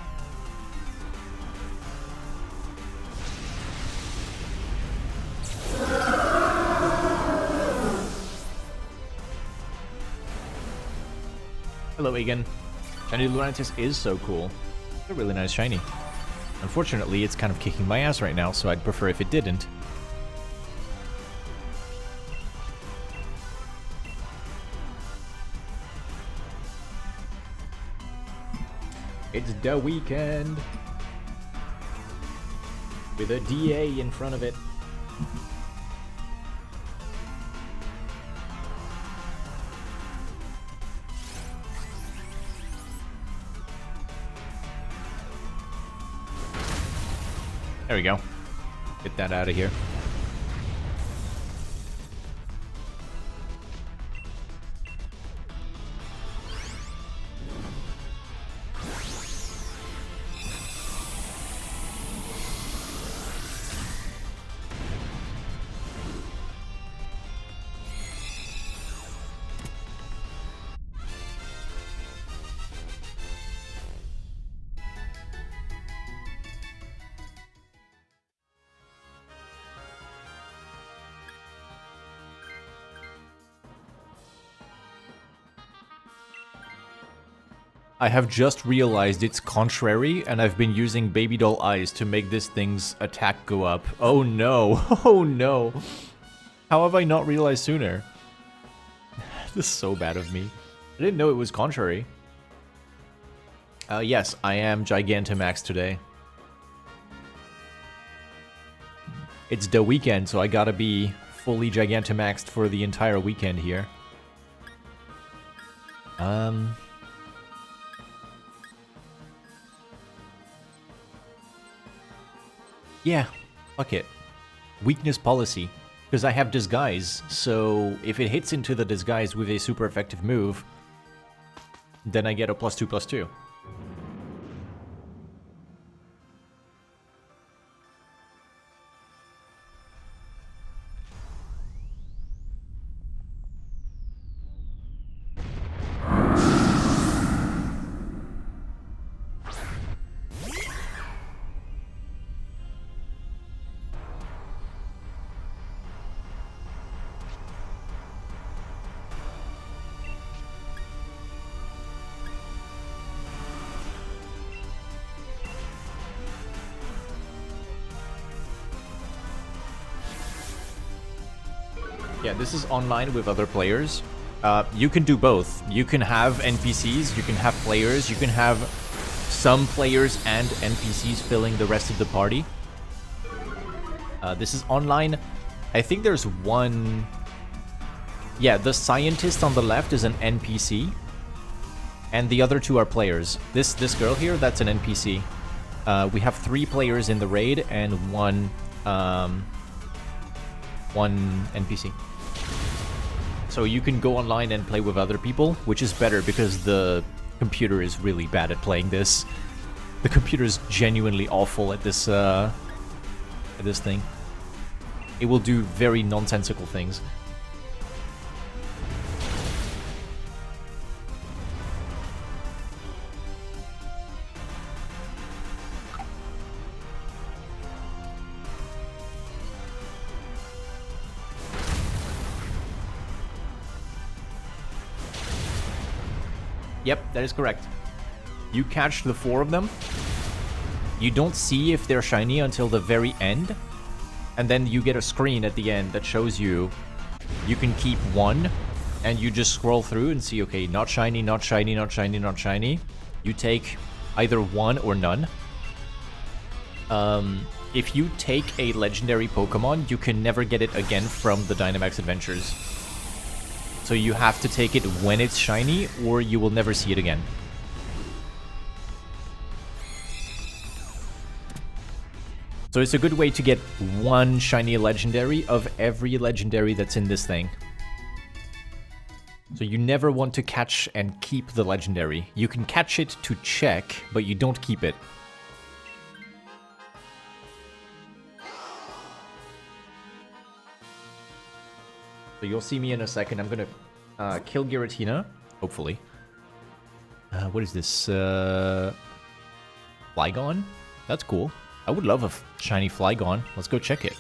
Hello, Egan. Shiny Lurantis is so cool. It's a really nice shiny. Unfortunately, it's kind of kicking my ass right now, so I'd prefer if it didn't. It's the weekend. With a DA in front of it. There we go. Get that out of here. I have just realized it's contrary, and I've been using baby doll eyes to make this thing's attack go up. Oh no, oh no. How have I not realized sooner? This is so bad of me. I didn't know it was contrary. Yes, I am Gigantamax today. It's the weekend, so I gotta be fully Gigantamaxed for the entire weekend here. Yeah, fuck it. Weakness policy. Because I have Disguise, so if it hits into the Disguise with a super effective move, then I get a +2/+2. Yeah, this is online with other players. You can do both. You can have NPCs, you can have players, you can have some players and NPCs filling the rest of the party. This is online. I think there's one... Yeah, the scientist on the left is an NPC. And the other two are players. This girl here, that's an NPC. We have 3 players in the raid and one NPC. So you can go online and play with other people, which is better because the computer is really bad at playing this. The computer is genuinely awful at this thing. It will do very nonsensical things. Yep, that is correct. You catch the 4 of them. You don't see if they're shiny until the very end. And then you get a screen at the end that shows you can keep 1. And you just scroll through and see, okay, not shiny, not shiny, not shiny, not shiny. You take either 1 or none. if you take a legendary Pokemon, you can never get it again from the Dynamax Adventures. So you have to take it when it's shiny, or you will never see it again. So it's a good way to get one shiny legendary of every legendary that's in this thing. So you never want to catch and keep the legendary. You can catch it to check, but you don't keep it. So you'll see me in a second. I'm gonna kill Giratina, hopefully. What is this? Flygon? That's cool. I would love a shiny Flygon. Let's go check it.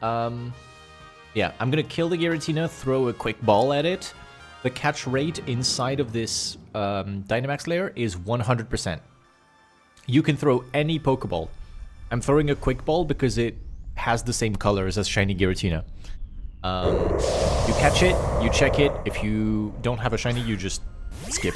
Yeah, I'm gonna kill the Giratina, throw a quick ball at it. The catch rate inside of this Dynamax layer is 100%. You can throw any Pokeball. I'm throwing a quick ball because it has the same colors as shiny Giratina. You catch it, you check it. If you don't have a shiny, you just skip.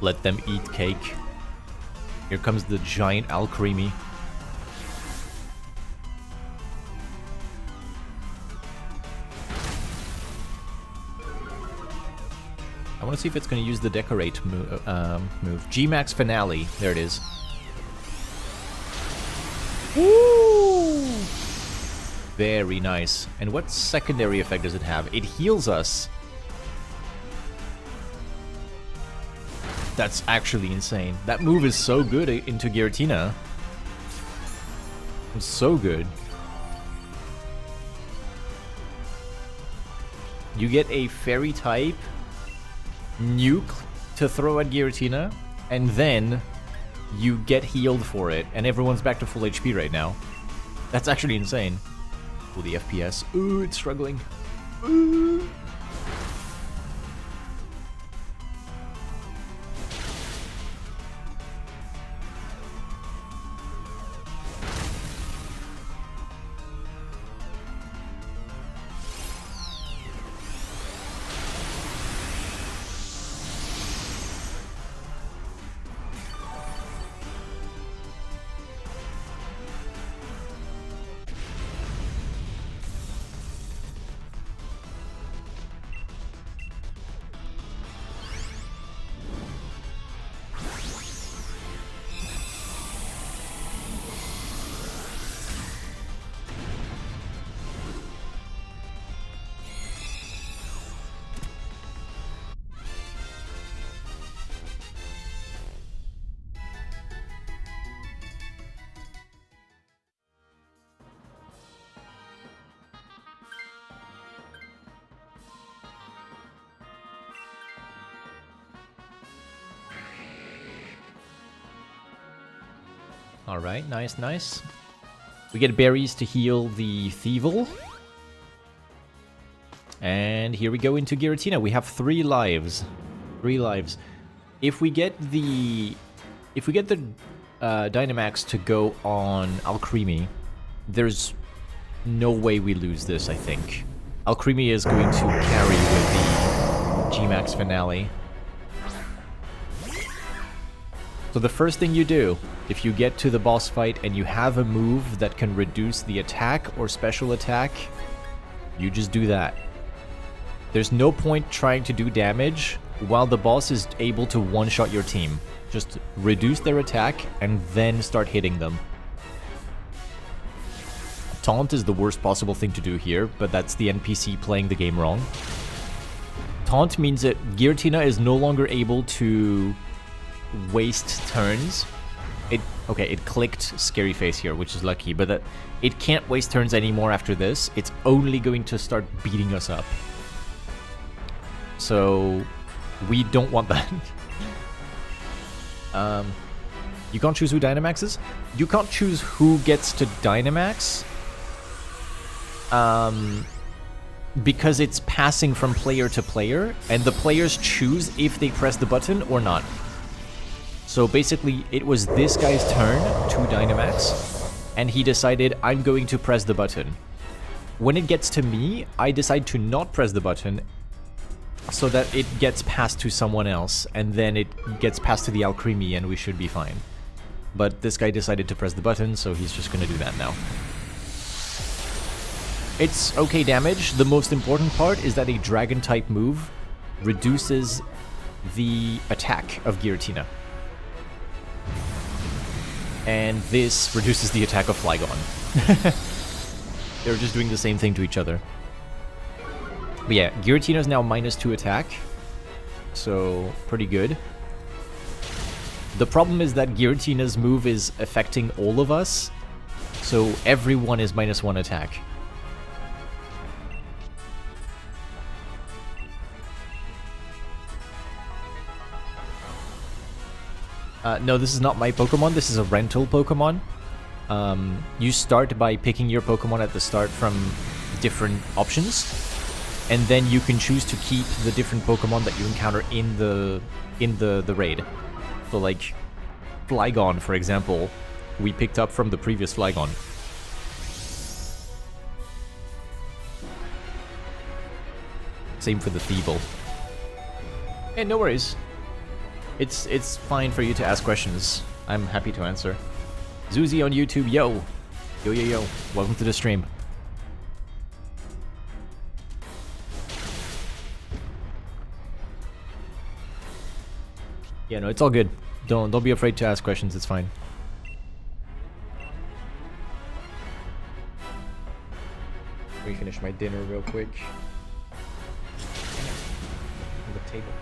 Let them eat cake. Here comes the giant Alcremie. I want to see if it's going to use the Decorate move. G-Max Finale. There it is. Woo! Very nice. And what secondary effect does it have? It heals us. That's actually insane. That move is so good into Giratina. It's so good. You get a fairy type nuke to throw at Giratina, and then you get healed for it, and everyone's back to full HP right now. That's actually insane. Oh, the FPS. Ooh, it's struggling. Ooh. Alright, nice, nice. We get berries to heal the Thievul. And here we go into Giratina. We have 3 lives. 3 lives. If we get the Dynamax to go on Alcremie, there's no way we lose this, I think. Alcremie is going to carry with the G-Max Finale. So the first thing you do, if you get to the boss fight and you have a move that can reduce the attack or special attack, you just do that. There's no point trying to do damage while the boss is able to one-shot your team. Just reduce their attack and then start hitting them. Taunt is the worst possible thing to do here, but that's the NPC playing the game wrong. Taunt means that Giratina is no longer able to waste turns it clicked Scary Face here, which is lucky, but that it can't waste turns anymore after this. It's only going to start beating us up. So we don't want that. You can't choose who Dynamaxes? You can't choose who gets to Dynamax. Because it's passing from player to player, and the players choose if they press the button or not. So basically, it was this guy's turn to Dynamax, and he decided, I'm going to press the button. When it gets to me, I decide to not press the button, so that it gets passed to someone else, and then it gets passed to the Alcremie, and we should be fine. But this guy decided to press the button, so he's just gonna do that now. It's okay damage. The most important part is that a Dragon-type move reduces the attack of Giratina. And this reduces the attack of Flygon. They're just doing the same thing to each other. But yeah, Giratina's now -2 attack. So, pretty good. The problem is that Giratina's move is affecting all of us. So, everyone is -1 attack. No, this is not my Pokemon. This is a rental Pokemon. You start by picking your Pokemon at the start from different options, and then you can choose to keep the different Pokemon that you encounter in the raid. So, like Flygon, for example, we picked up from the previous Flygon. Same for the Thievul. Hey, no worries. It's fine for you to ask questions. I'm happy to answer. Zuzi on YouTube, yo! Yo, yo, yo. Welcome to the stream. Yeah, no, it's all good. Don't be afraid to ask questions, it's fine. Let me finish my dinner real quick. On the table.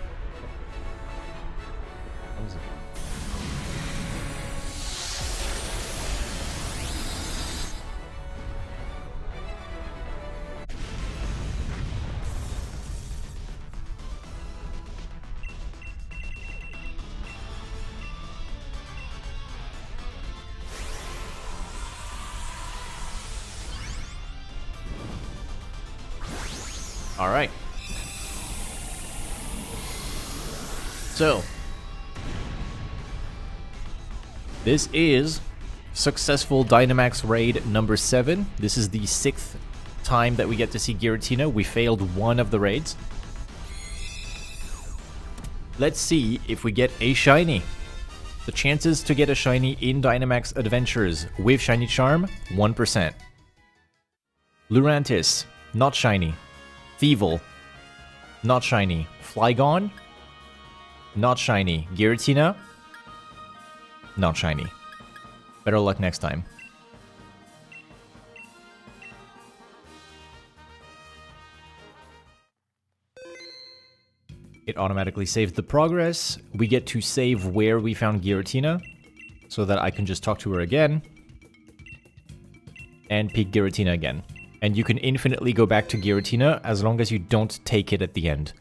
All right. So, this is successful Dynamax raid number 7. This is the 6th time that we get to see Giratina. We failed one of the raids. Let's see if we get a shiny. The chances to get a shiny in Dynamax Adventures with Shiny Charm, 1%. Lurantis, not shiny. Thievul, not shiny. Flygon, not shiny. Giratina, not shiny. Better luck next time. It automatically saves the progress. We get to save where we found Giratina, so that I can just talk to her again. And pick Giratina again. And you can infinitely go back to Giratina as long as you don't take it at the end.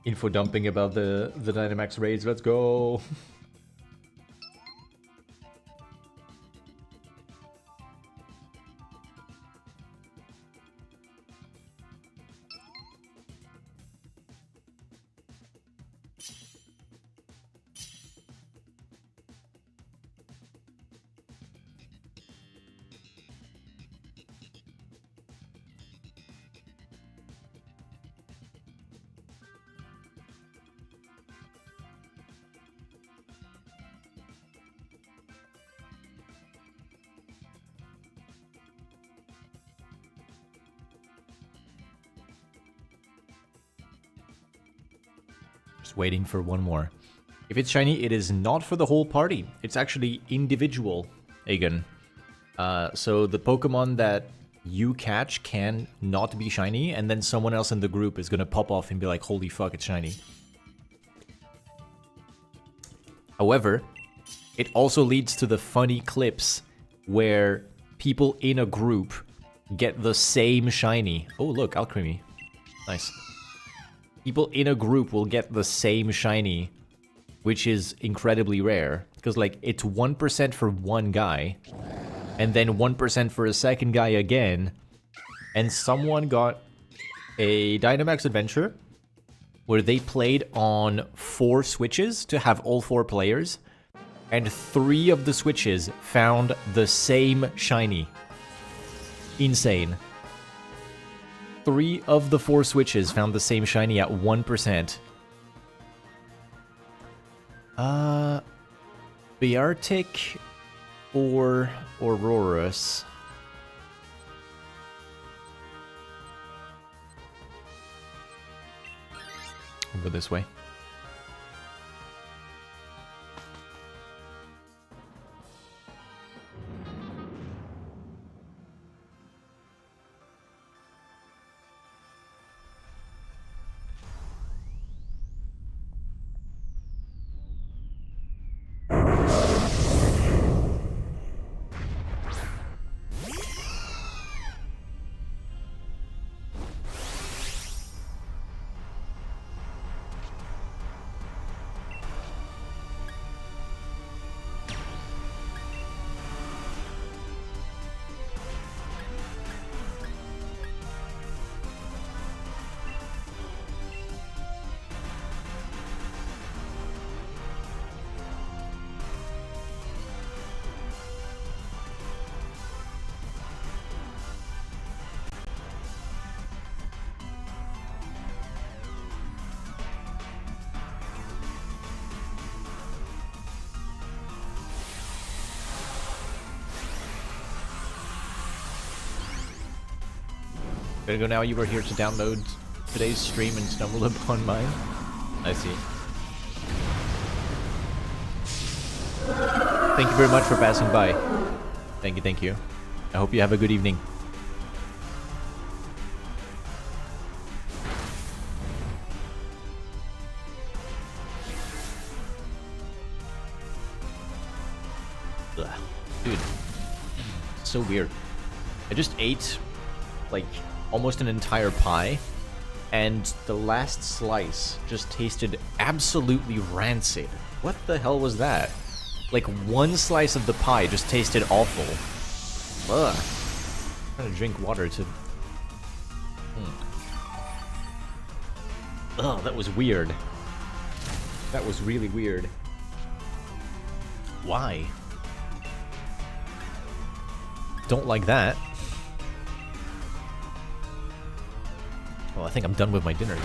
Info dumping about the Dynamax raids, let's go! Just waiting for one more. If it's shiny, it is not for the whole party. It's actually individual, Aegon. So the Pokemon that you catch can not be shiny, and then someone else in the group is gonna pop off and be like, holy fuck, it's shiny. However, it also leads to the funny clips where people in a group get the same shiny. Oh, look, Alcremie. Nice. People in a group will get the same shiny, which is incredibly rare. Because, like, it's 1% for one guy, and then 1% for a second guy again. And someone got a Dynamax Adventure where they played on 4 switches to have all 4 players, and 3 of the switches found the same shiny. Insane. 3 of the 4 switches found the same shiny at 1%. Beartic or Aurorus? I'll go this way. Gonna go now. You were here to download today's stream and stumbled upon mine. I see. Thank you very much for passing by. Thank you, thank you. I hope you have a good evening. Ugh. Dude, so weird. I just ate, like, almost an entire pie, and the last slice just tasted absolutely rancid. What the hell was that? Like, one slice of the pie just tasted awful. Ugh. I'm trying to drink water to... Ugh, that was weird. That was really weird. Why? Don't like that. Well, I think I'm done with my dinner here.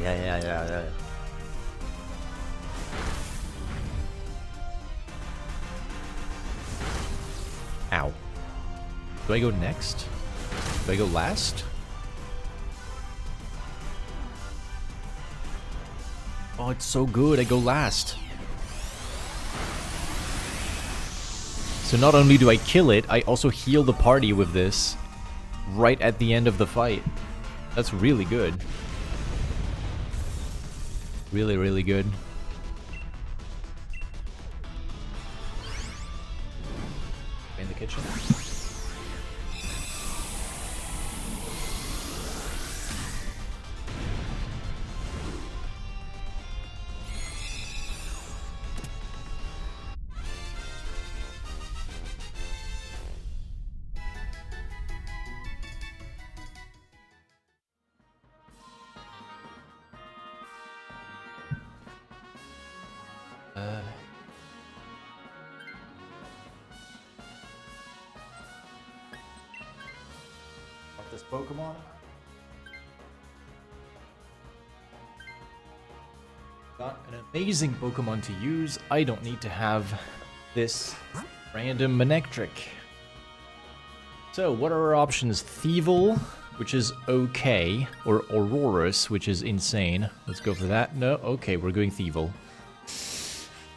Yeah. Ow. Do I go next? Do I go last? Oh, it's so good, I go last. So not only do I kill it, I also heal the party with this right at the end of the fight. That's really good. Really, really good. In the kitchen. This Pokemon. Got an amazing Pokemon to use. I don't need to have this random Manectric. So, what are our options? Thievel, which is okay, or Aurorus, which is insane. Let's go for that. No, okay, we're going Thievel.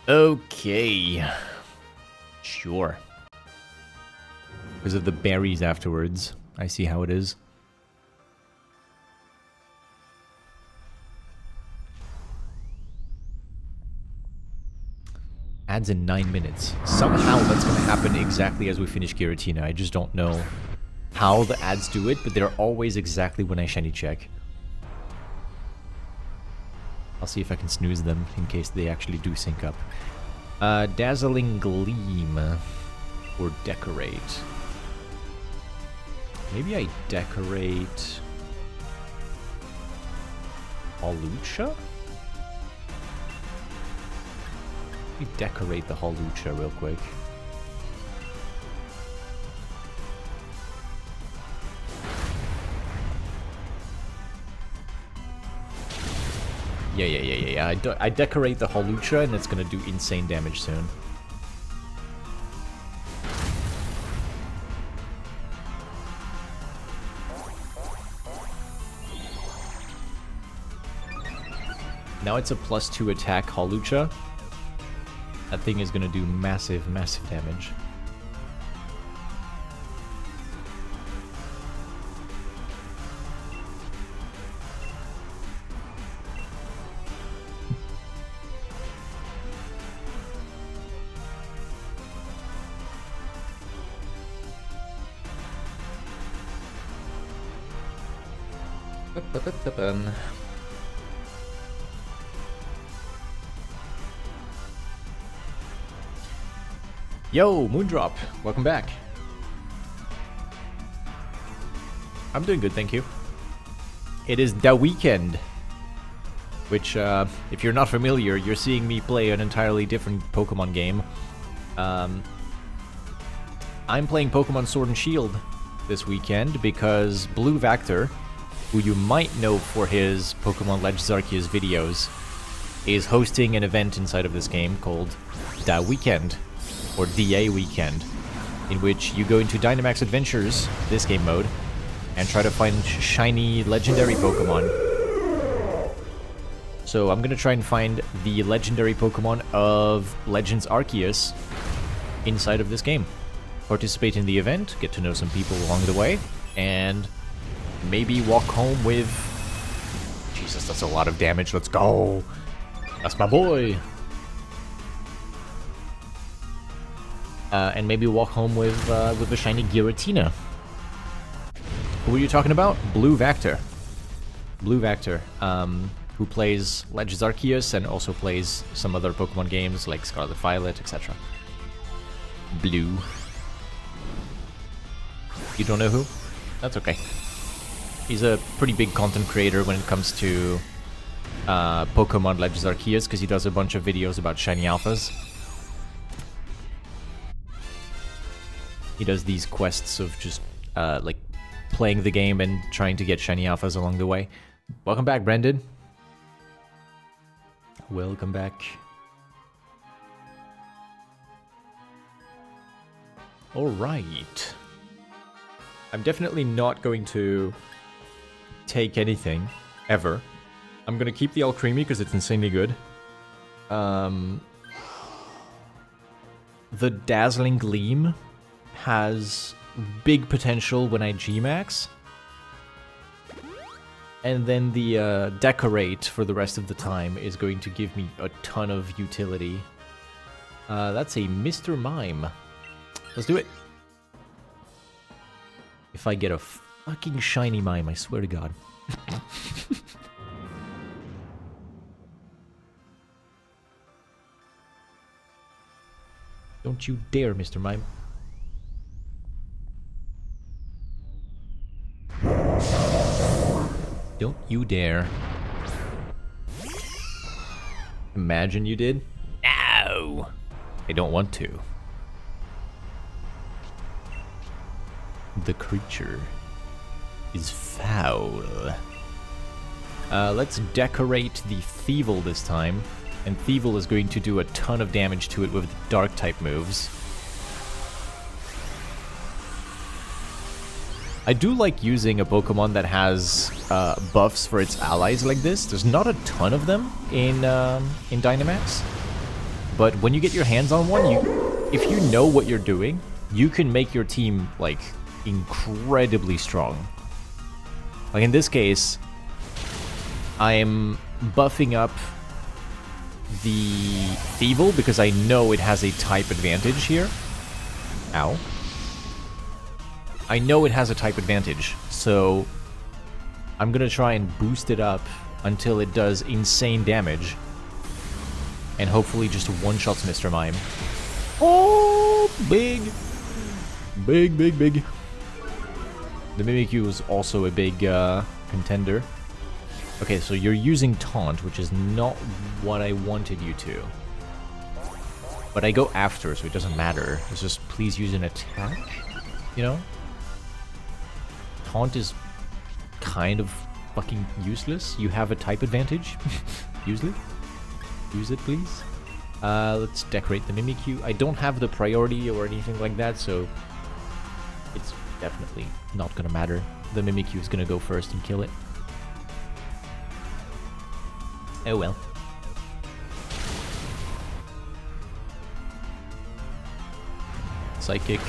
Okay. Sure. Because of the berries afterwards. I see how it is. Ads in 9 minutes. Somehow that's going to happen exactly as we finish Giratina. I just don't know how the ads do it, but they're always exactly when I shiny check. I'll see if I can snooze them in case they actually do sync up. Dazzling Gleam. Or Decorate. Maybe I decorate... Hawlucha? Let me decorate the Hawlucha real quick. Yeah. I decorate the Hawlucha and it's gonna do insane damage soon. Now it's a +2 attack Hawlucha. That thing is gonna do massive damage. Yo, Moondrop, welcome back. I'm doing good, thank you. It is the weekend, which, if you're not familiar, you're seeing me play an entirely different Pokemon game. I'm playing Pokemon Sword and Shield this weekend because Blue Vactor, who you might know for his Pokemon Legends Arceus videos, is hosting an event inside of this game called The Weekend, or DA Weekend, in which you go into Dynamax Adventures, this game mode, and try to find shiny legendary Pokemon. So I'm gonna try and find the legendary Pokemon of Legends Arceus inside of this game. Participate in the event, get to know some people along the way, and maybe walk home with... Jesus, that's a lot of damage, let's go! That's my boy! And maybe walk home with a shiny Giratina. Who are you talking about? Blue Vactor. Blue Vactor, who plays Legends Arceus and also plays some other Pokemon games like Scarlet Violet, etc. Blue. You don't know who? That's okay. He's a pretty big content creator when it comes to Pokemon Legends Arceus because he does a bunch of videos about shiny alphas. He does these quests of just, like, playing the game and trying to get shiny alphas along the way. Welcome back, Brendan. Welcome back. Alright. I'm definitely not going to take anything, ever. I'm gonna keep the Alcremie because it's insanely good. The Dazzling Gleam has big potential when I G-Max. And then the Decorate for the rest of the time is going to give me a ton of utility. That's a Mr. Mime. Let's do it. If I get a fucking shiny Mime, I swear to God. Don't you dare, Mr. Mime. Don't you dare. Imagine you did? No! I don't want to. The creature is foul. Let's decorate the Thievel this time. And Thievul is going to do a ton of damage to it with Dark-type moves. I do like using a Pokemon that has buffs for its allies like this. There's not a ton of them in Dynamax. But when you get your hands on one, if you know what you're doing, you can make your team, like, incredibly strong. Like in this case, I'm buffing up the Thievul because I know it has a type advantage here. Ow. I know it has a type advantage, so I'm gonna try and boost it up until it does insane damage. And hopefully just one-shots Mr. Mime. Oh, big! Big, big, big. The Mimikyu is also a big contender. Okay, so you're using Taunt, which is not what I wanted you to. But I go after, so it doesn't matter. It's just please use an attack, you know? Taunt is kind of fucking useless. You have a type advantage. Use it. Use it, please. Let's decorate the Mimikyu. I don't have the priority or anything like that, so it's definitely not gonna matter. The Mimikyu is gonna go first and kill it. Oh well. Psychic.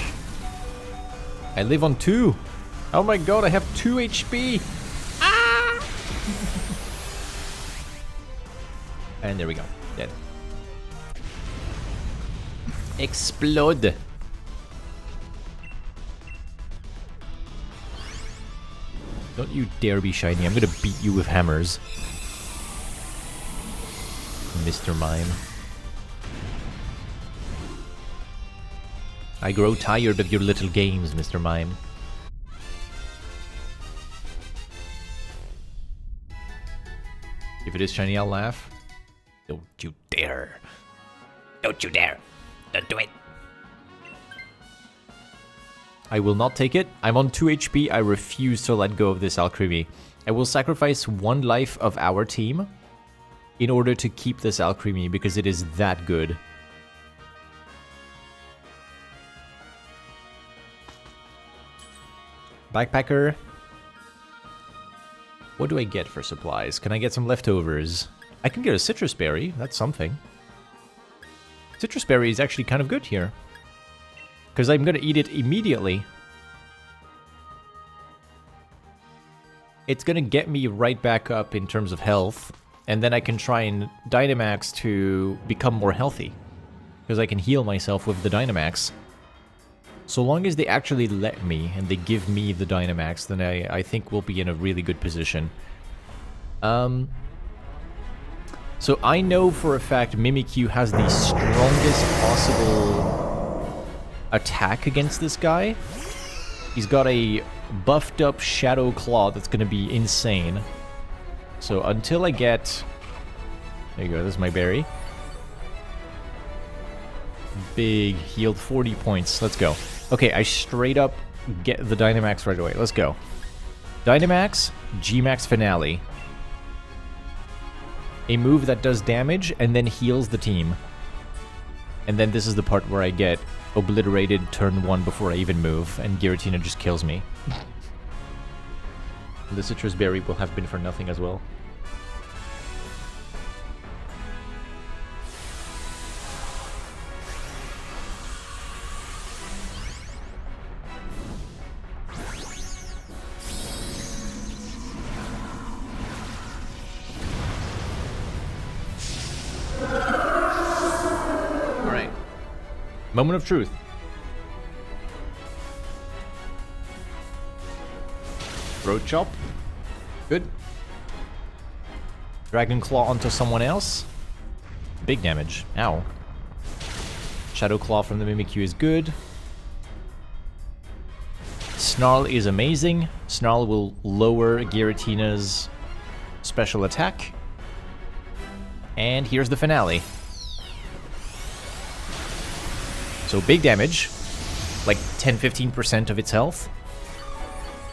I live on 2! Oh my god, I have 2 HP! Ah! And there we go. Dead. Explode! Don't you dare be shiny. I'm gonna beat you with hammers. Mr. Mime. I grow tired of your little games, Mr. Mime. If it is shiny, I'll laugh. Don't you dare. Don't you dare. Don't do it. I will not take it. I'm on 2 HP. I refuse to let go of this Alcremie. I will sacrifice 1 life of our team in order to keep this Alcremie because it is that good. Backpacker. What do I get for supplies? Can I get some leftovers? I can get a citrus berry. That's something. Citrus berry is actually kind of good here, because I'm going to eat it immediately. It's going to get me right back up in terms of health, and then I can try and Dynamax to become more healthy, because I can heal myself with the Dynamax. So long as they actually let me, and they give me the Dynamax, then I think we'll be in a really good position. So I know for a fact Mimikyu has the strongest possible attack against this guy. He's got a buffed up Shadow Claw that's going to be insane. So until I get... There you go, this is my berry. Big, healed 40 points. Let's go. Okay, I straight up get the Dynamax right away. Let's go. Dynamax, G-Max Finale. A move that does damage and then heals the team. And then this is the part where I get obliterated turn 1 before I even move, and Giratina just kills me. The Citrus Berry will have been for nothing as well. Moment of truth. Throat chop. Good. Dragon Claw onto someone else. Big damage. Ow. Shadow Claw from the Mimikyu is good. Snarl is amazing. Snarl will lower Giratina's special attack. And here's the finale. So big damage, like 10-15% of its health,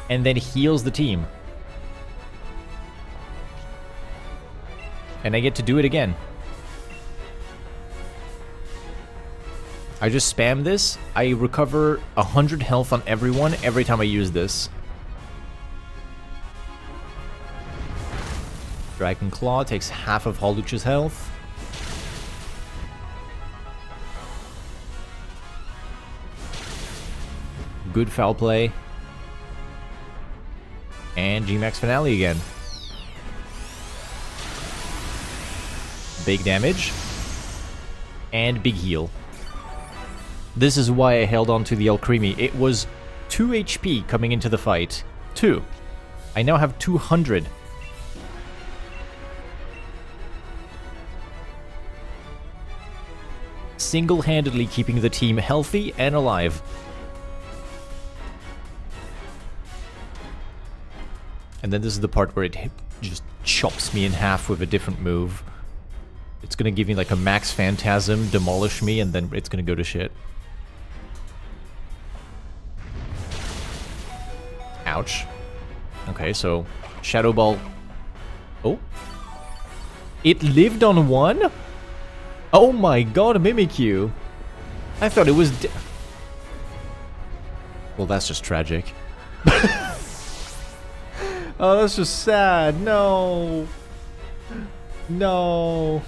and then heals the team. And I get to do it again. I just spam this. I recover 100 health on everyone every time I use this. Dragon Claw takes half of Holuch's health. Good foul play. And G-Max Finale again. Big damage. And big heal. This is why I held on to the Alcremie. It was 2 HP coming into the fight. 2. I now have 200. Single-handedly keeping the team healthy and alive. And then this is the part where it just chops me in half with a different move. It's gonna give me like a max phantasm, demolish me, and then it's gonna go to shit. Ouch. Okay, so Shadow Ball. Oh. It lived on 1? Oh my god, Mimikyu. I thought it was well, that's just tragic. Oh, that's just sad. No. No.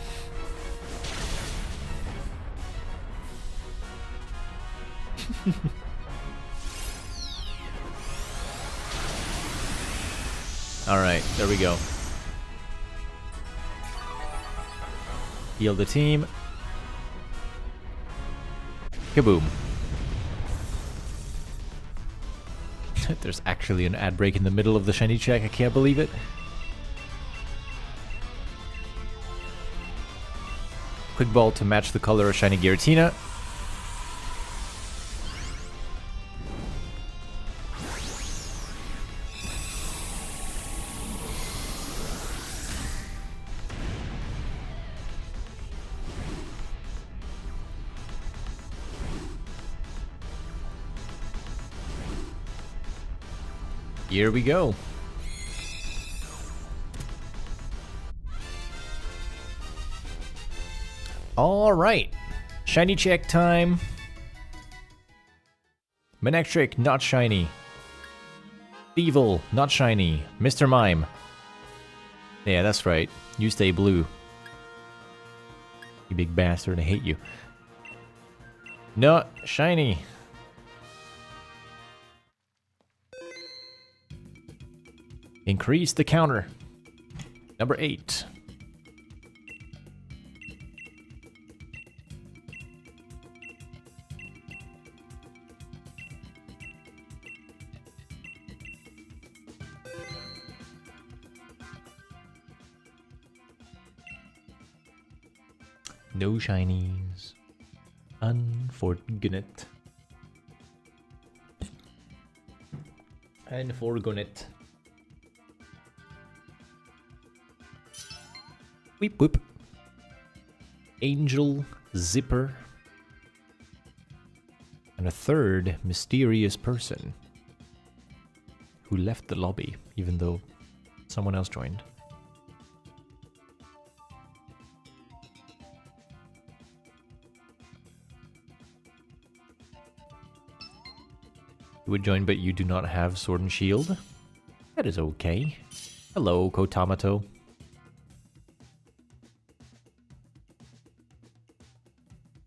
Alright, there we go. Heal the team. Kaboom. There's actually an ad break in the middle of the shiny check. I can't believe it. Quick Ball to match the color of shiny Giratina. Here we go. All right. Shiny check time. Manectric, not shiny. Evil, not shiny. Mr. Mime. Yeah, that's right. You stay blue. You big bastard, I hate you. Not shiny. Increase the counter. Number 8. No shinies. Unfortunate. Unfortunate. Weep whoop. Angel, Zipper. And a third mysterious person who left the lobby, even though someone else joined. You would join, but you do not have Sword and Shield? That is okay. Hello, Kotamato.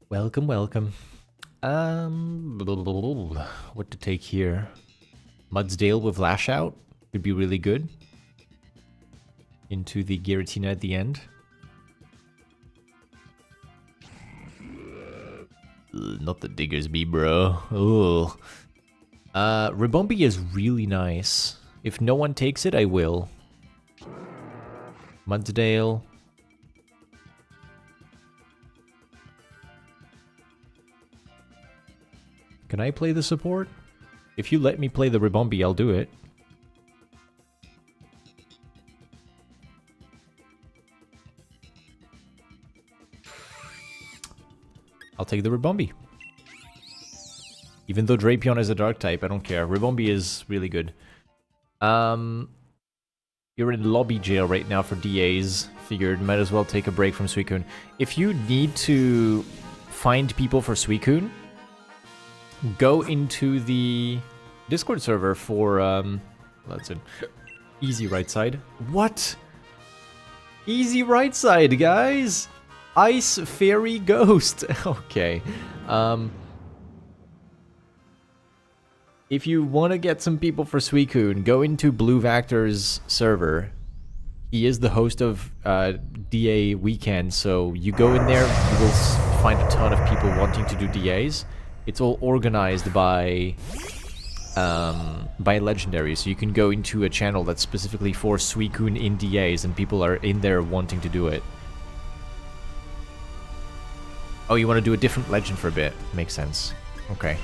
Welcome, welcome. What to take here? Mudsdale with Lash Out would be really good. Into the Giratina at the end. Not the Diggersby, bro. Ugh. Ribombee is really nice. If no one takes it, I will. Mudsdale. Can I play the support? If you let me play the Ribombee, I'll do it. I'll take the Ribombee. Even though Drapion is a dark type, I don't care. Ribombee is really good. You're in lobby jail right now for DAs. Figured might as well take a break from Suicune. If you need to find people for Suicune, go into the Discord server for, that's an easy right side. What? Easy right side, guys! Ice Fairy Ghost. Okay. If you want to get some people for Suicune, go into Blue Vactor's server. He is the host of DA Weekend, so you go in there, you will find a ton of people wanting to do DAs. It's all organized by Legendary, so you can go into a channel that's specifically for Suicune in DAs, and people are in there wanting to do it. Oh, you want to do a different legend for a bit? Makes sense. Okay.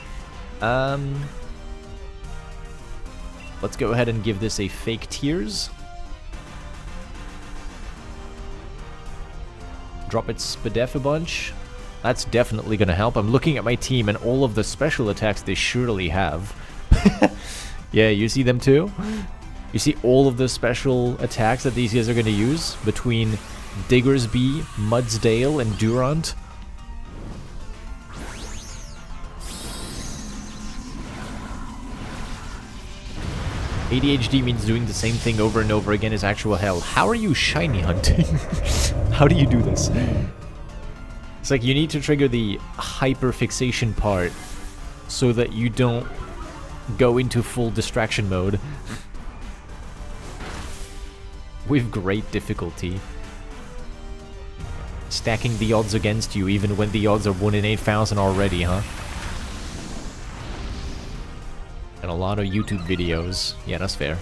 Let's go ahead and give this a fake tears. Drop its Spadef a bunch. That's definitely gonna help. I'm looking at my team and all of the special attacks they surely have. Yeah, you see them too? You see all of the special attacks that these guys are gonna use between Diggersby, Mudsdale, and Durant. ADHD means doing the same thing over and over again is actual hell. How are you shiny hunting? How do you do this? It's like you need to trigger the hyperfixation part so that you don't go into full distraction mode. With great difficulty. Stacking the odds against you even when the odds are 1 in 8,000 already, huh? And a lot of YouTube videos. Yeah, that's fair.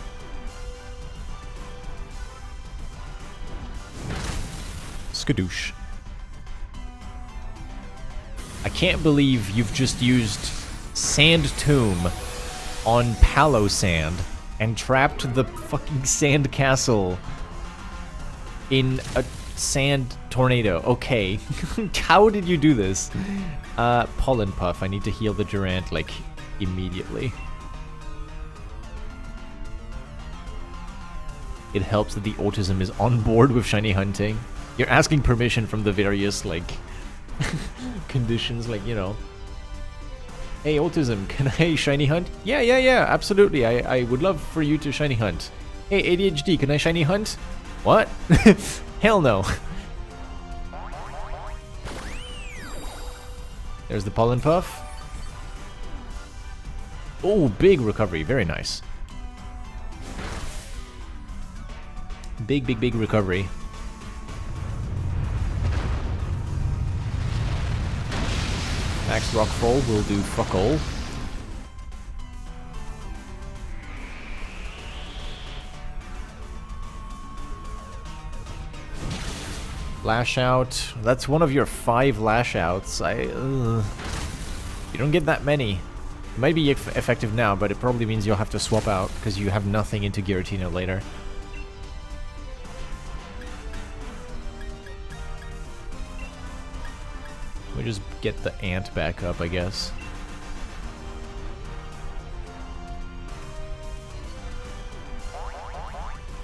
Skadoosh. I can't believe you've just used Sand Tomb on Palo Sand and trapped the fucking sand castle in a sand tornado. Okay. How did you do this? Pollen Puff. I need to heal the Durant, like, immediately. It helps that the autism is on board with shiny hunting. You're asking permission from the various, like, conditions, like, you know. Hey, autism, can I shiny hunt? Yeah, absolutely. I would love for you to shiny hunt. Hey, ADHD, can I shiny hunt? What? Hell no. There's the Pollen Puff. Oh, big recovery. Very nice. Big recovery. Max Rockfall will do fuck all. Lash out. That's one of your 5 lash outs. You don't get that many. It might be effective now, but it probably means you'll have to swap out because you have nothing into Giratina later. We just get the ant back up, I guess.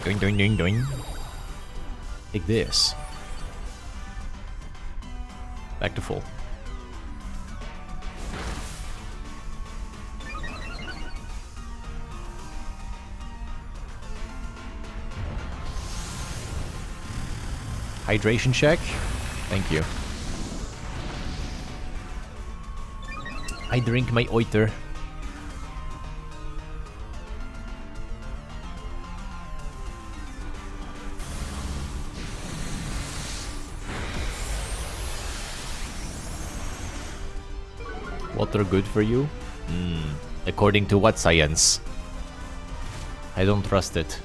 Doing, doing, doing, doing. Take this. Back to full. Hydration check. Thank you. I drink my oiter. Water good for you? According to what science? I don't trust it.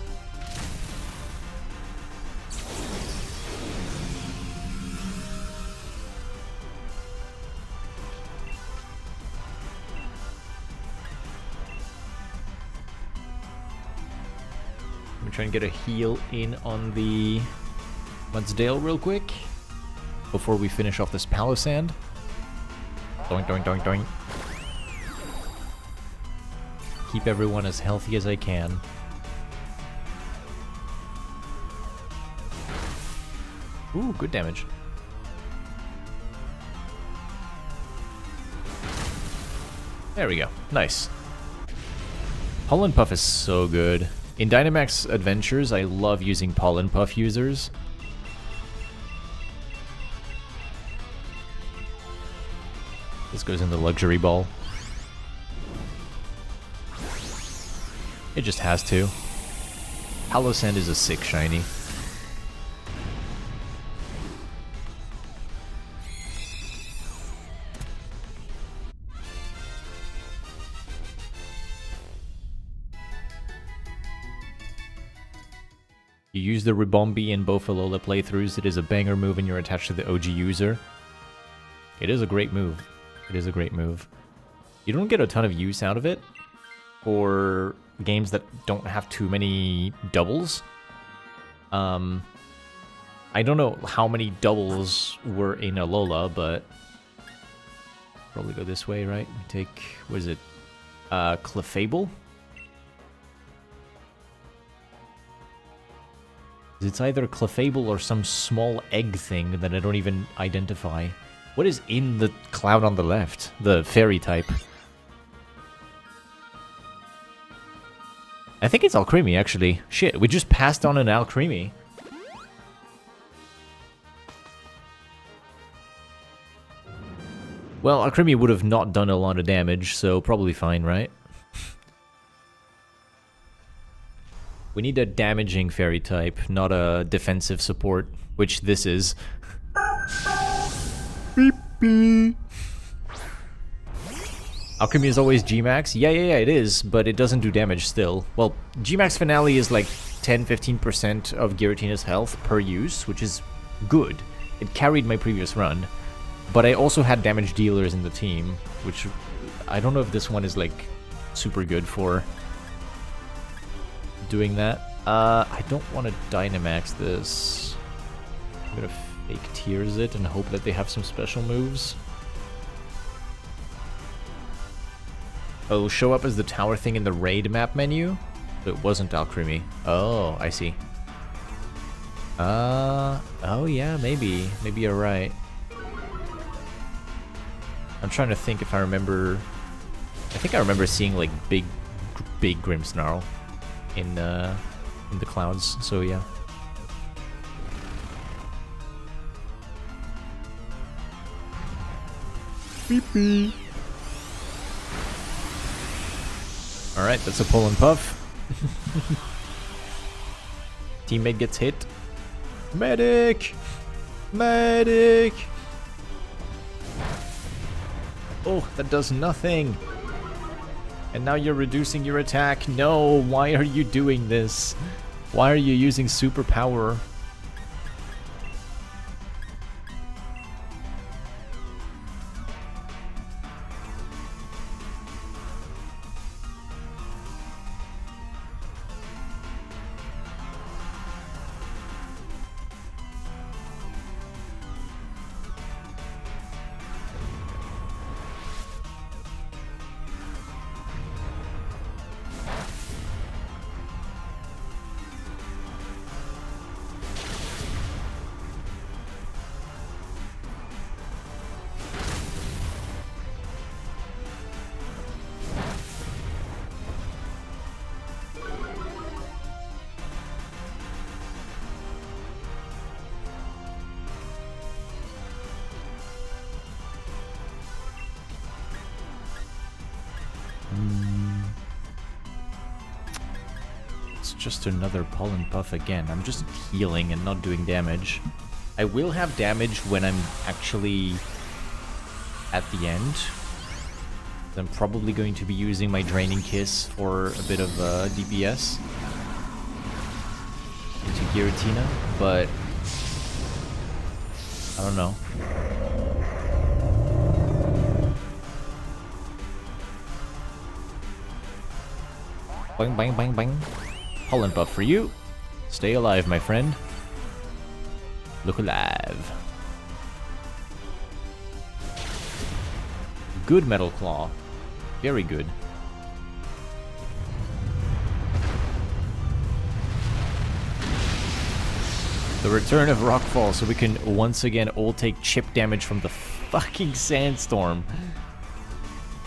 Try and get a heal in on the Mudsdale real quick before we finish off this Palo Sand. Doink, doink, doink, doink. Keep everyone as healthy as I can. Ooh, good damage. There we go. Nice. Pollen Puff is so good. In Dynamax Adventures, I love using Pollen Puff users. This goes in the Luxury Ball. It just has to. Palossand is a sick shiny. You use the Ribombi in both Alola playthroughs. It is a banger move and you're attached to the OG user. It is a great move. It is a great move. You don't get a ton of use out of it for games that don't have too many doubles. I don't know how many doubles were in Alola, but probably go this way, right? We take, what is it? Clefable? It's either Clefable or some small egg thing that I don't even identify. What is in the cloud on the left? The fairy type. I think it's Alcremie, actually. Shit, we just passed on an Alcremie. Well, Alcremie would have not done a lot of damage, so probably fine, right? We need a damaging fairy type, not a defensive support, which this is. Beep beep. Alchemy is always Gmax? Yeah, it is, but it doesn't do damage still. Well, Gmax Finale is like 10-15% of Giratina's health per use, which is good. It carried my previous run. But I also had damage dealers in the team, which I don't know if this one is like super good for doing that. I don't want to Dynamax this. I'm gonna fake Tears it and hope that they have some special moves. Oh, it'll show up as the tower thing in the raid map menu? So it wasn't Alcremie. Oh, I see. Oh yeah, maybe. Maybe you're right. I'm trying to think if I remember... I think I remember seeing like big Grimmsnarl in the clouds, so yeah. Beep beep. Alright, that's a pull and puff. Teammate gets hit. Medic! Medic! Oh, that does nothing. And now you're reducing your attack. No, why are you doing this? Why are you using superpower? Just another pollen puff again. I'm just healing and not doing damage. I will have damage when I'm actually at the end. I'm probably going to be using my Draining Kiss for a bit of DPS into Giratina, but I don't know. Bang, bang, bang, bang. Pollen buff for you. Stay alive, my friend. Look alive. Good Metal Claw. Very good. The return of Rockfall, so we can once again all take chip damage from the fucking sandstorm.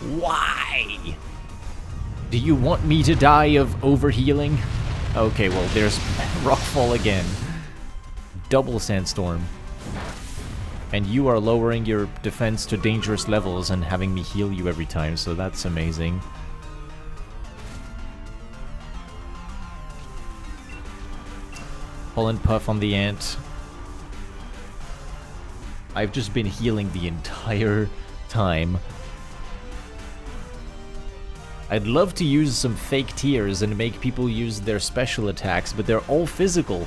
Why? Do you want me to die of overhealing? Okay, well, there's Rockfall again. Double Sandstorm. And you are lowering your defense to dangerous levels and having me heal you every time, so that's amazing. Pull and puff on the ant. I've just been healing the entire time. I'd love to use some fake tears and make people use their special attacks, but they're all physical.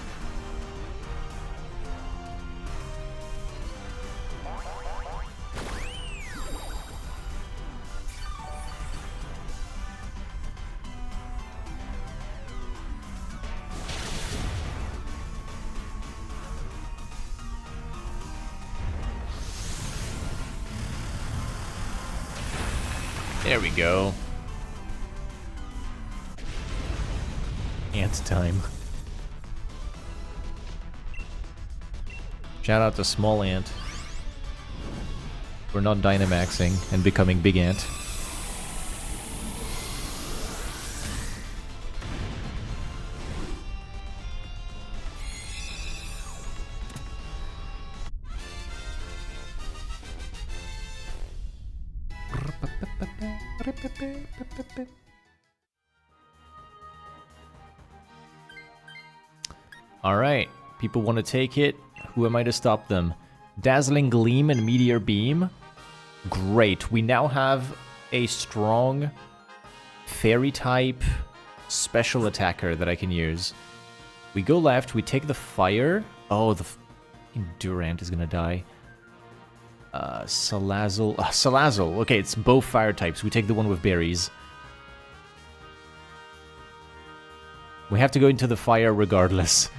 There we go. Ant time. Shout out to Small Ant. We're not Dynamaxing and becoming Big Ant. Alright, people want to take it. Who am I to stop them? Dazzling Gleam and Meteor Beam. Great, we now have a strong fairy type special attacker that I can use. We go left, we take the fire. Oh, the Durant is gonna die. Salazzle. Salazzle. Okay, it's both fire types. We take the one with berries. We have to go into the fire regardless.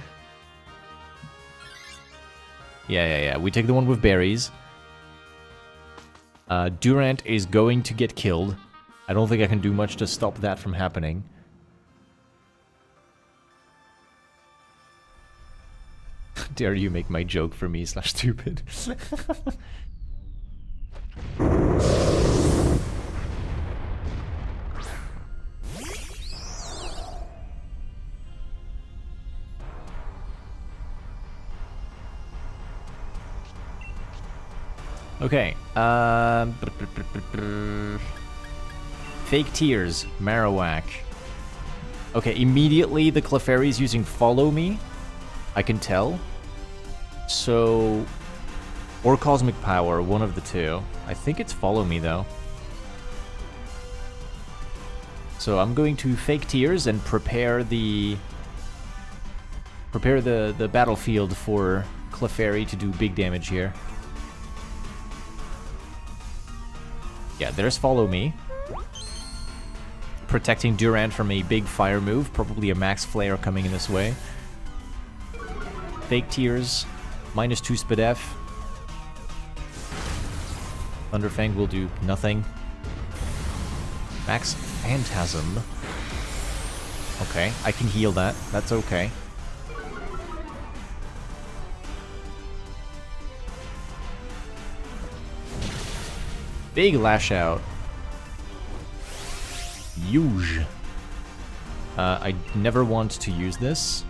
Yeah. We take the one with berries. Durant is going to get killed. I don't think I can do much to stop that from happening. Dare you make my joke for me / stupid. Okay, Fake Tears, Marowak. Okay, immediately the Clefairy is using Follow Me. I can tell. So, or Cosmic Power, one of the two. I think it's Follow Me though. So I'm going to Fake Tears and prepare the battlefield for Clefairy to do big damage here. Yeah, there's Follow Me. Protecting Durant from a big fire move, probably a Max Flare coming in this way. Fake Tears, -2 Spadef. Thunderfang will do nothing. Max Phantasm. Okay, I can heal that. That's okay. Big Lash Out. Huge. I never want to use this.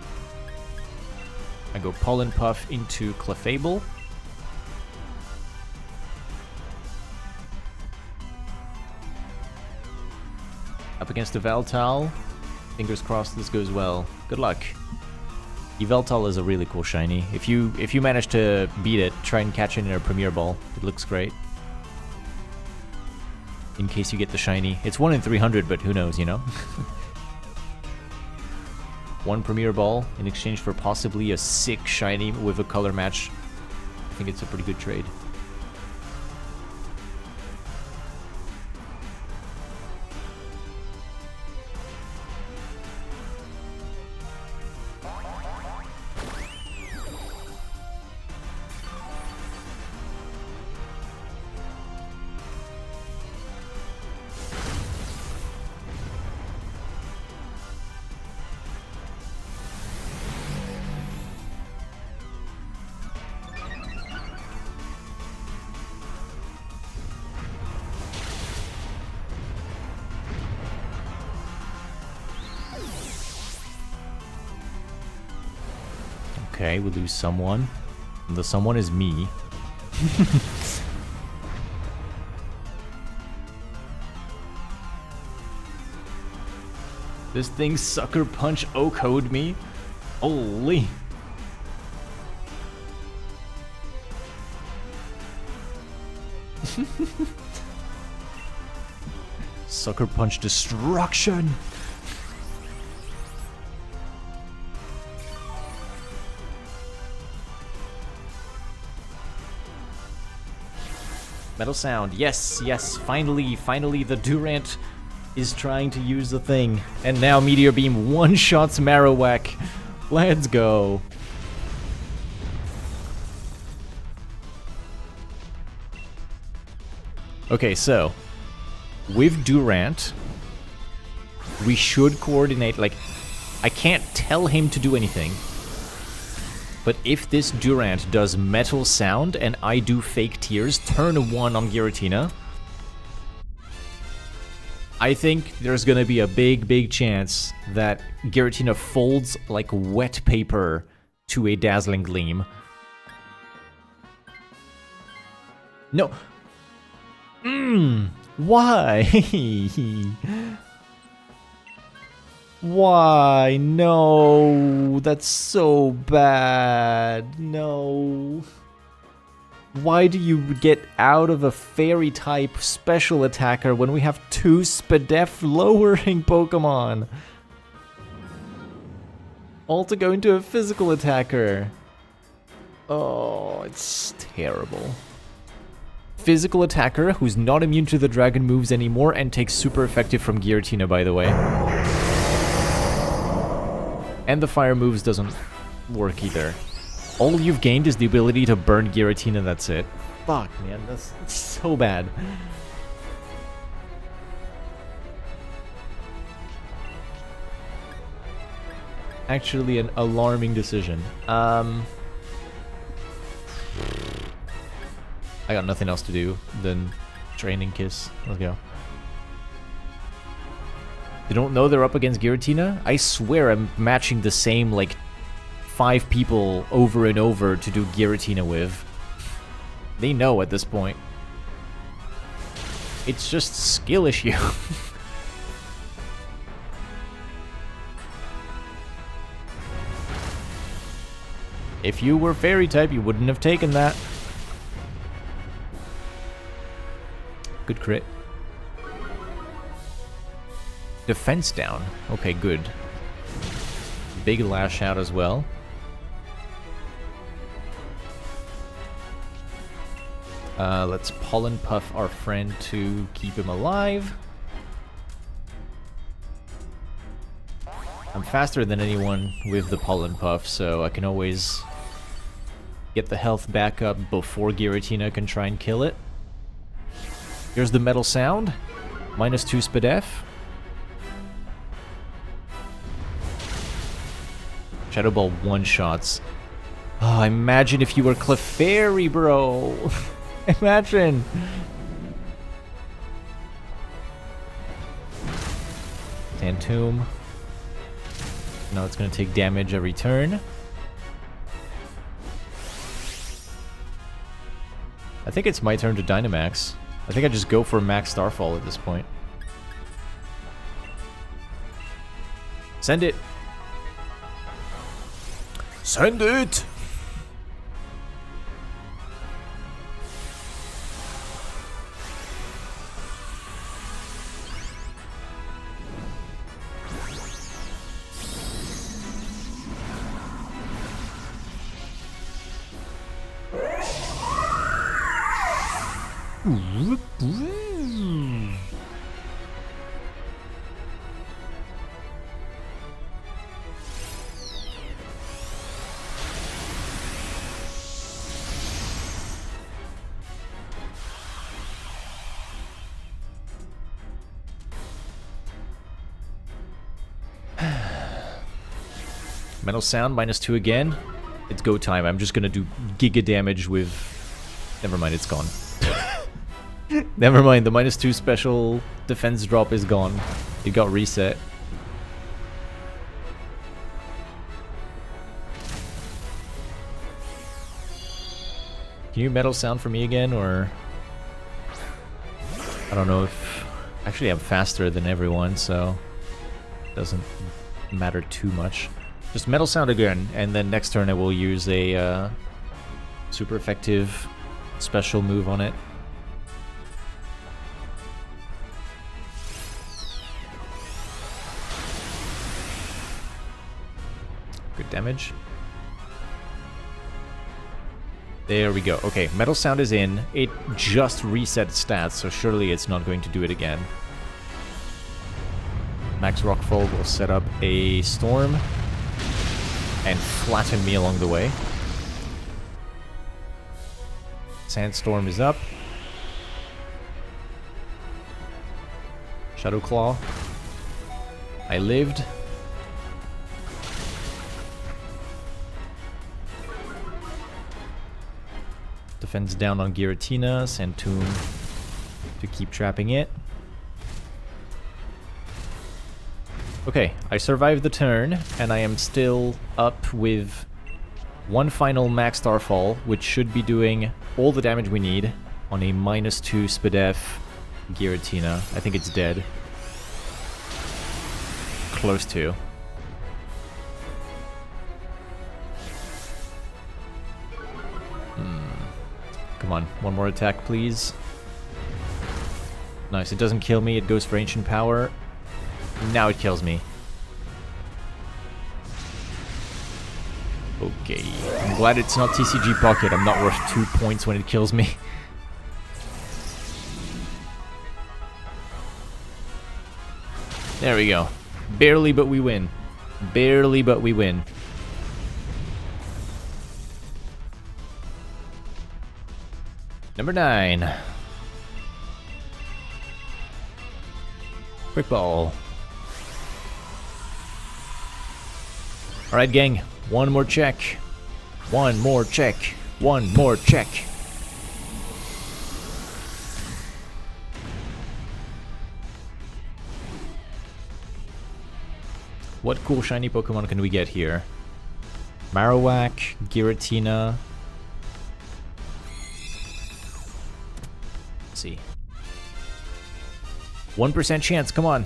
I go Pollen Puff into Clefable. Up against the Yveltal. Fingers crossed this goes well. Good luck. Yveltal is a really cool shiny. If you manage to beat it, try and catch it in a Premier Ball. It looks great. In case you get the shiny. It's 1 in 300, but who knows, you know? 1 Premier Ball in exchange for possibly a sick shiny with a color match. I think it's a pretty good trade. Okay, we lose someone. The someone is me. This thing sucker punch O-code me. Holy. Sucker punch destruction. Metal sound. Yes, yes. Finally, the Durant is trying to use the thing. And now Meteor Beam one-shots Marowak. Let's go. Okay, so with Durant, we should coordinate. Like, I can't tell him to do anything. But if this Durant does Metal Sound and I do Fake Tears, turn 1 on Giratina, I think there's gonna be a big chance that Giratina folds like wet paper to a Dazzling Gleam. No. Why? Why? No, that's so bad. No. Why do you get out of a fairy type special attacker when we have 2 Spadef lowering Pokemon? All to go into a physical attacker. Oh, it's terrible. Physical attacker who's not immune to the dragon moves anymore and takes super effective from Giratina, by the way. And the fire moves doesn't work either. All you've gained is the ability to burn Giratina, that's it. Fuck, man, that's so bad. Actually, an alarming decision. I got nothing else to do than Training Kiss. Let's go. They don't know they're up against Giratina? I swear I'm matching the same, like, 5 people over and over to do Giratina with. They know at this point. It's just skill issue. If you were fairy type, you wouldn't have taken that. Good crit. Defense down. Okay, good. Big lash out as well. Let's Pollen Puff our friend to keep him alive. I'm faster than anyone with the Pollen Puff, so I can always get the health back up before Giratina can try and kill it. Here's the Metal Sound. -2 Spadef. Shadow Ball one-shots. Oh, imagine if you were Clefairy, bro. Imagine. Tantoom. Now it's going to take damage every turn. I think it's my turn to Dynamax. I think I just go for Max Starfall at this point. Send it! Send it! Metal Sound, -2 again. It's go time. I'm just gonna do giga damage with... Never mind, it's gone. Never mind, the -2 special defense drop is gone. It got reset. Can you metal sound for me again, or... I don't know if... Actually, I'm faster than everyone, so... It doesn't matter too much. Just metal sound again, and then next turn I will use a super effective special move on it. Good damage. There we go. Okay, metal sound is in. It just reset stats, so surely it's not going to do it again. Max Rockfall will set up a storm and flatten me along the way. Sandstorm is up. Shadow Claw. I lived. Defense down on Giratina, send Tomb to keep trapping it. Okay, I survived the turn, and I am still up with one final Max Starfall, which should be doing all the damage we need on a -2 Spadef Giratina. I think it's dead. Close to. Come on, one more attack, please. Nice, it doesn't kill me, it goes for Ancient Power. Now it kills me. Okay, I'm glad it's not TCG Pocket. I'm not worth 2 points when it kills me. There we go. Barely, but we win. Barely, but we win. Number 9. Quick ball. Alright, gang. One more check. One more check. One more check. What cool shiny Pokemon can we get here? Marowak, Giratina. Let's see. 1% chance, come on.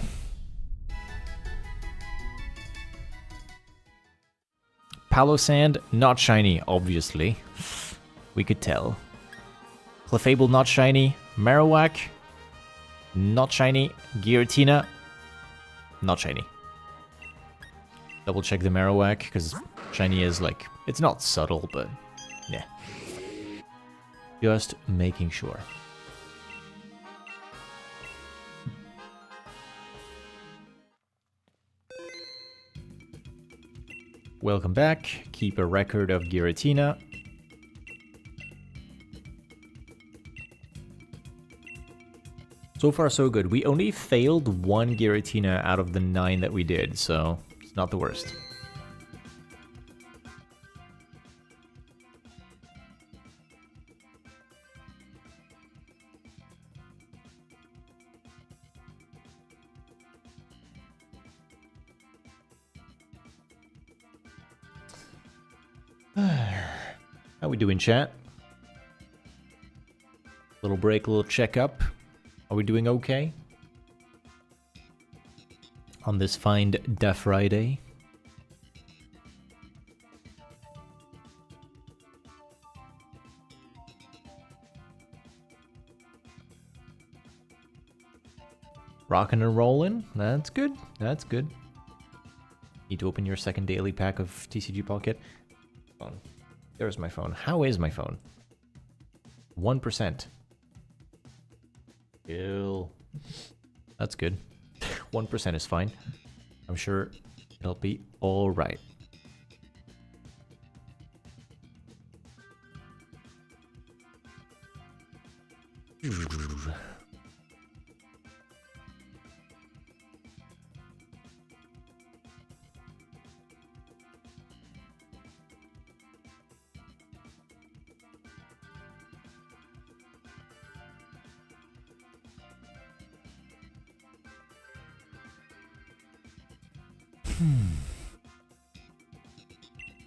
Palossand, not shiny, obviously. We could tell. Clefable, not shiny. Marowak, not shiny. Giratina, not shiny. Double check the Marowak, because shiny is like, it's not subtle, but yeah. Just making sure. Welcome back. Keep a record of Giratina. So far, so good. We only failed one Giratina out of the 9 that we did, so it's not the worst. How we doing, chat? Little break, little checkup. Are we doing okay? On this fine Da Friday. Rockin' and rollin'. That's good. That's good. Need to open your second daily pack of TCG Pocket. Phone. There's my phone. How is my phone? 1%. Ew. That's good. 1% is fine. I'm sure it'll be all right.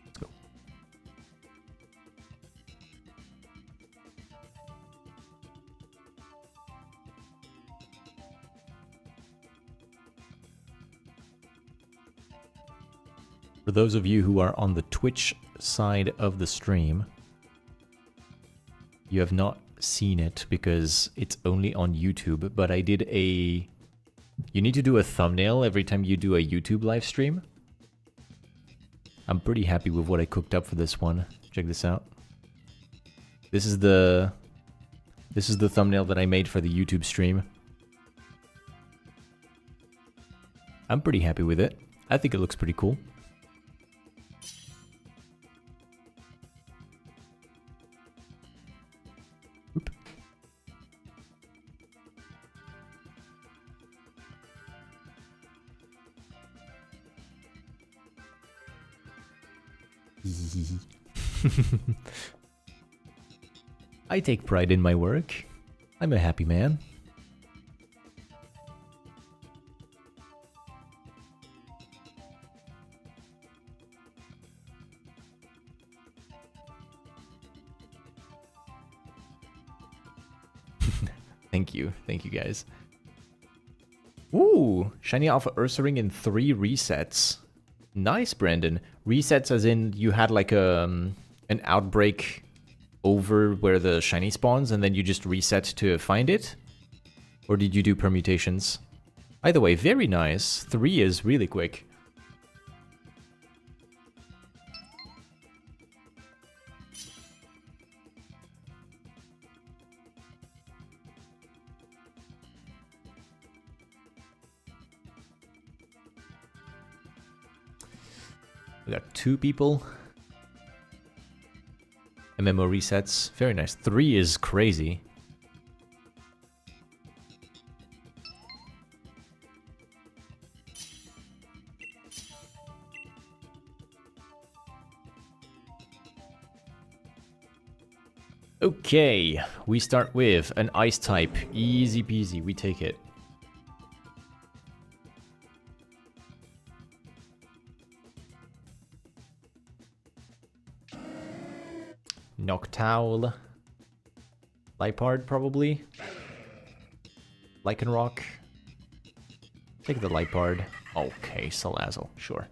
Let's go. For those of you who are on the Twitch side of the stream, you have not seen it because it's only on YouTube, but I did a... You need to do a thumbnail every time you do a YouTube live stream. I'm pretty happy with what I cooked up for this one. Check this out. This is the thumbnail that I made for the YouTube stream. I'm pretty happy with it. I think it looks pretty cool. Oop. I take pride in my work. I'm a happy man. Thank you guys. Ooh, shiny alpha Ursa ring in 3 resets. Nice, Brandon. Resets as in you had like an outbreak over where the shiny spawns and then you just reset to find it? Or did you do permutations? Either way, very nice. 3 is really quick. We got 2 people. MMO resets. Very nice. 3 is crazy. Okay, we start with an ice type. Easy peasy, we take it. Noctowl. Lipard, probably. Lycanroc. Take the Lipard. Okay, Salazzle, sure.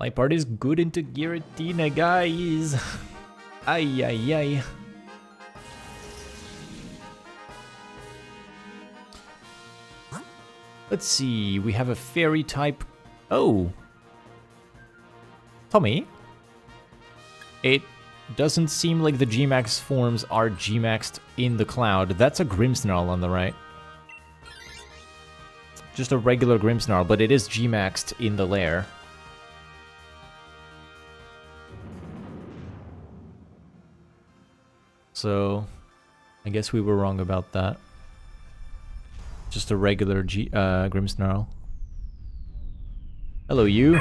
Lipard is good into Giratina, guys. Ay, ay, ay. Let's see, we have a fairy type. Oh. Tommy? It doesn't seem like the Gmax forms are Gmaxed in the cloud. That's a Grimmsnarl on the right. Just a regular Grimmsnarl, but it is Gmaxed in the lair. So, I guess we were wrong about that. Just a regular Grimmsnarl. Hello, you.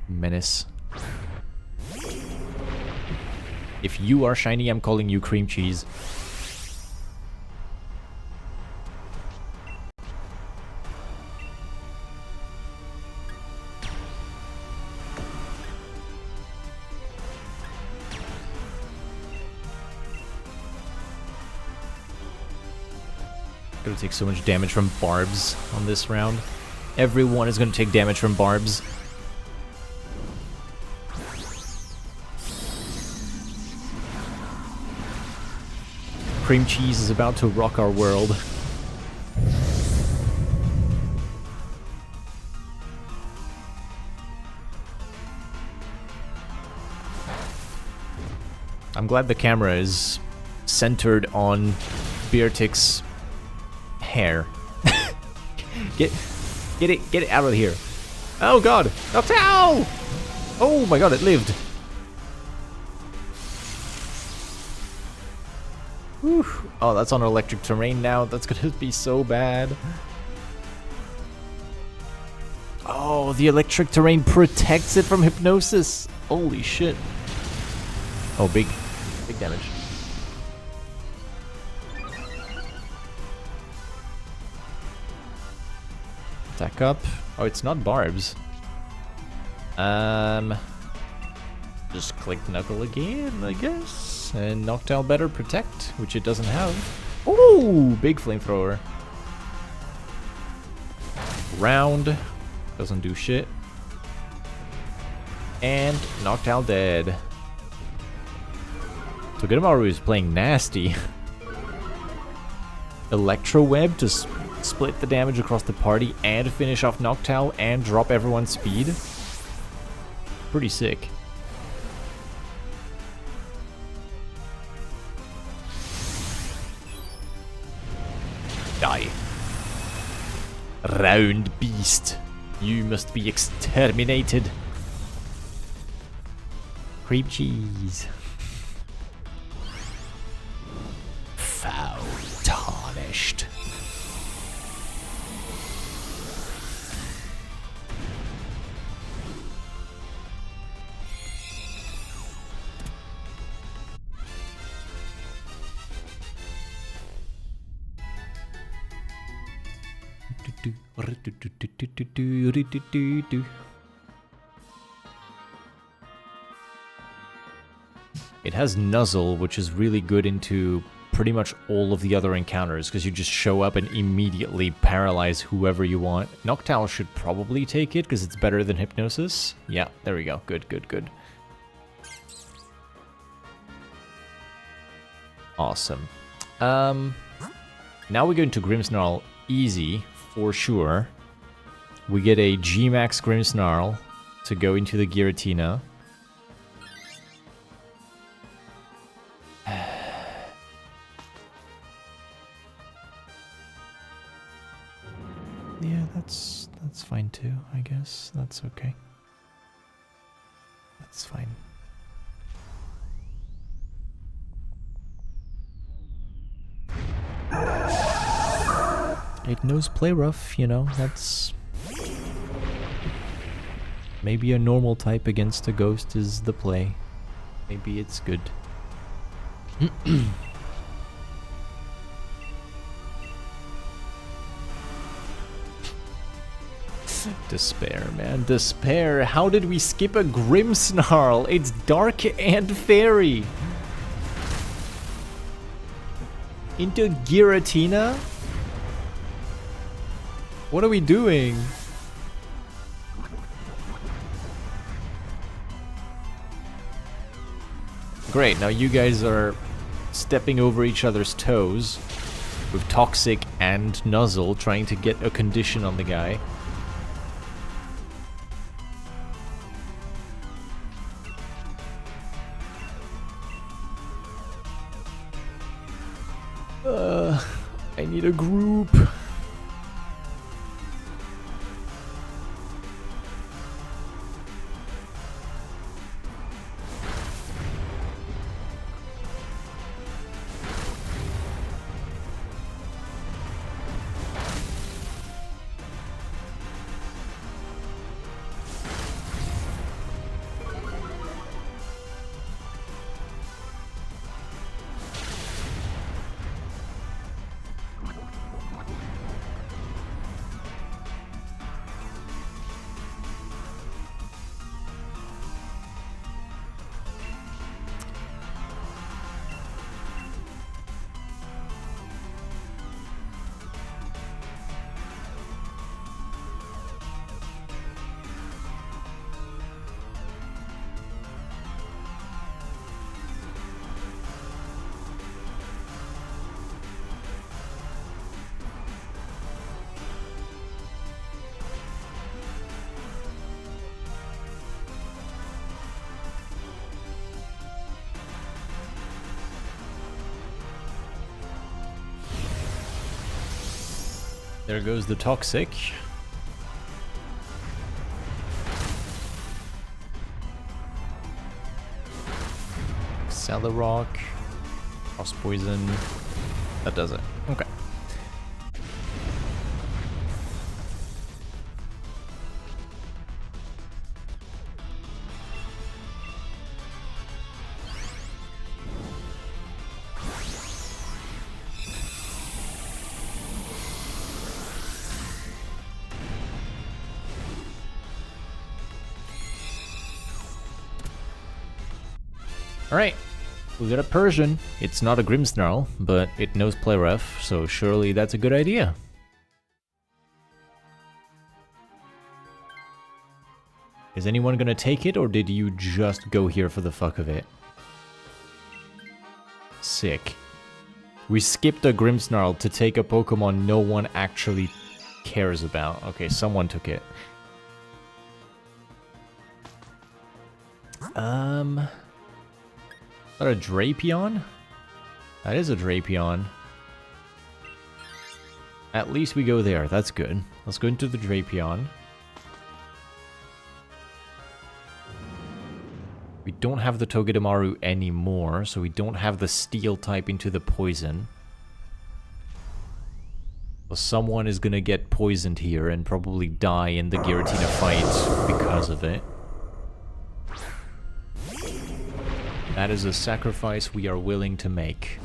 Menace. If you are shiny, I'm calling you cream cheese. Gonna take so much damage from barbs on this round. Everyone is gonna take damage from barbs. Cream cheese is about to rock our world. I'm glad the camera is centered on Beartic's hair. Get it out of here. Oh god! Noctowl! Oh my god, it lived. Whew. Oh, that's on electric terrain now. That's gonna be so bad. Oh, the electric terrain protects it from hypnosis. Holy shit. Oh, big damage. Attack up. Oh, it's not barbs. Just click Knuckle again, I guess. And Noctowl better protect, which it doesn't have. Ooh, big flamethrower. round. Doesn't do shit. And Noctowl dead. So Togedemaru is playing nasty. Electro Web to split the damage across the party and finish off Noctowl and drop everyone's speed. Pretty sick. Die. Round beast. You must be exterminated. Creep cheese. Foul tarnished. It has Nuzzle, which is really good into pretty much all of the other encounters, because you just show up and immediately paralyze whoever you want. Noctowl should probably take it, because it's better than Hypnosis. Yeah, there we go. Good, good, good. Awesome. Now we go into Grimmsnarl easy, for sure. We get a G-Max Grimmsnarl to go into the Giratina. Yeah, that's fine too, I guess. That's okay. That's fine. It knows play rough, you know, that's... Maybe a normal type against a ghost is the play. Maybe it's good. Despair, man. Despair. How did we skip a Grimmsnarl? It's dark and fairy. Into Giratina? What are we doing? Great, now you guys are stepping over each other's toes with Toxic and Nuzzle trying to get a condition on the guy. I need a group. There goes the Toxic. Cellar Rock. Frost Poison. That does it. Okay. Alright, we got a Persian. It's not a Grimmsnarl, but it knows play rough, so surely that's a good idea. Is anyone gonna take it, or did you just go here for the fuck of it? Sick. We skipped a Grimmsnarl to take a Pokemon no one actually cares about. Okay, someone took it. Is that a Drapion? That is a Drapion. At least we go there. That's good. Let's go into the Drapion. We don't have the Togedemaru anymore, so we don't have the Steel type into the Poison. So someone is gonna get poisoned here and probably die in the Giratina fight because of it. That is a sacrifice we are willing to make.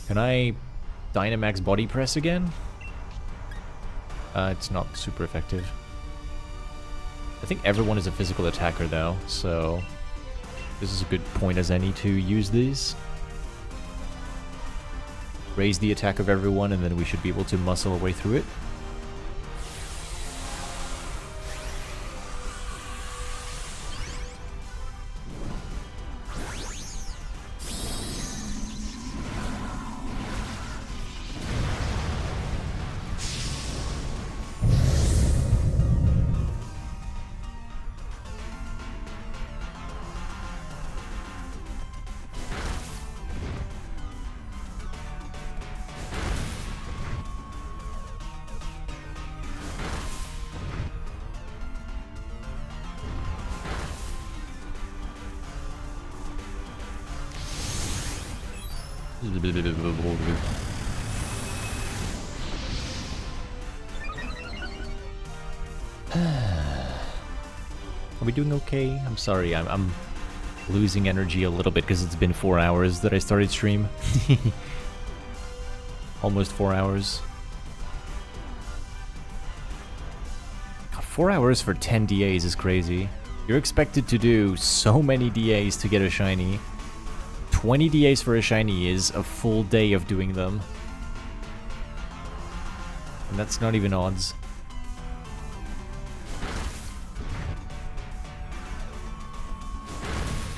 Can I Dynamax Body Press again? It's not super effective. I think everyone is a physical attacker though, so this is a good point as any to use these. Raise the attack of everyone and then we should be able to muscle our way through it. Are we doing okay? I'm sorry, I'm losing energy a little bit because it's been 4 hours that I started stream. Almost 4 hours. God, 4 hours for 10 DAs is crazy. You're expected to do so many DAs to get a shiny. 20 DAs for a shiny is a full day of doing them. And that's not even odds.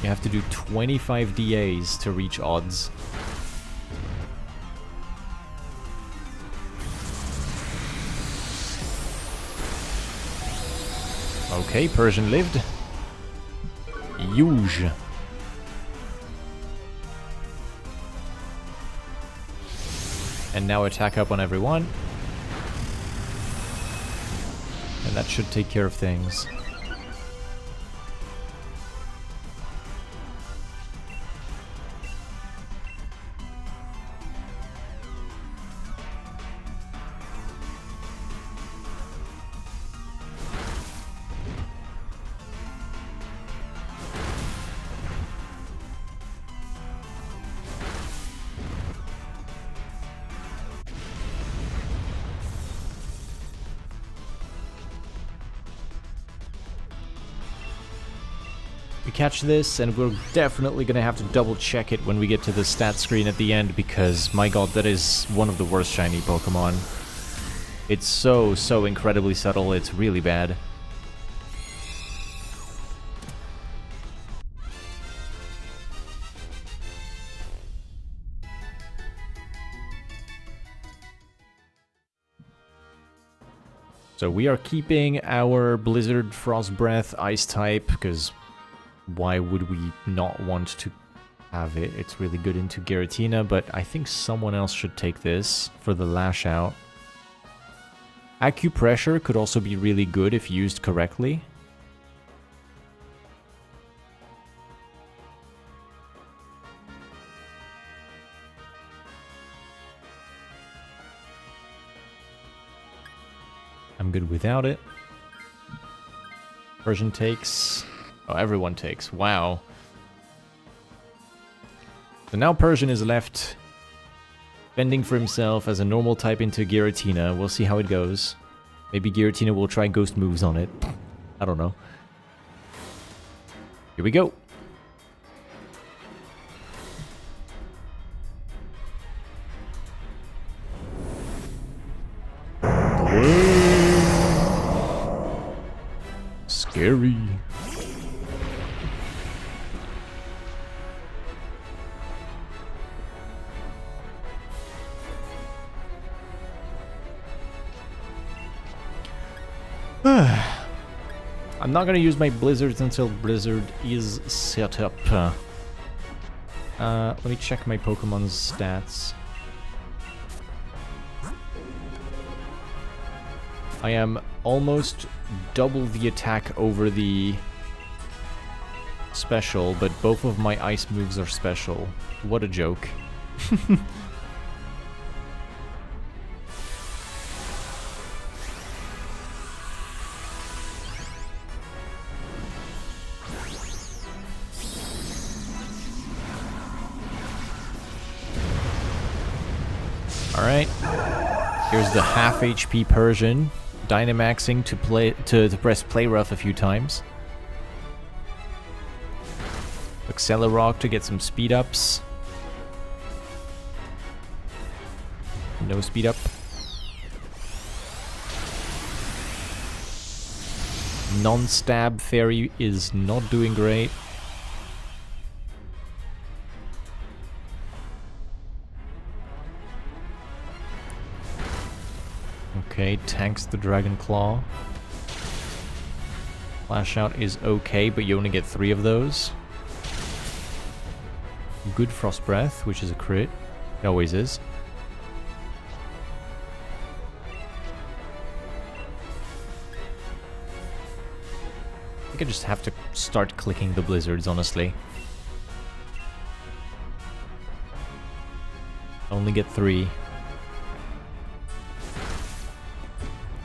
You have to do 25 DAs to reach odds. Okay, Persian lived. Huge. And now attack up on everyone. And that should take care of things. We catch this, and we're definitely gonna have to double check it when we get to the stat screen at the end, because my god, that is one of the worst shiny Pokemon. It's so incredibly subtle, it's really bad. So we are keeping our Blizzard, Frost Breath, Ice type, because why would we not want to have it? It's really good into Giratina, but I think someone else should take this for the Lash Out. Acupressure could also be really good if used correctly. I'm good without it. Persian takes. Oh, everyone takes. Wow. So now Persian is left fending for himself as a normal type into Giratina. We'll see how it goes. Maybe Giratina will try ghost moves on it. I don't know. Here we go. scary. I'm not gonna use my blizzards until Blizzard is set up. Let me check my Pokemon's stats. I am almost double the attack over the special, but both of my ice moves are special. What a joke. Alright, here's the half HP Persian, Dynamaxing to press play rough a few times. Accelerock to get some speed ups. No speed up. Non-stab fairy is not doing great. Okay, tanks the Dragon Claw. Flash Out is okay, but you only get 3 of those. Good Frost Breath, which is a crit. It always is. I think I just have to start clicking the blizzards, honestly. Only get 3.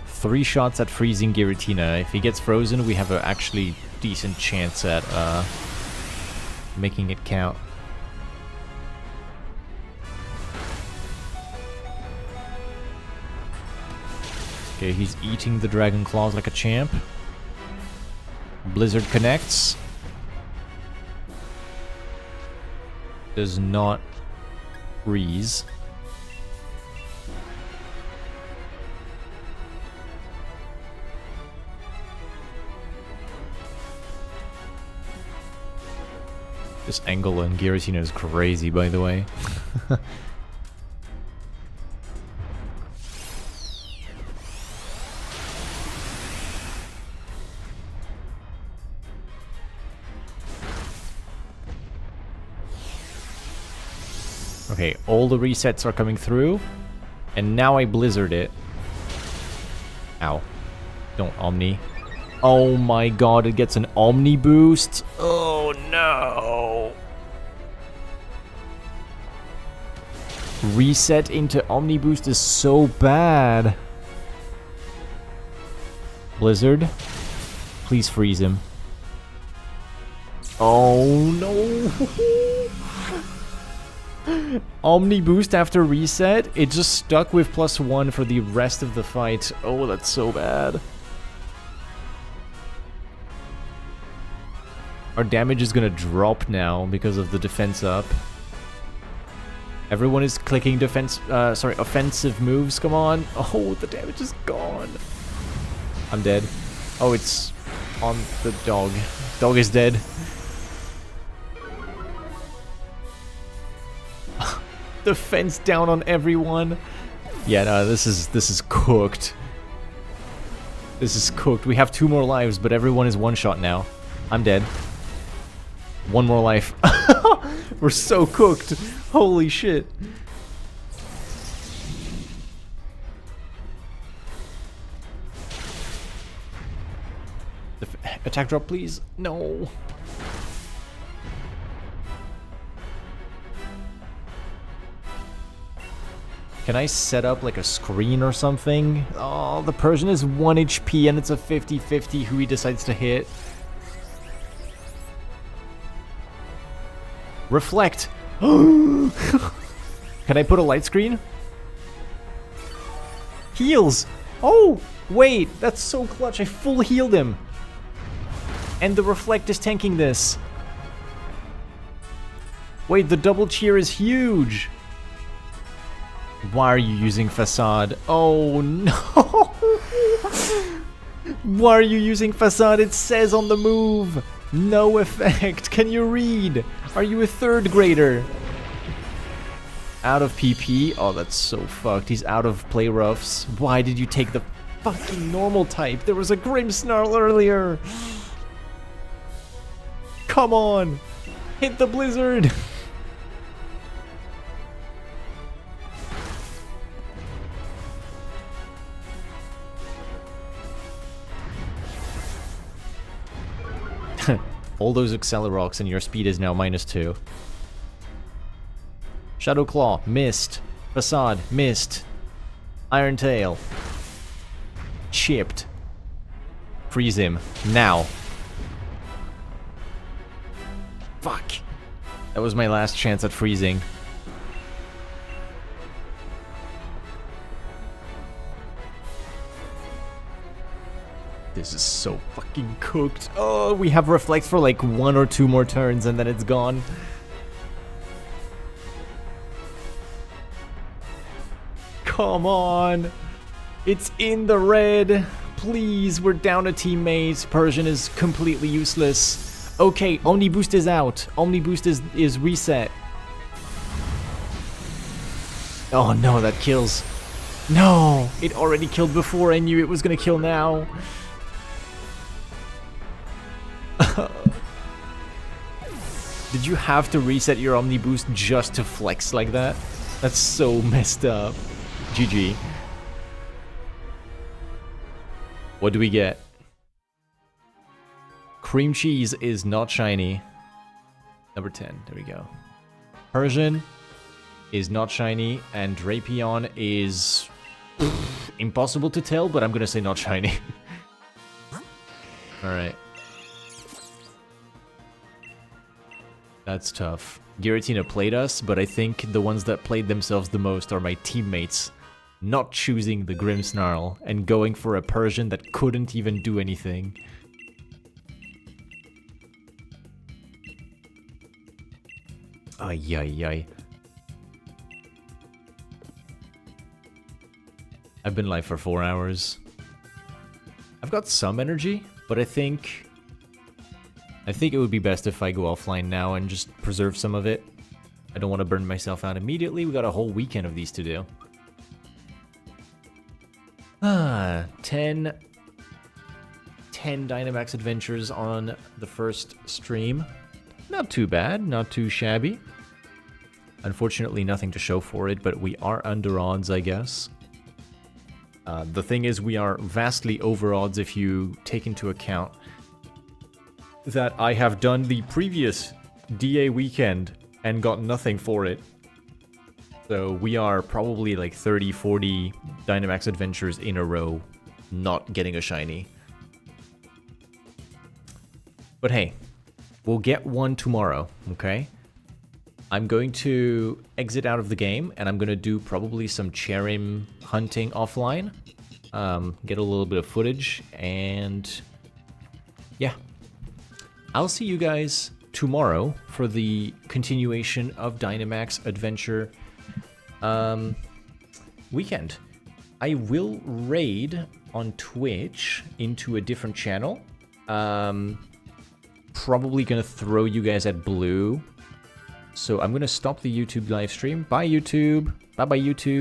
3 shots at freezing Giratina. If he gets frozen, we have an actually decent chance at making it count. Okay, he's eating the Dragon Claws like a champ. Blizzard connects. Does not freeze. This angle on Giratina is crazy, by the way. Okay, all the resets are coming through, and now I blizzard it. Ow. Don't Omni. Oh my god, it gets an Omni boost. Oh no. Reset into Omni boost is so bad. Blizzard, please freeze him. Oh no. Omni boost after reset, it just stuck with +1 for the rest of the fight. Oh, that's so bad. Our damage is gonna drop now because of the defense up. Everyone is clicking offensive moves, come on. Oh, the damage is gone. I'm dead. Oh, it's on the dog. Dog is dead. Defense down on everyone. Yeah, no, this is cooked. This is cooked. We have 2 more lives, but everyone is one shot now. I'm dead. 1 more life. We're so cooked. Holy shit. Attack drop, please. No. Can I set up like a screen or something? Oh, the Persian is 1 HP and it's a 50-50 who he decides to hit. Reflect! Can I put a light screen? Heals! Oh! Wait, that's so clutch, I full healed him! And the Reflect is tanking this. Wait, the double cheer is huge! Why are you using Facade? Oh no! Why are you using facade? It says on the move. No effect. Can you read? Are you a third grader? Out of PP? Oh, that's so fucked. He's out of play roughs. Why did you take the fucking normal type? There was a Grimmsnarl earlier. Come on. Hit the blizzard. All those Accelerox and your speed is now -2. Shadow Claw, missed. Facade, missed. Iron Tail. Chipped. Freeze him. Now. Fuck. That was my last chance at freezing. This is so fucking cooked. Oh, we have Reflect for like 1 or 2 more turns and then it's gone. Come on. It's in the red. Please, we're down a teammate. Persian is completely useless. Okay, Omni Boost is out. Omni Boost is reset. Oh no, that kills. No, it already killed before. I knew it was gonna kill now. Did you have to reset your Omni Boost just to flex like that? That's so messed up. GG. What do we get? Cream cheese is not shiny. Number 10, there we go. Persian is not shiny, and Drapion is impossible to tell, but I'm gonna say not shiny. Alright. That's tough. Giratina played us, but I think the ones that played themselves the most are my teammates. Not choosing the Grimmsnarl and going for a Persian that couldn't even do anything. Ay, ay, ay. I've been live for 4 hours. I've got some energy, but I think it would be best if I go offline now and just preserve some of it. I don't want to burn myself out immediately. We got a whole weekend of these to do. 10 Dynamax adventures on the first stream. Not too bad, not too shabby. Unfortunately, nothing to show for it, but we are under odds, I guess. The thing is, we are vastly over odds if you take into account that I have done the previous DA weekend and got nothing for it. So we are probably like 30, 40 Dynamax adventures in a row not getting a shiny. But hey, we'll get one tomorrow, okay? I'm going to exit out of the game and I'm going to do probably some Cherim hunting offline. Get a little bit of footage and yeah. I'll see you guys tomorrow for the continuation of Dynamax Adventure weekend. I will raid on Twitch into a different channel. Probably gonna throw you guys at blue. So I'm gonna stop the YouTube live stream. Bye YouTube. Bye bye YouTube.